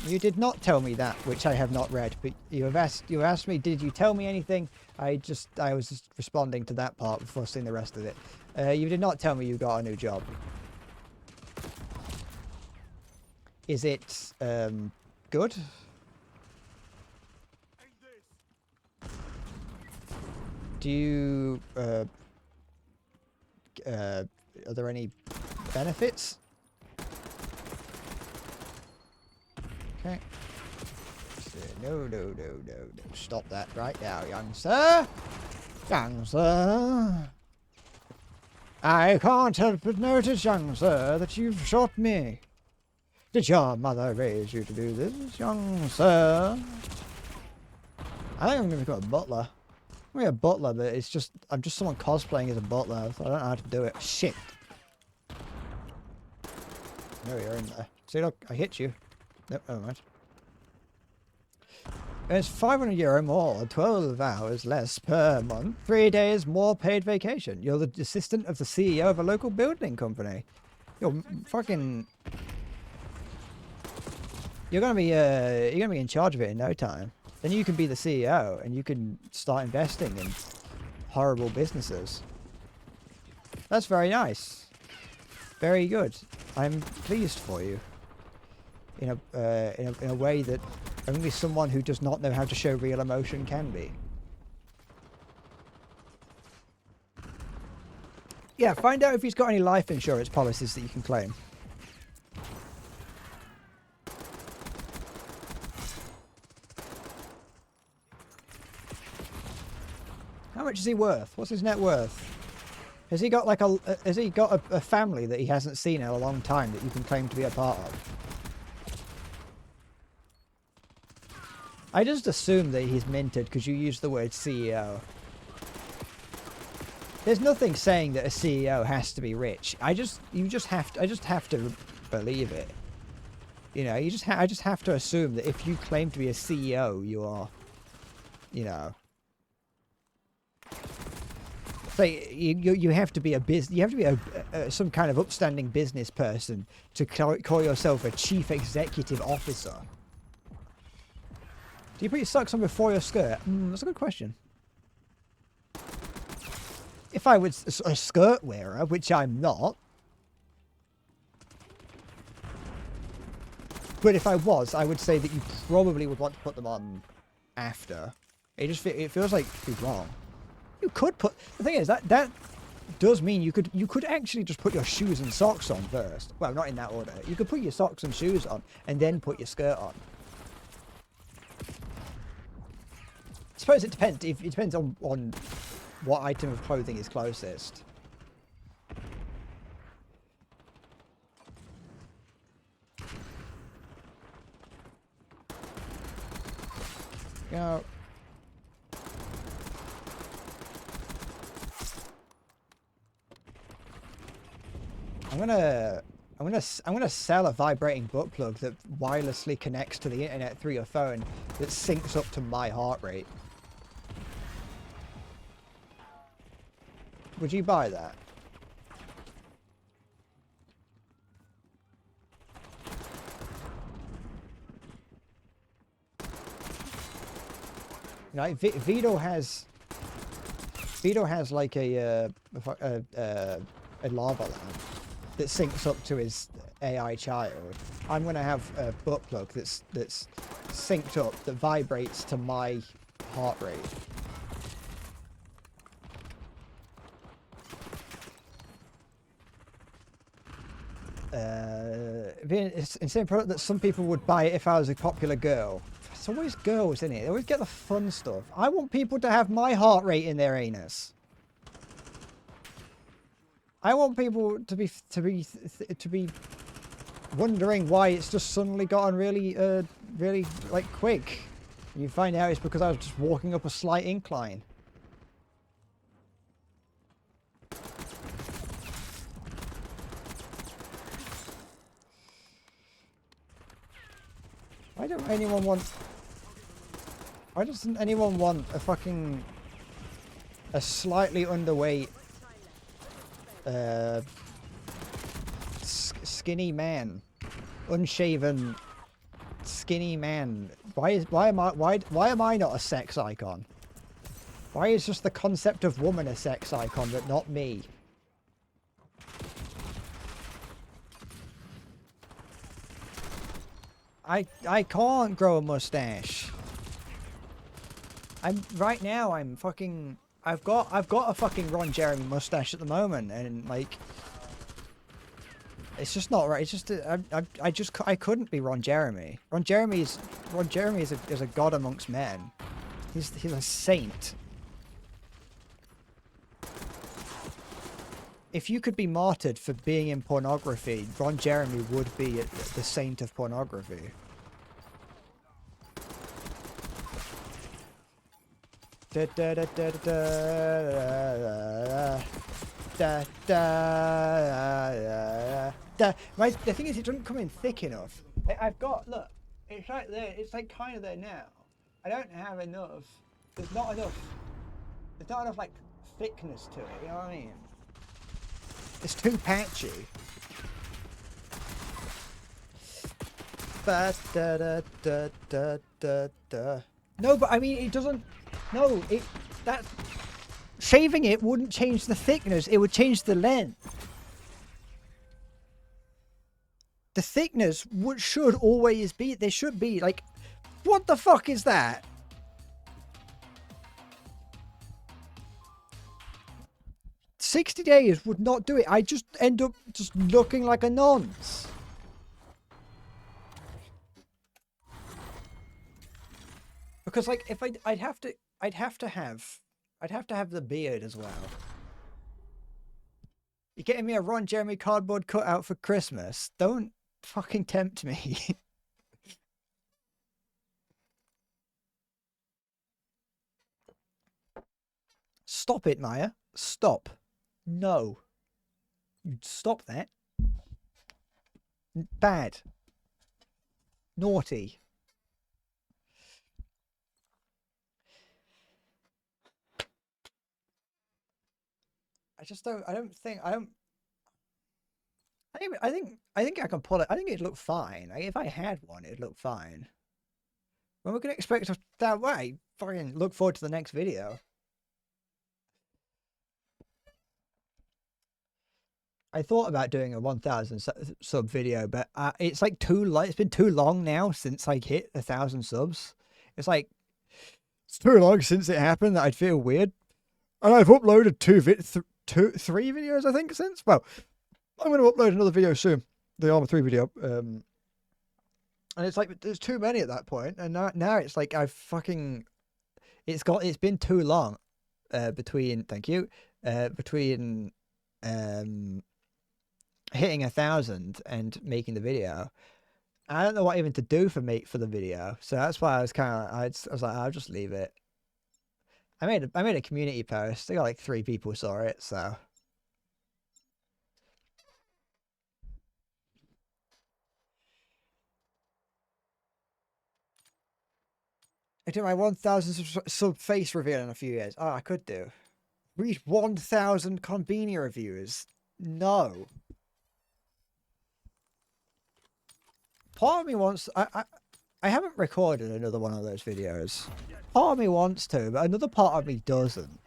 Speaker 1: You did not tell me that, which I have not read, but you asked me, did you tell me anything? I was just responding to that part before seeing the rest of it. You did not tell me you got a new job. Is it good? Do you are there any benefits? Okay. No. Stop that right now, young sir. Young sir. I can't help but notice, young sir, that you've shot me. Did your mother raise you to do this, young sir? I think I'm going to become a butler. I'm going to be a butler, but it's just, I'm just someone cosplaying as a butler, so I don't know how to do it. Shit. No, you're in there. See, look, I hit you. Nope, never mind. It's €500 more, 12 hours less per month, 3 days more paid vacation. You're the assistant of the CEO of a local building company. You're fucking... You're gonna be in charge of it in no time. Then you can be the CEO and you can start investing in horrible businesses. That's very nice. Very good. I'm pleased for you. In a way that only someone who does not know how to show real emotion can be. Yeah, find out if he's got any life insurance policies that you can claim. How much is he worth? What's his net worth? Has he got like a family that he hasn't seen in a long time that you can claim to be a part of? I just assume that he's minted because you used the word CEO. There's nothing saying that a CEO has to be rich. I just have to believe it. You know, I just have to assume that if you claim to be a CEO, you are, you know. So you have to be some kind of upstanding business person to call yourself a chief executive officer. Do you put your socks on before your skirt? That's a good question. If I was a skirt wearer, which I'm not, but if I was, I would say that you probably would want to put them on after. It feels like it'd be wrong. You could put... The thing is, that does mean you could actually just put your shoes and socks on first. Well, not in that order. You could put your socks and shoes on and then put your skirt on. I suppose it depends. It depends on what item of clothing is closest. Go. I'm gonna sell a vibrating butt plug that wirelessly connects to the internet through your phone that syncs up to my heart rate. Would you buy that? You know, Vito has like a lava lamp that syncs up to his AI child. I'm gonna have a butt plug that's synced up that vibrates to my heart rate. It's the same product that some people would buy if I was a popular girl. It's always girls, isn't it? They always get the fun stuff. I want people to have my heart rate in their anus. I want people to be wondering why it's just suddenly gotten really like quick. You find out it's because I was just walking up a slight incline. Why doesn't anyone want a slightly underweight skinny man, unshaven skinny man? Why am I not a sex icon? Why is just the concept of woman a sex icon but not me? I can't grow a mustache. I've got a fucking Ron Jeremy mustache at the moment, and like, it's just not right. It's just I couldn't be Ron Jeremy. Ron Jeremy is a god amongst men. He's a saint. If you could be martyred for being in pornography, Ron Jeremy would be the saint of pornography. The thing is, it doesn't come in thick enough. I've got, look, it's right there. It's like kind of there now. I don't have enough. There's not enough like thickness to it. You know what I mean? It's too patchy. No, but I mean, it doesn't. No, shaving it wouldn't change the thickness. It would change the length. The thickness should always be. There should be like, what the fuck is that? $60 days would not do it. I just end up just looking like a nonce. Because like, if I'd have to have the beard as well. You're getting me a Ron Jeremy cardboard cutout for Christmas. Don't fucking tempt me. Stop it, Maya. Stop. No. You stop that. Bad. Naughty. I think I can pull it. I think it'd look fine. Like, if I had one, it'd look fine. When we're gonna expect that way, fucking look forward to the next video. I thought about doing a 1,000 sub video, but it's like it's been too long now since I hit 1,000 subs. It's like, it's too long since it happened that I'd feel weird. And I've uploaded three videos, I think, since. Well, I'm going to upload another video soon. The Arma 3 video. And it's like, there's too many at that point. And now it's like, I've fucking... It's been too long between... Thank you. Between hitting 1,000 and making the video. I don't know what even to do for the video. So that's why I was kind of... I was like, I'll just leave it. I made a community post. I got like 3 people saw it, so... I do my 1,000 sub face reveal in a few years. Oh, I could do. Reach 1,000 Conbini reviews. No. Part of me wants... I haven't recorded another one of those videos. Part of me wants to, but another part of me doesn't.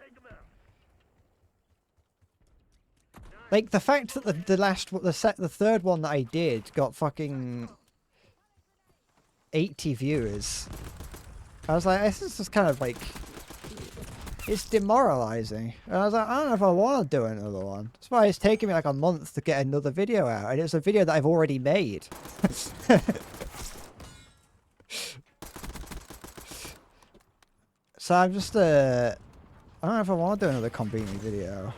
Speaker 1: Like, the fact that the third one that I did got fucking 80 viewers... I was like, this is just kind of like, it's demoralizing. And I was like, I don't know if I want to do another one. That's why it's taken me like a month to get another video out. And it's a video that I've already made. So I'm just, I don't know if I want to do another Conbini video.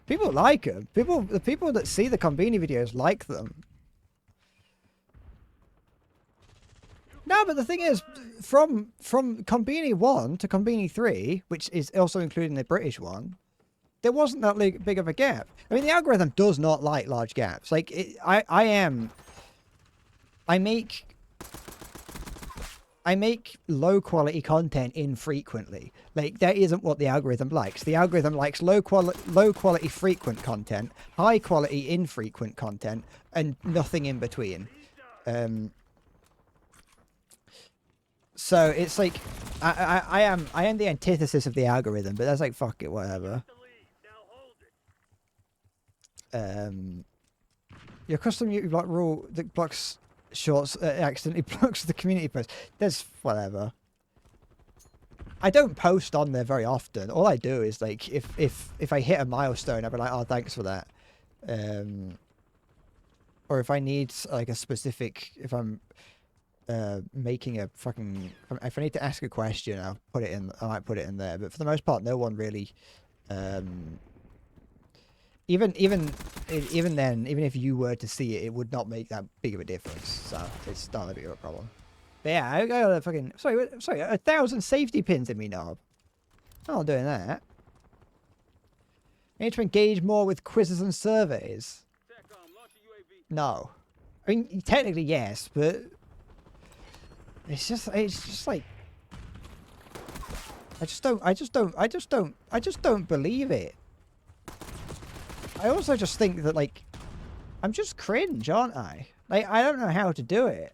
Speaker 1: People like them. The people that see the Conbini videos like them. No, but the thing is, from Conbini 1 to Conbini 3, which is also including the British one, there wasn't that big of a gap. I mean, the algorithm does not like large gaps. Like, I make low quality content infrequently. Like, that isn't what the algorithm likes. The algorithm likes low quality frequent content, high quality infrequent content, and nothing in between. So it's like, I am the antithesis of the algorithm, but that's like, fuck it, whatever. Your custom YouTube block rule that blocks shorts accidentally blocks the community post. There's whatever. I don't post on there very often. All I do is like, if I hit a milestone, I'll be like, oh, thanks for that. Or if I need like a specific, if I'm making a fucking, if I need to ask a question, I might put it in there, but for the most part no one really even then, even if you were to see it, it would not make that big of a difference, so it's not that big of a problem. But yeah, I got a fucking sorry 1,000 safety pins in me knob. I'm not doing that. I need to engage more with quizzes and surveys. No, I mean technically yes, but it's just like, I just don't believe it. I also just think that, like, I'm just cringe, aren't I? Like, I don't know how to do it.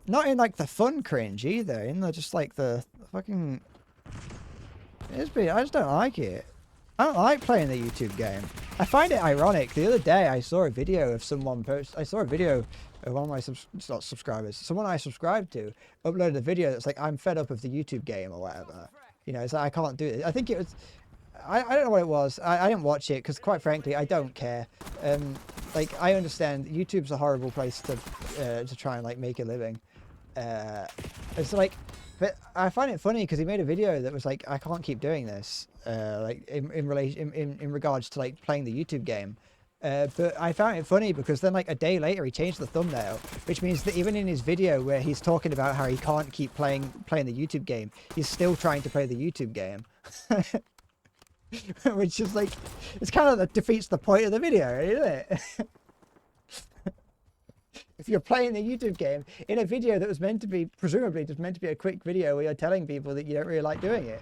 Speaker 1: Not in like the fun cringe either, in the just like the fucking, I just don't like it. I don't like playing the YouTube game. I find it ironic. The other day I saw a video of someone I saw a video of one of my someone I subscribed to uploaded a video that's like, I'm fed up of the YouTube game or whatever. You know, it's like, I can't do it. I think it was, I don't know what it was. I didn't watch it because, quite frankly, I don't care. Like, I understand YouTube's a horrible place to try and like make a living. It's like, but I find it funny because he made a video that was like, I can't keep doing this. Like in regards to like playing the YouTube game. But I found it funny because then like a day later he changed the thumbnail, which means that even in his video where he's talking about how he can't keep playing the YouTube game, he's still trying to play the YouTube game. Which is like, it's kind of defeats the point of the video, isn't it? If you're playing the YouTube game in a video that was meant to be, presumably just meant to be a quick video where you're telling people that you don't really like doing it.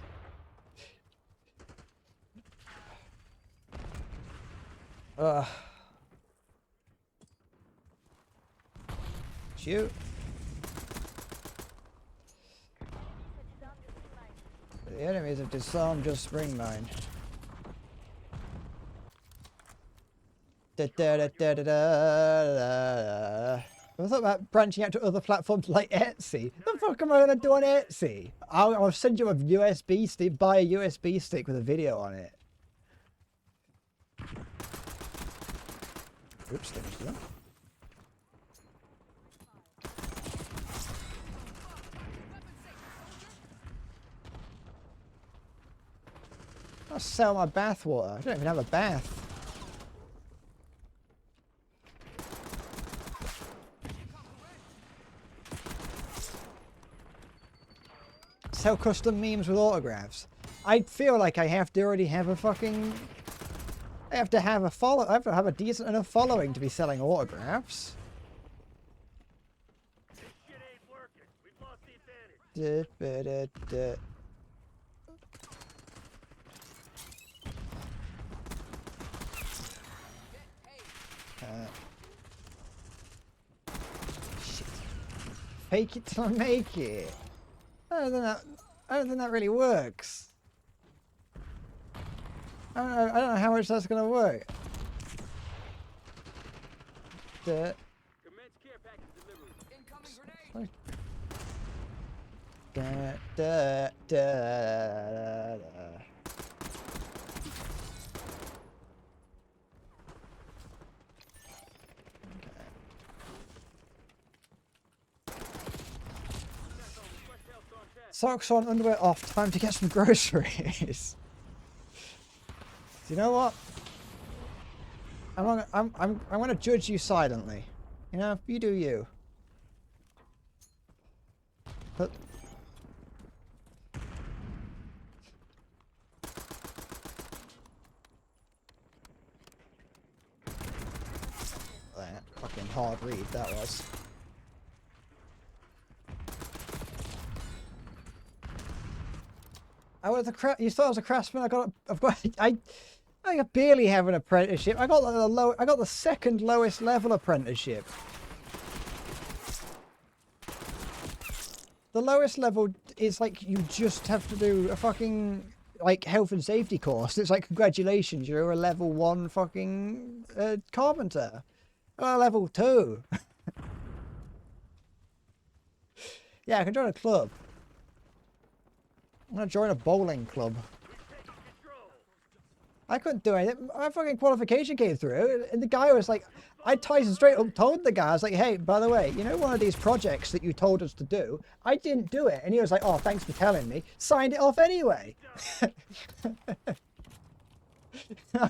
Speaker 1: Shoot. The enemies have disarmed your spring mine. I thought about branching out to other platforms like Etsy. The fuck am I gonna do on Etsy? I'll send you a USB stick, buy a USB stick with a video on it. Oops, damage to that. I'll sell my bath water. I don't even have a bath. Sell custom memes with autographs. I feel like I have to already have a fucking... I have to have a decent enough following to be selling autographs.
Speaker 3: This shit ain't working. We've lost the advantage.
Speaker 1: Shit. Fake it till I make it. I don't think that really works. I don't know how much that's gonna work.
Speaker 3: Commence care package delivery. Incoming grenade.
Speaker 1: Da. Socks on, underwear off. Time to get some groceries. Do you know what? I'm gonna judge you silently. You know, you do you. But that fucking hard read that was. I was you thought I was a craftsman. I barely have an apprenticeship. I got the second lowest level apprenticeship. The lowest level is like you just have to do a fucking like health and safety course. It's like congratulations, you're a level 1 fucking carpenter. Level 2. Yeah, I can join a club. I'm gonna join a bowling club. I couldn't do anything. My fucking qualification came through, and the guy was like, I Tyson straight up told the guy, I was like, hey, by the way, you know one of these projects that you told us to do? I didn't do it. And he was like, oh, thanks for telling me. Signed it off anyway. I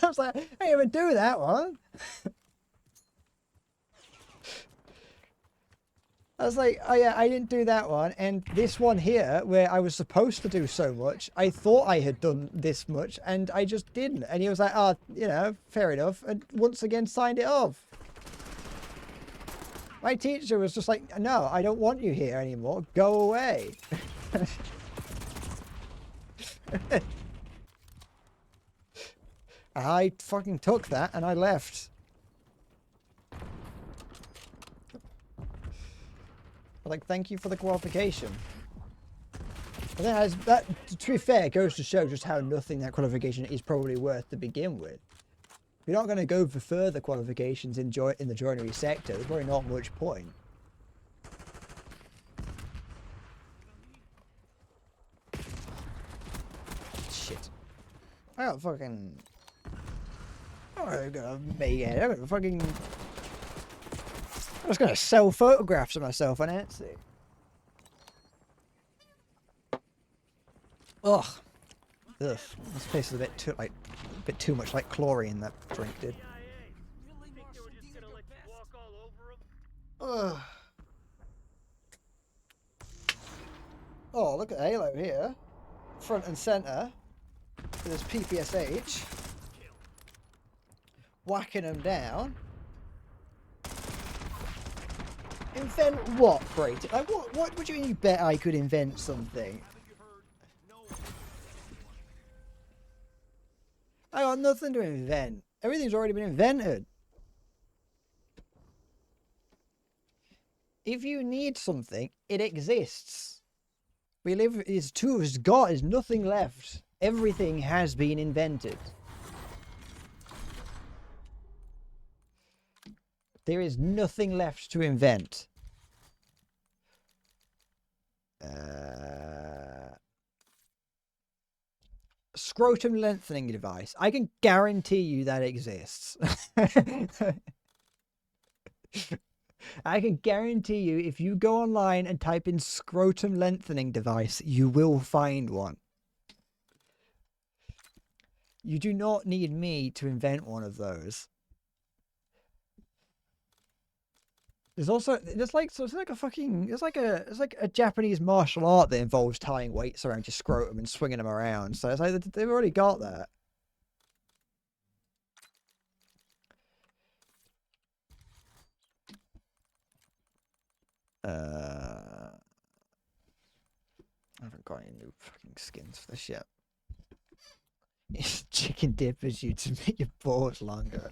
Speaker 1: was like, I didn't even do that one. I was like, oh yeah, I didn't do that one. And this one here, where I was supposed to do so much, I thought I had done this much, and I just didn't. And he was like, oh, you know, fair enough. And once again, signed it off. My teacher was just like, no, I don't want you here anymore. Go away. I fucking took that and I left. Like, thank you for the qualification. But then, that, to be fair, goes to show just how nothing that qualification is probably worth to begin with. If you're not going to go for further qualifications in the joinery sector, there's probably not much point. Shit. I got fucking... I'm gonna make it. I'm gonna fucking... I was going to sell photographs of myself on Etsy. Ugh. Ugh. This place is a bit too much like chlorine that drink did. Ugh. Oh, look at Halo here. Front and center. With his PPSH. Whacking them down. Invent what, Brady? Like, what would you bet I could invent something? I got nothing to invent. Everything's already been invented. If you need something, it exists. We live, it's true, it's got, there's nothing left. Everything has been invented. There is nothing left to invent. Scrotum lengthening device. I can guarantee you that exists. I can guarantee you, if you go online and type in scrotum lengthening device, you will find one. You do not need me to invent one of those. There's also there's like so it's like a fucking it's like a Japanese martial art that involves tying weights around your scrotum and swinging them around. So it's like they've already got that. I haven't got any new fucking skins for this yet. Chicken dippers you to make your balls longer.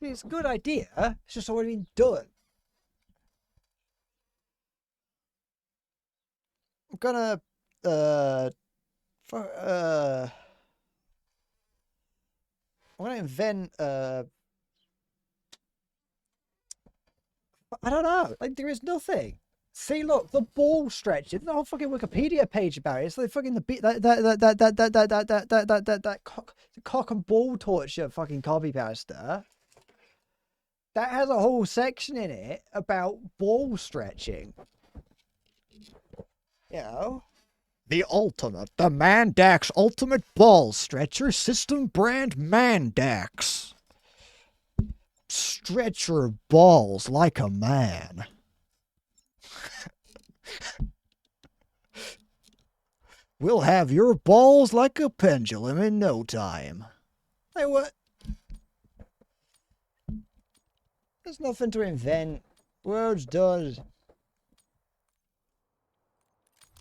Speaker 1: It's a good idea. It's just already been done. I'm gonna I'm gonna invent I don't know. Like there is nothing. See, look, the ball stretch. There's a whole fucking Wikipedia page about it. It's like fucking that cock and ball torture fucking copy pasta. That has a whole section in it about ball stretching. You know, the Mandax Ultimate Ball Stretcher System brand Mandax. Stretch your balls like a man. We'll have your balls like a pendulum in no time. Hey, what? There's nothing to invent. Words done.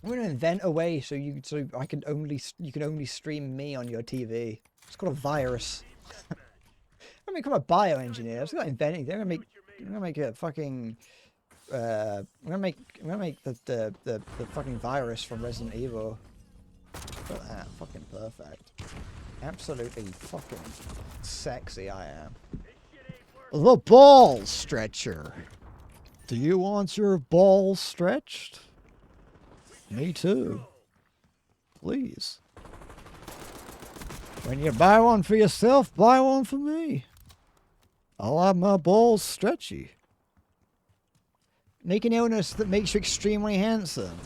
Speaker 1: I'm gonna invent a way so you can only stream me on your TV. It's called a virus. I'm gonna become a bioengineer. I'm not inventing anything. I'm gonna make a fucking. I'm gonna make the fucking virus from Resident Evil. Look at that, fucking perfect. Absolutely fucking sexy I am. The ball stretcher. Do you want your balls stretched? Me too. Please. When you buy one for yourself, buy one for me. I'll have my balls stretchy. Make an illness that makes you extremely handsome.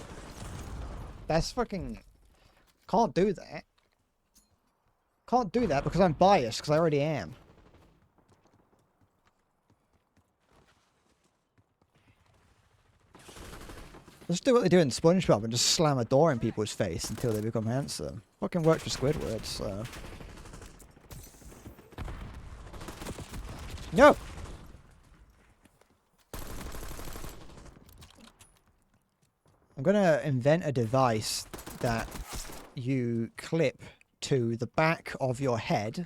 Speaker 1: That's fucking... Can't do that. Can't do that because I'm biased, because I already am. Let's do what they do in SpongeBob and just slam a door in people's face until they become handsome. Fucking worked for Squidward, so... No! I'm gonna invent a device that you clip to the back of your head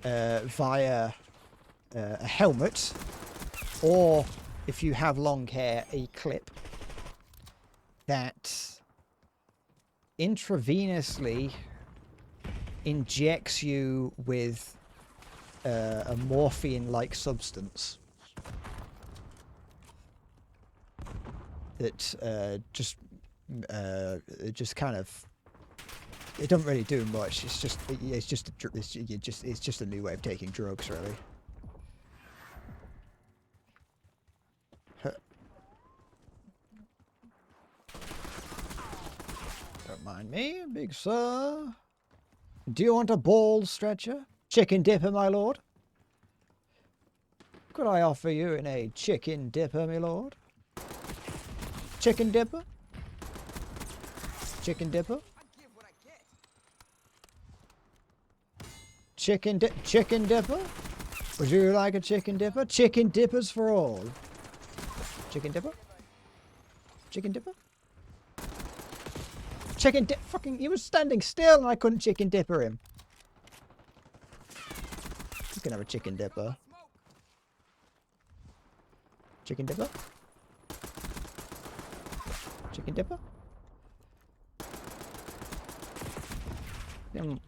Speaker 1: via a helmet, or if you have long hair, a clip that intravenously injects you with a morphine-like substance that just kind of, it doesn't really do much. It's just a new way of taking drugs, really. Don't mind me, big sir. Do you want a ball stretcher? Chicken dipper, my lord? Could I offer you in a chicken dipper, my lord? Chicken dipper? Chicken dipper? Chicken dipper? Would you like a chicken dipper? Chicken dippers for all. Chicken dipper? Chicken dipper? Chicken dip? Fucking, he was standing still and I couldn't chicken dipper him. You can have a chicken dipper. Chicken dipper? Chicken dipper? I'm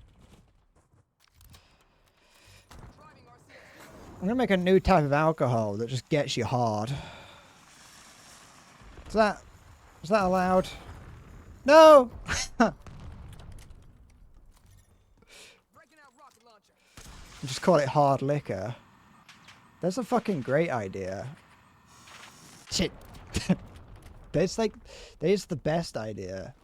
Speaker 1: gonna make a new type of alcohol that just gets you hard. Is that allowed? No! Just call it hard liquor. That's a fucking great idea. Shit. That's like, that is the best idea.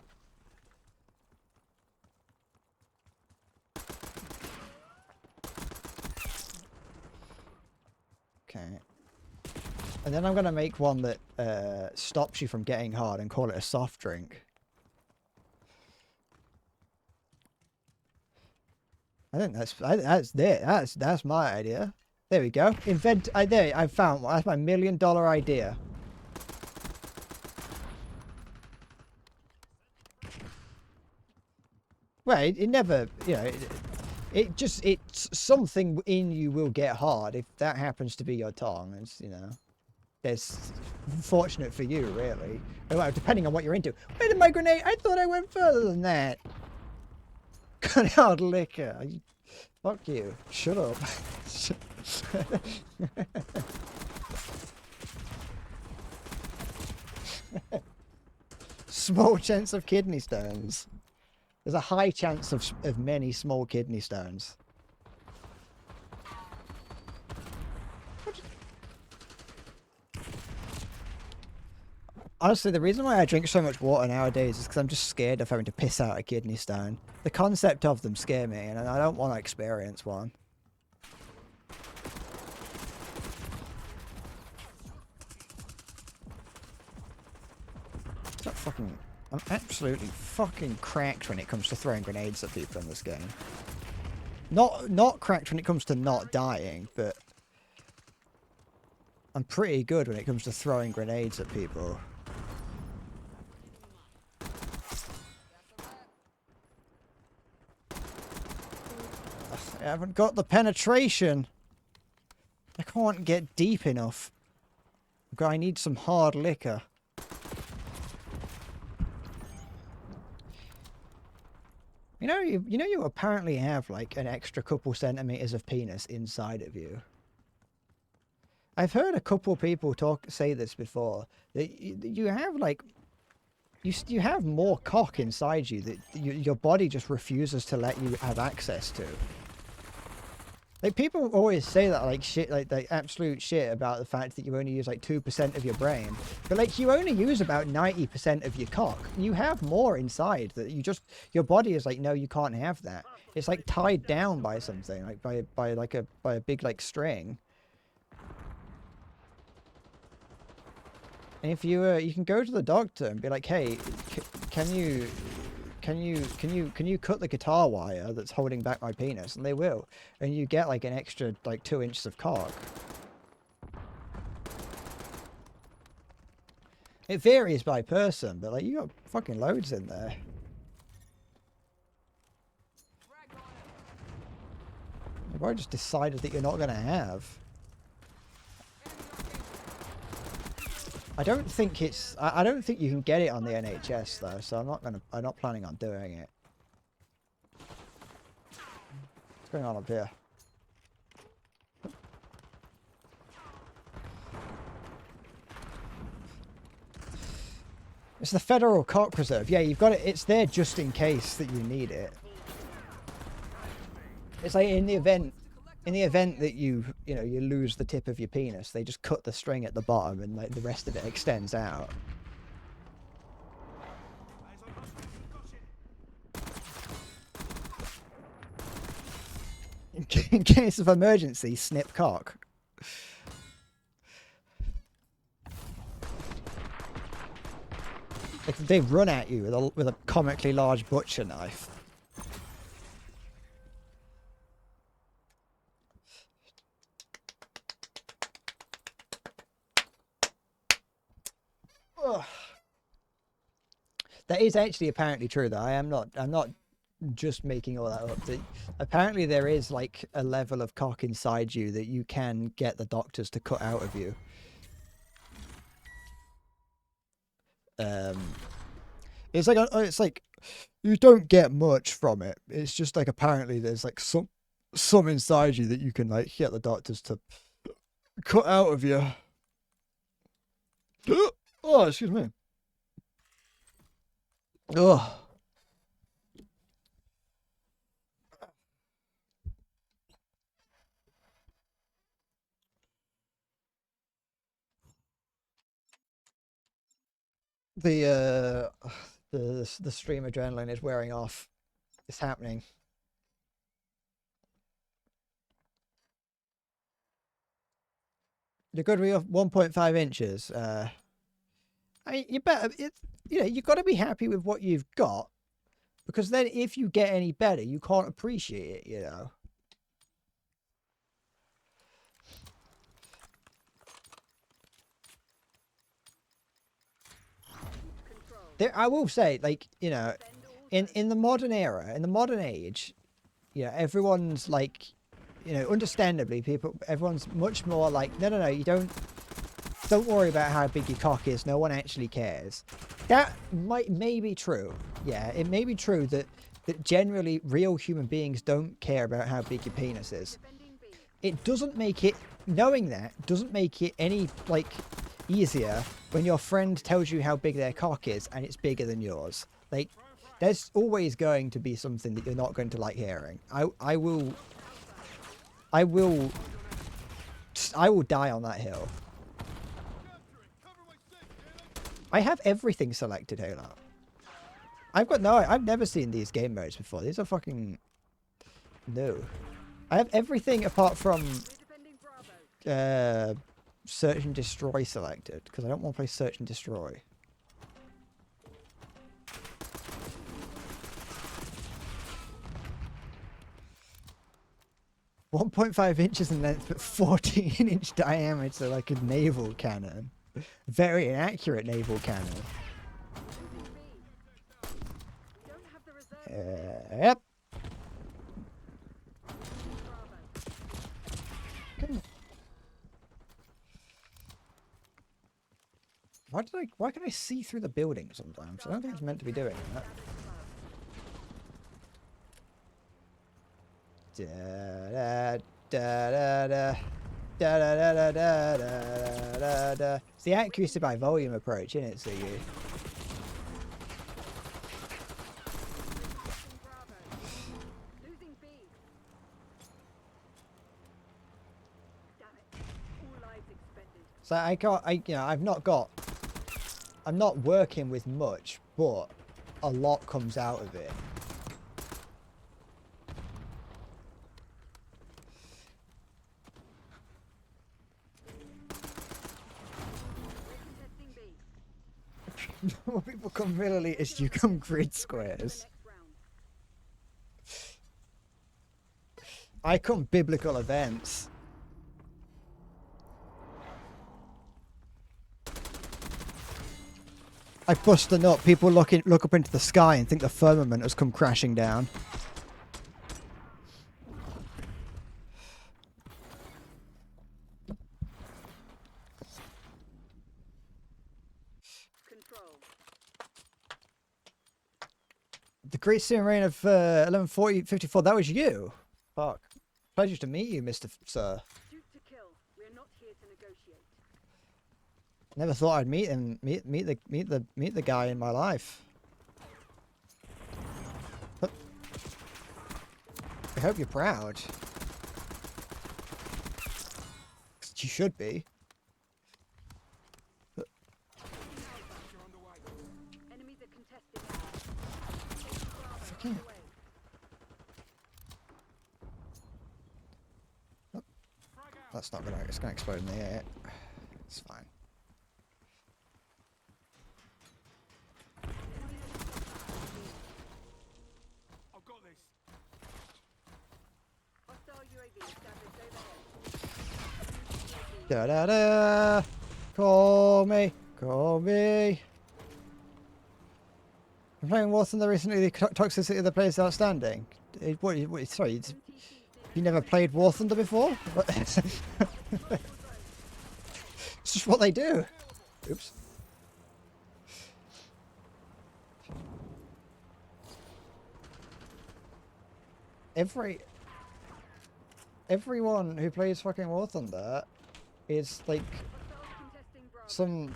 Speaker 1: Okay. And then I'm gonna make one that stops you from getting hard and call it a soft drink. I think that's my idea. There we go. There, I found one. That's my $1 million idea. Well, it never, you know, it's something in you will get hard if that happens to be your tongue. It's, you know, it's fortunate for you, really. Well, depending on what you're into. Where did my grenade? I thought I went further than that. Hard liquor. Fuck you. Shut up. Small chance of kidney stones. There's a high chance of many small kidney stones. Honestly, the reason why I drink so much water nowadays is because I'm just scared of having to piss out a kidney stone. The concept of them scare me, and I don't want to experience one. It's not fucking... I'm absolutely fucking cracked when it comes to throwing grenades at people in this game. Not cracked when it comes to not dying, but... I'm pretty good when it comes to throwing grenades at people. I haven't got the penetration. I can't get deep enough. I need some hard liquor. You apparently have like an extra couple centimeters of penis inside of you. I've heard a couple people say this before. That you have like, you have more cock inside you that your body just refuses to let you have access to. Like, people always say that, like, shit, like absolute shit about the fact that you only use, like, 2% of your brain. But, like, you only use about 90% of your cock. You have more inside that your body is like, no, you can't have that. It's, like, tied down by something, like, by a big, like, string. And if you can go to the doctor and be like, hey, can you cut the guitar wire that's holding back my penis? And they will. And you get like an extra like 2 inches of cock. It varies by person, but like you got fucking loads in there. You've already just decided that you're not gonna have. I don't think it's... I don't think you can get it on the NHS though, so I'm not planning on doing it. What's going on up here? It's the Federal Cock Reserve. Yeah, you've got it. It's there just in case that you need it. It's like in the event that you lose the tip of your penis, they just cut the string at the bottom and like the rest of it extends out. In case of emergency, snip cock. Like they run at you with a comically large butcher knife. Ugh. That is actually apparently true though. I'm not just making all that up. Apparently there is like a level of cock inside you that you can get the doctors to cut out of you. It's like you don't get much from it. It's just like apparently there's like some inside you that you can like get the doctors to cut out of you. Oh, excuse me. Oh. The stream adrenaline is wearing off. It's happening. You're good with 1.5 inches. I mean, you better. You got to be happy with what you've got, because then if you get any better, you can't appreciate it. I will say, like, in the modern era, in the modern age, everyone's like, understandably, everyone's much more like, no, you don't worry about how big your cock is. No one actually cares. That may be true. Yeah, it may be true that generally real human beings don't care about how big your penis is. It doesn't make it, knowing that doesn't make it any, like, easier when your friend tells you how big their cock is and it's bigger than yours. Like, there's always going to be something that you're not going to like hearing. I will die on that hill. I have everything selected, Halo. I've never seen these game modes before. These are fucking new. I have everything apart from Search and Destroy selected, because I don't want to play Search and Destroy. .5 inches in length, but 14-inch diameter, like a naval cannon. Very inaccurate naval cannon. Yep. Why can I see through the building sometimes? I don't think it's meant to be doing that. It's the accuracy by volume approach, isn't it, so you? So I'm not working with much, but a lot comes out of it. More people come milliliters, you come grid squares. I come biblical events. I bust a nut. People look up into the sky and think the firmament has come crashing down. The Great Syrian reign of 1140-54. That was you. Fuck. Pleasure to meet you, Mr. Sir.
Speaker 2: Shoot to kill. We're not here to negotiate.
Speaker 1: Never thought I'd meet him. Meet the guy in my life. But I hope you're proud. You should be.
Speaker 2: Enemies are contesting.
Speaker 1: Fucking. Oh, that's not gonna. It's gonna explode in the air. It's fine.
Speaker 3: I've got this.
Speaker 2: Hostile UAV established overhead.
Speaker 1: Da da da. Call me. Call me. I'm playing War Thunder recently. The toxicity of the players is outstanding. Sorry, you never played War Thunder before? It's just what they do. Oops. Everyone who plays fucking War Thunder is like some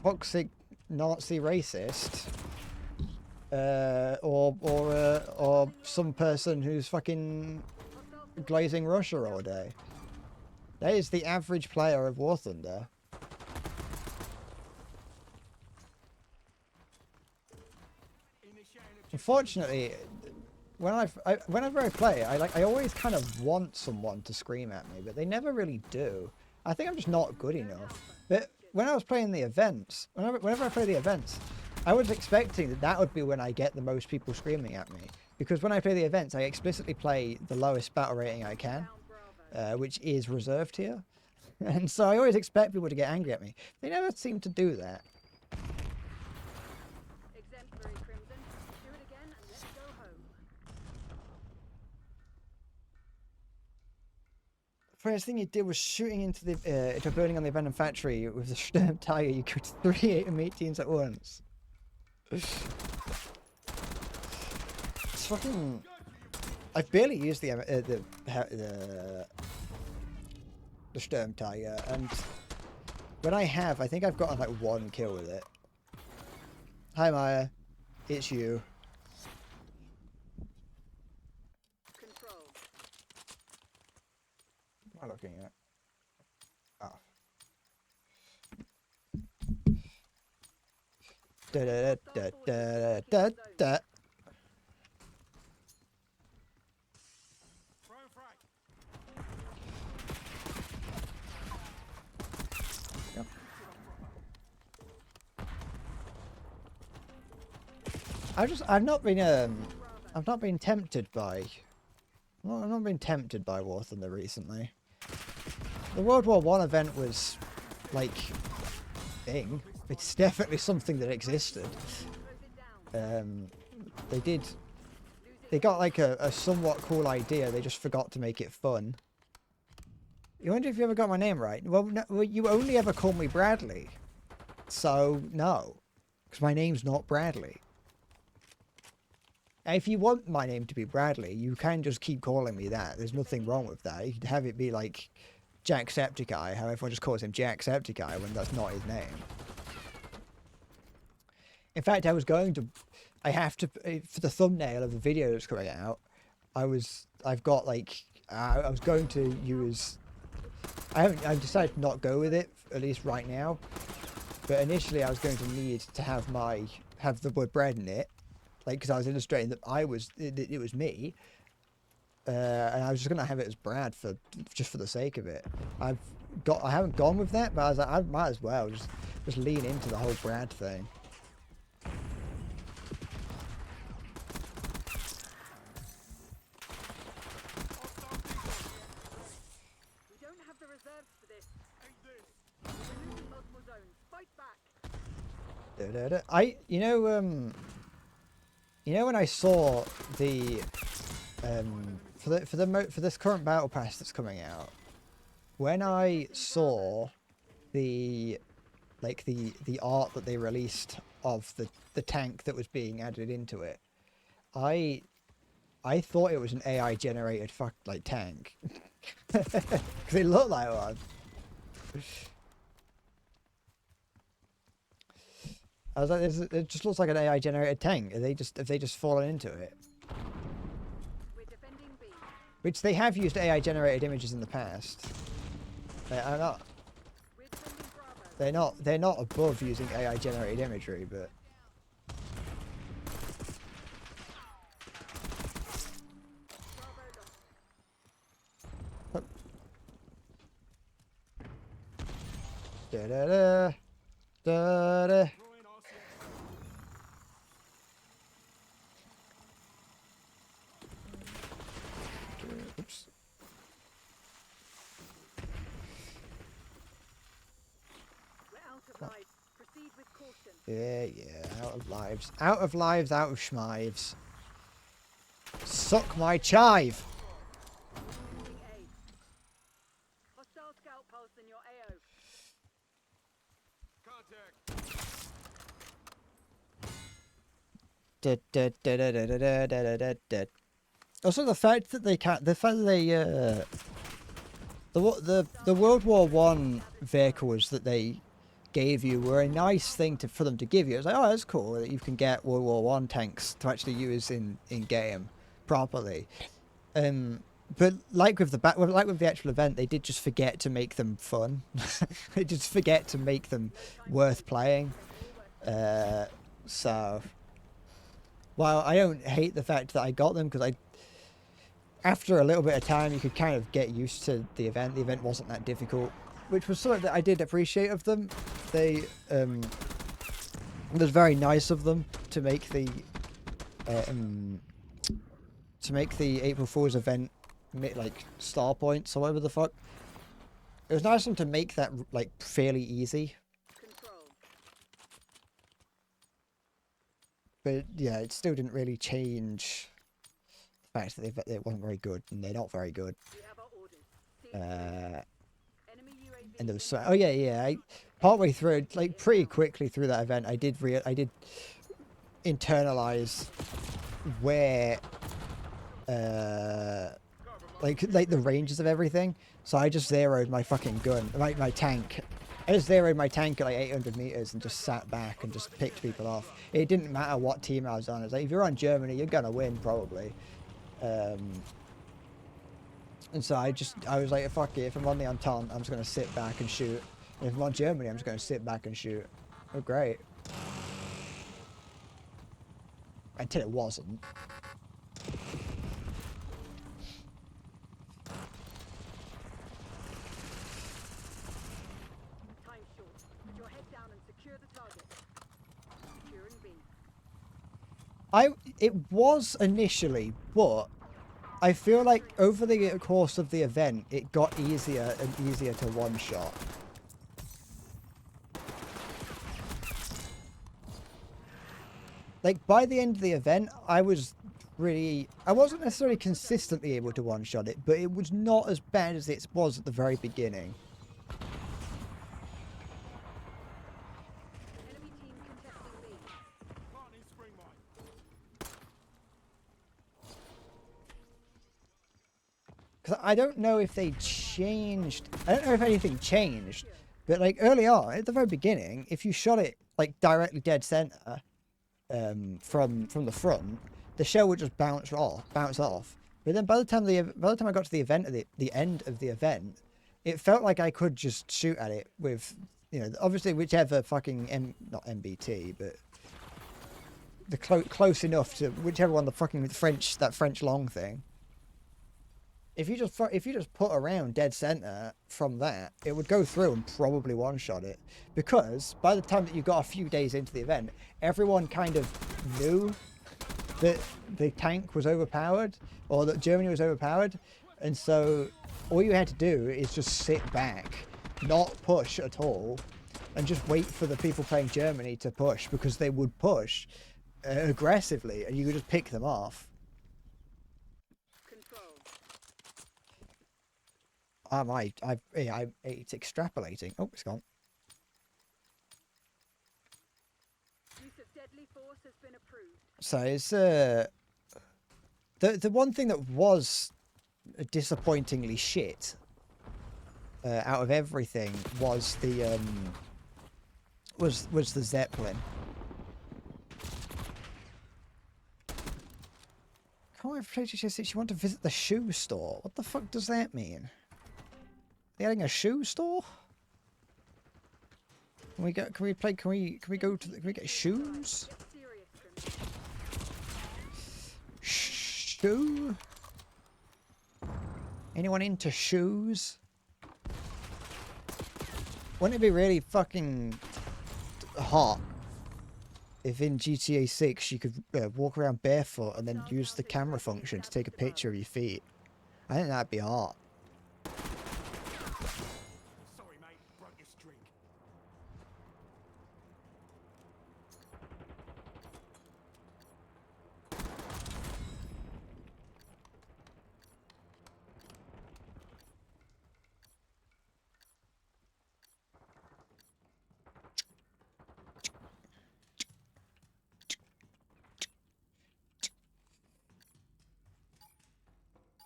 Speaker 1: toxic Nazi racist. Or some person who's fucking glazing Russia all day. That is the average player of War Thunder. unfortunately, whenever I play, I always kind of want someone to scream at me, but they never really do. I think I'm just not good enough. But when I was playing the events, whenever I play the events, I was expecting that would be when I get the most people screaming at me. Because when I play the events, I explicitly play the lowest battle rating I can, which is reserved here. And so I always expect people to get angry at me. They never seem to do that.
Speaker 2: Exemplary, Crimson. Do it again and let's go home.
Speaker 1: First thing you did was shooting into a building on the abandoned factory with the Sturm Tiger. You killed 3 enemy teams at once. It's fucking. I've barely used the Sturm Tiger, and when I have, I think I've gotten like 1 kill with it. Hi Maya, it's you.
Speaker 2: Control.
Speaker 1: What am I looking at? Oh. Da da da da da da. I've not been tempted by War Thunder recently. The World War I event was like thing. It's definitely something that existed. They got like a somewhat cool idea. They just forgot to make it fun. You wonder if you ever got my name right? Well, no, you only ever call me Bradley. So no, because my name's not Bradley. If you want my name to be Bradley, you can just keep calling me that. There's nothing wrong with that. You could have it be like Jacksepticeye, how everyone just calls him Jacksepticeye when that's not his name. In fact, I have to, for the thumbnail of the video that's coming out, I was going to use, I've decided to not go with it, at least right now. But initially I was going to need to have the word bread in it. Like, because I was illustrating that it was me, and I was just gonna have it as Brad just for the sake of it. I haven't gone with that, but I was like, I might as well just lean into the whole Brad thing.
Speaker 2: We don't have the reserves for this. We're losing multiple zones. Fight back.
Speaker 1: You know when I saw the for this current battle pass that's coming out, when I saw the art that they released of the tank that was being added into it, I thought it was an AI generated tank because it looked like one. I was like, it just looks like an AI generated tank. Have they just fallen into it?
Speaker 2: We're defending B.
Speaker 1: Which they have used AI generated images in the past. They are not.
Speaker 2: We're defending Bravo.
Speaker 1: They're not above using AI generated imagery, but
Speaker 2: Bravo lost.
Speaker 1: da da da da da. Oops.
Speaker 2: We're out of lives. Proceed with caution.
Speaker 1: Yeah, out of lives. Out of lives, out of schmives. Suck my chive!
Speaker 2: Losing A. Hostile scout pulse in your AO.
Speaker 1: Also, the fact that the World War I vehicles that they gave you were a nice thing for them to give you. It was like, oh, that's cool that you can get World War I tanks to actually use in game properly. But like with the actual event, they did just forget to make them fun. They just forget to make them worth playing. So while I don't hate the fact that I got them, because after a little bit of time, you could kind of get used to the event. The event wasn't that difficult, which was something that I did appreciate of them. They, it was very nice of them to make the April Fool's event like star points or whatever the fuck. It was nice of them to make that like fairly easy.
Speaker 2: Control.
Speaker 1: But yeah, it still didn't really change the fact that it wasn't very good, and they're not very good.
Speaker 2: We have our orders. Enemy UAV.
Speaker 1: And there was so, oh yeah, partway through, like pretty quickly through that event, I did internalize where like the ranges of everything. So I just zeroed my fucking gun, my tank. I just zeroed my tank at like 800 meters and just sat back and just picked people off. It didn't matter what team I was on. It was like, if you're on Germany, you're gonna win probably. And so I was like, fuck it, if I'm on the Entente, I'm just gonna sit back and shoot. And if I'm on Germany, I'm just gonna sit back and shoot. Oh great. Until it wasn't.
Speaker 2: Time short. Put your head down and secure the target. Securing B.
Speaker 1: It was initially, but I feel like over the course of the event, it got easier and easier to one-shot. Like, by the end of the event, I wasn't necessarily consistently able to one-shot it, but it was not as bad as it was at the very beginning.
Speaker 2: Enemy team contesting B.
Speaker 3: Planting spring mine.
Speaker 1: Because I don't know if they changed... I don't know if anything changed, but, like, early on, at the very beginning, if you shot it, like, directly dead center... from the front, the shell would just bounce off. But then by the time I got to the event at the end of the event, it felt like I could just shoot at it with, you know, obviously whichever fucking not MBT, but the close enough to whichever one, the fucking French long thing. If you just put around dead center from that, it would go through and probably one-shot it. Because by the time that you got a few days into the event, everyone kind of knew that the tank was overpowered, or that Germany was overpowered. And so all you had to do is just sit back, not push at all, and just wait for the people playing Germany to push, because they would push aggressively, and you could just pick them off. It's extrapolating. Oh, it's gone.
Speaker 2: Use of deadly force has been approved.
Speaker 1: So it's the one thing that was disappointingly shit out of everything was the was the Zeppelin. Come on, she said she wanted to visit the shoe store. What the fuck does that mean? They adding a shoe store? Can we get shoes?
Speaker 2: Get serious, Trim.
Speaker 1: Shoe? Anyone into shoes? Wouldn't it be really fucking hot if in GTA 6 you could walk around barefoot and then use the camera function to take a picture of your feet? I think that'd be hot.
Speaker 3: Sorry, mate. Broke your string.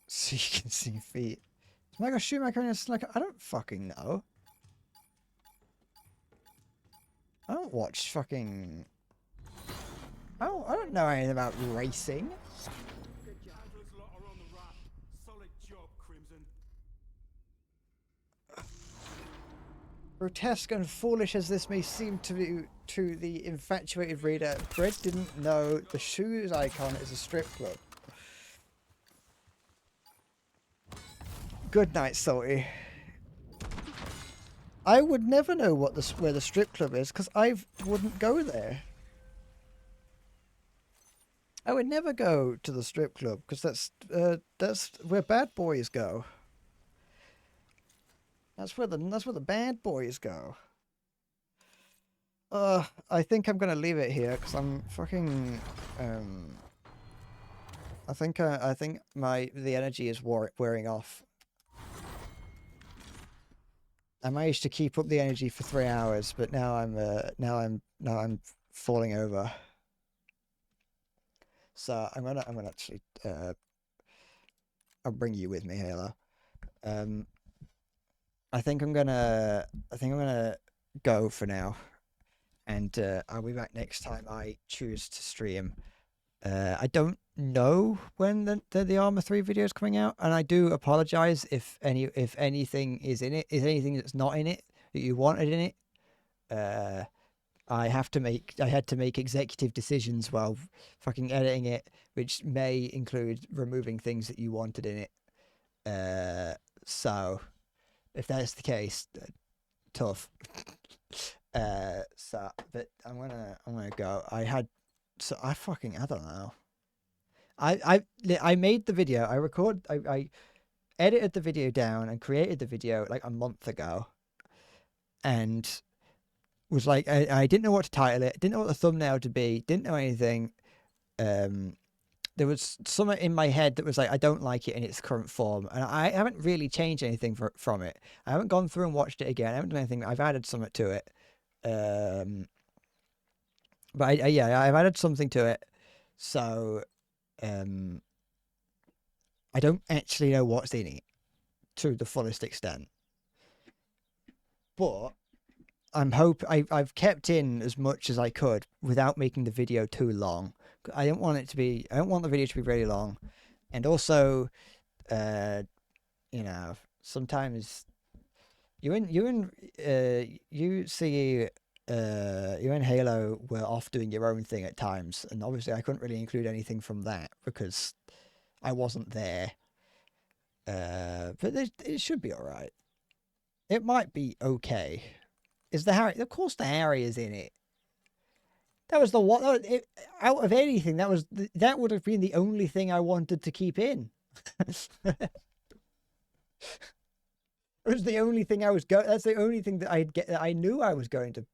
Speaker 1: So you can see feet. Is Michael Schumacher in a like? I don't fucking know. I don't watch fucking. I don't know anything about racing.
Speaker 3: Chandler's lot are on the run. Solid job, Crimson.
Speaker 1: Grotesque and foolish as this may seem to to the infatuated reader, Fred didn't know the shoes icon is a strip club. Good night, Salty. I would never know what where the strip club is because I wouldn't go there. I would never go to the strip club because that's where bad boys go. That's where the bad boys go. I think I'm gonna leave it here because I'm fucking I think the energy is wearing off. I managed to keep up the energy for 3 hours, but now I'm falling over. So I'm gonna actually I'll bring you with me, Halo. I think I'm gonna go for now, and I'll be back next time I choose to stream. I don't know when the Arma 3 video is coming out, and I do apologize if anything is in it, is anything that's not in it that you wanted in it. I had to make executive decisions while fucking editing it, which may include removing things that you wanted in it. So if that's the case, tough. But I'm gonna go. I don't know. I made the video. I edited the video down and created the video like a month ago, and was like, I didn't know what to title it, didn't know what the thumbnail to be, didn't know anything. There was something in my head that was like, I don't like it in its current form, and I haven't really changed anything from it. I haven't gone through and watched it again. I haven't done anything. I've added something to it. But I've added something to it. So, I don't actually know what's in it to the fullest extent. But I've kept in as much as I could without making the video too long. I don't want the video to be really long. And also, sometimes you and Halo were off doing your own thing at times, and obviously I couldn't really include anything from that because I wasn't there. But it should be all right. It might be okay. Is the Harry? Of course, the Harry is in it. That was the one. Out of anything, that would have been the only thing I wanted to keep in. It was the only thing I was That's the only thing that I knew I was going to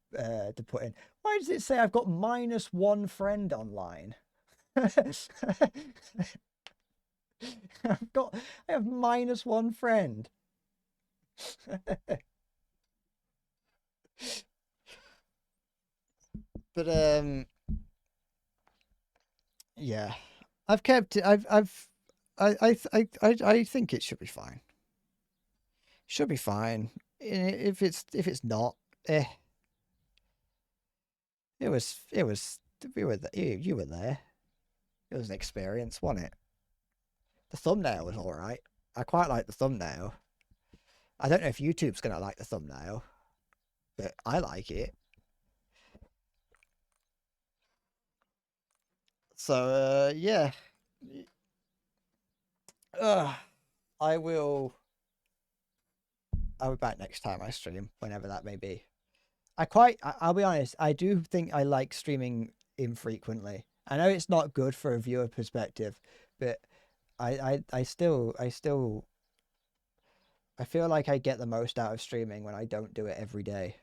Speaker 1: put in. Why does it say I've got -1 friend online? I have -1 friend. But yeah, I've kept it. I think it should be fine. Should be fine. If it's not, It was we were there. You were there. It was an experience, wasn't it? The thumbnail was all right. I quite like the thumbnail. I don't know if YouTube's gonna like the thumbnail, but I like it. So yeah. I'll be back next time I stream, whenever that may be. I'll be honest, I do think I like streaming infrequently. I know it's not good for a viewer perspective, but I feel like I get the most out of streaming when I don't do it every day.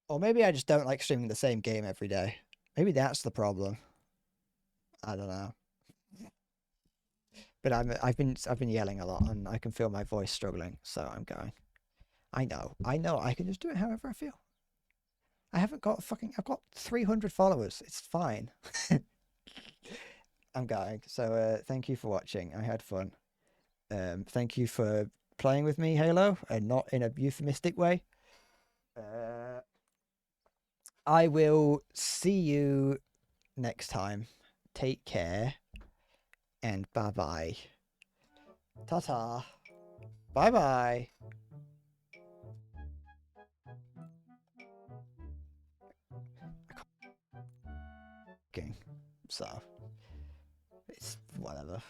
Speaker 1: Or maybe I just don't like streaming the same game every day. Maybe that's the problem. I don't know. But I've been yelling a lot, and I can feel my voice struggling, so I'm going. I know, I can just do it however I feel. I've got 300 followers. It's fine. I'm going. So thank you for watching. I had fun. Thank you for playing with me, Halo, and not in a euphemistic way. I will see you next time. Take care, and bye-bye. Ta-ta. Bye-bye. so it's whatever.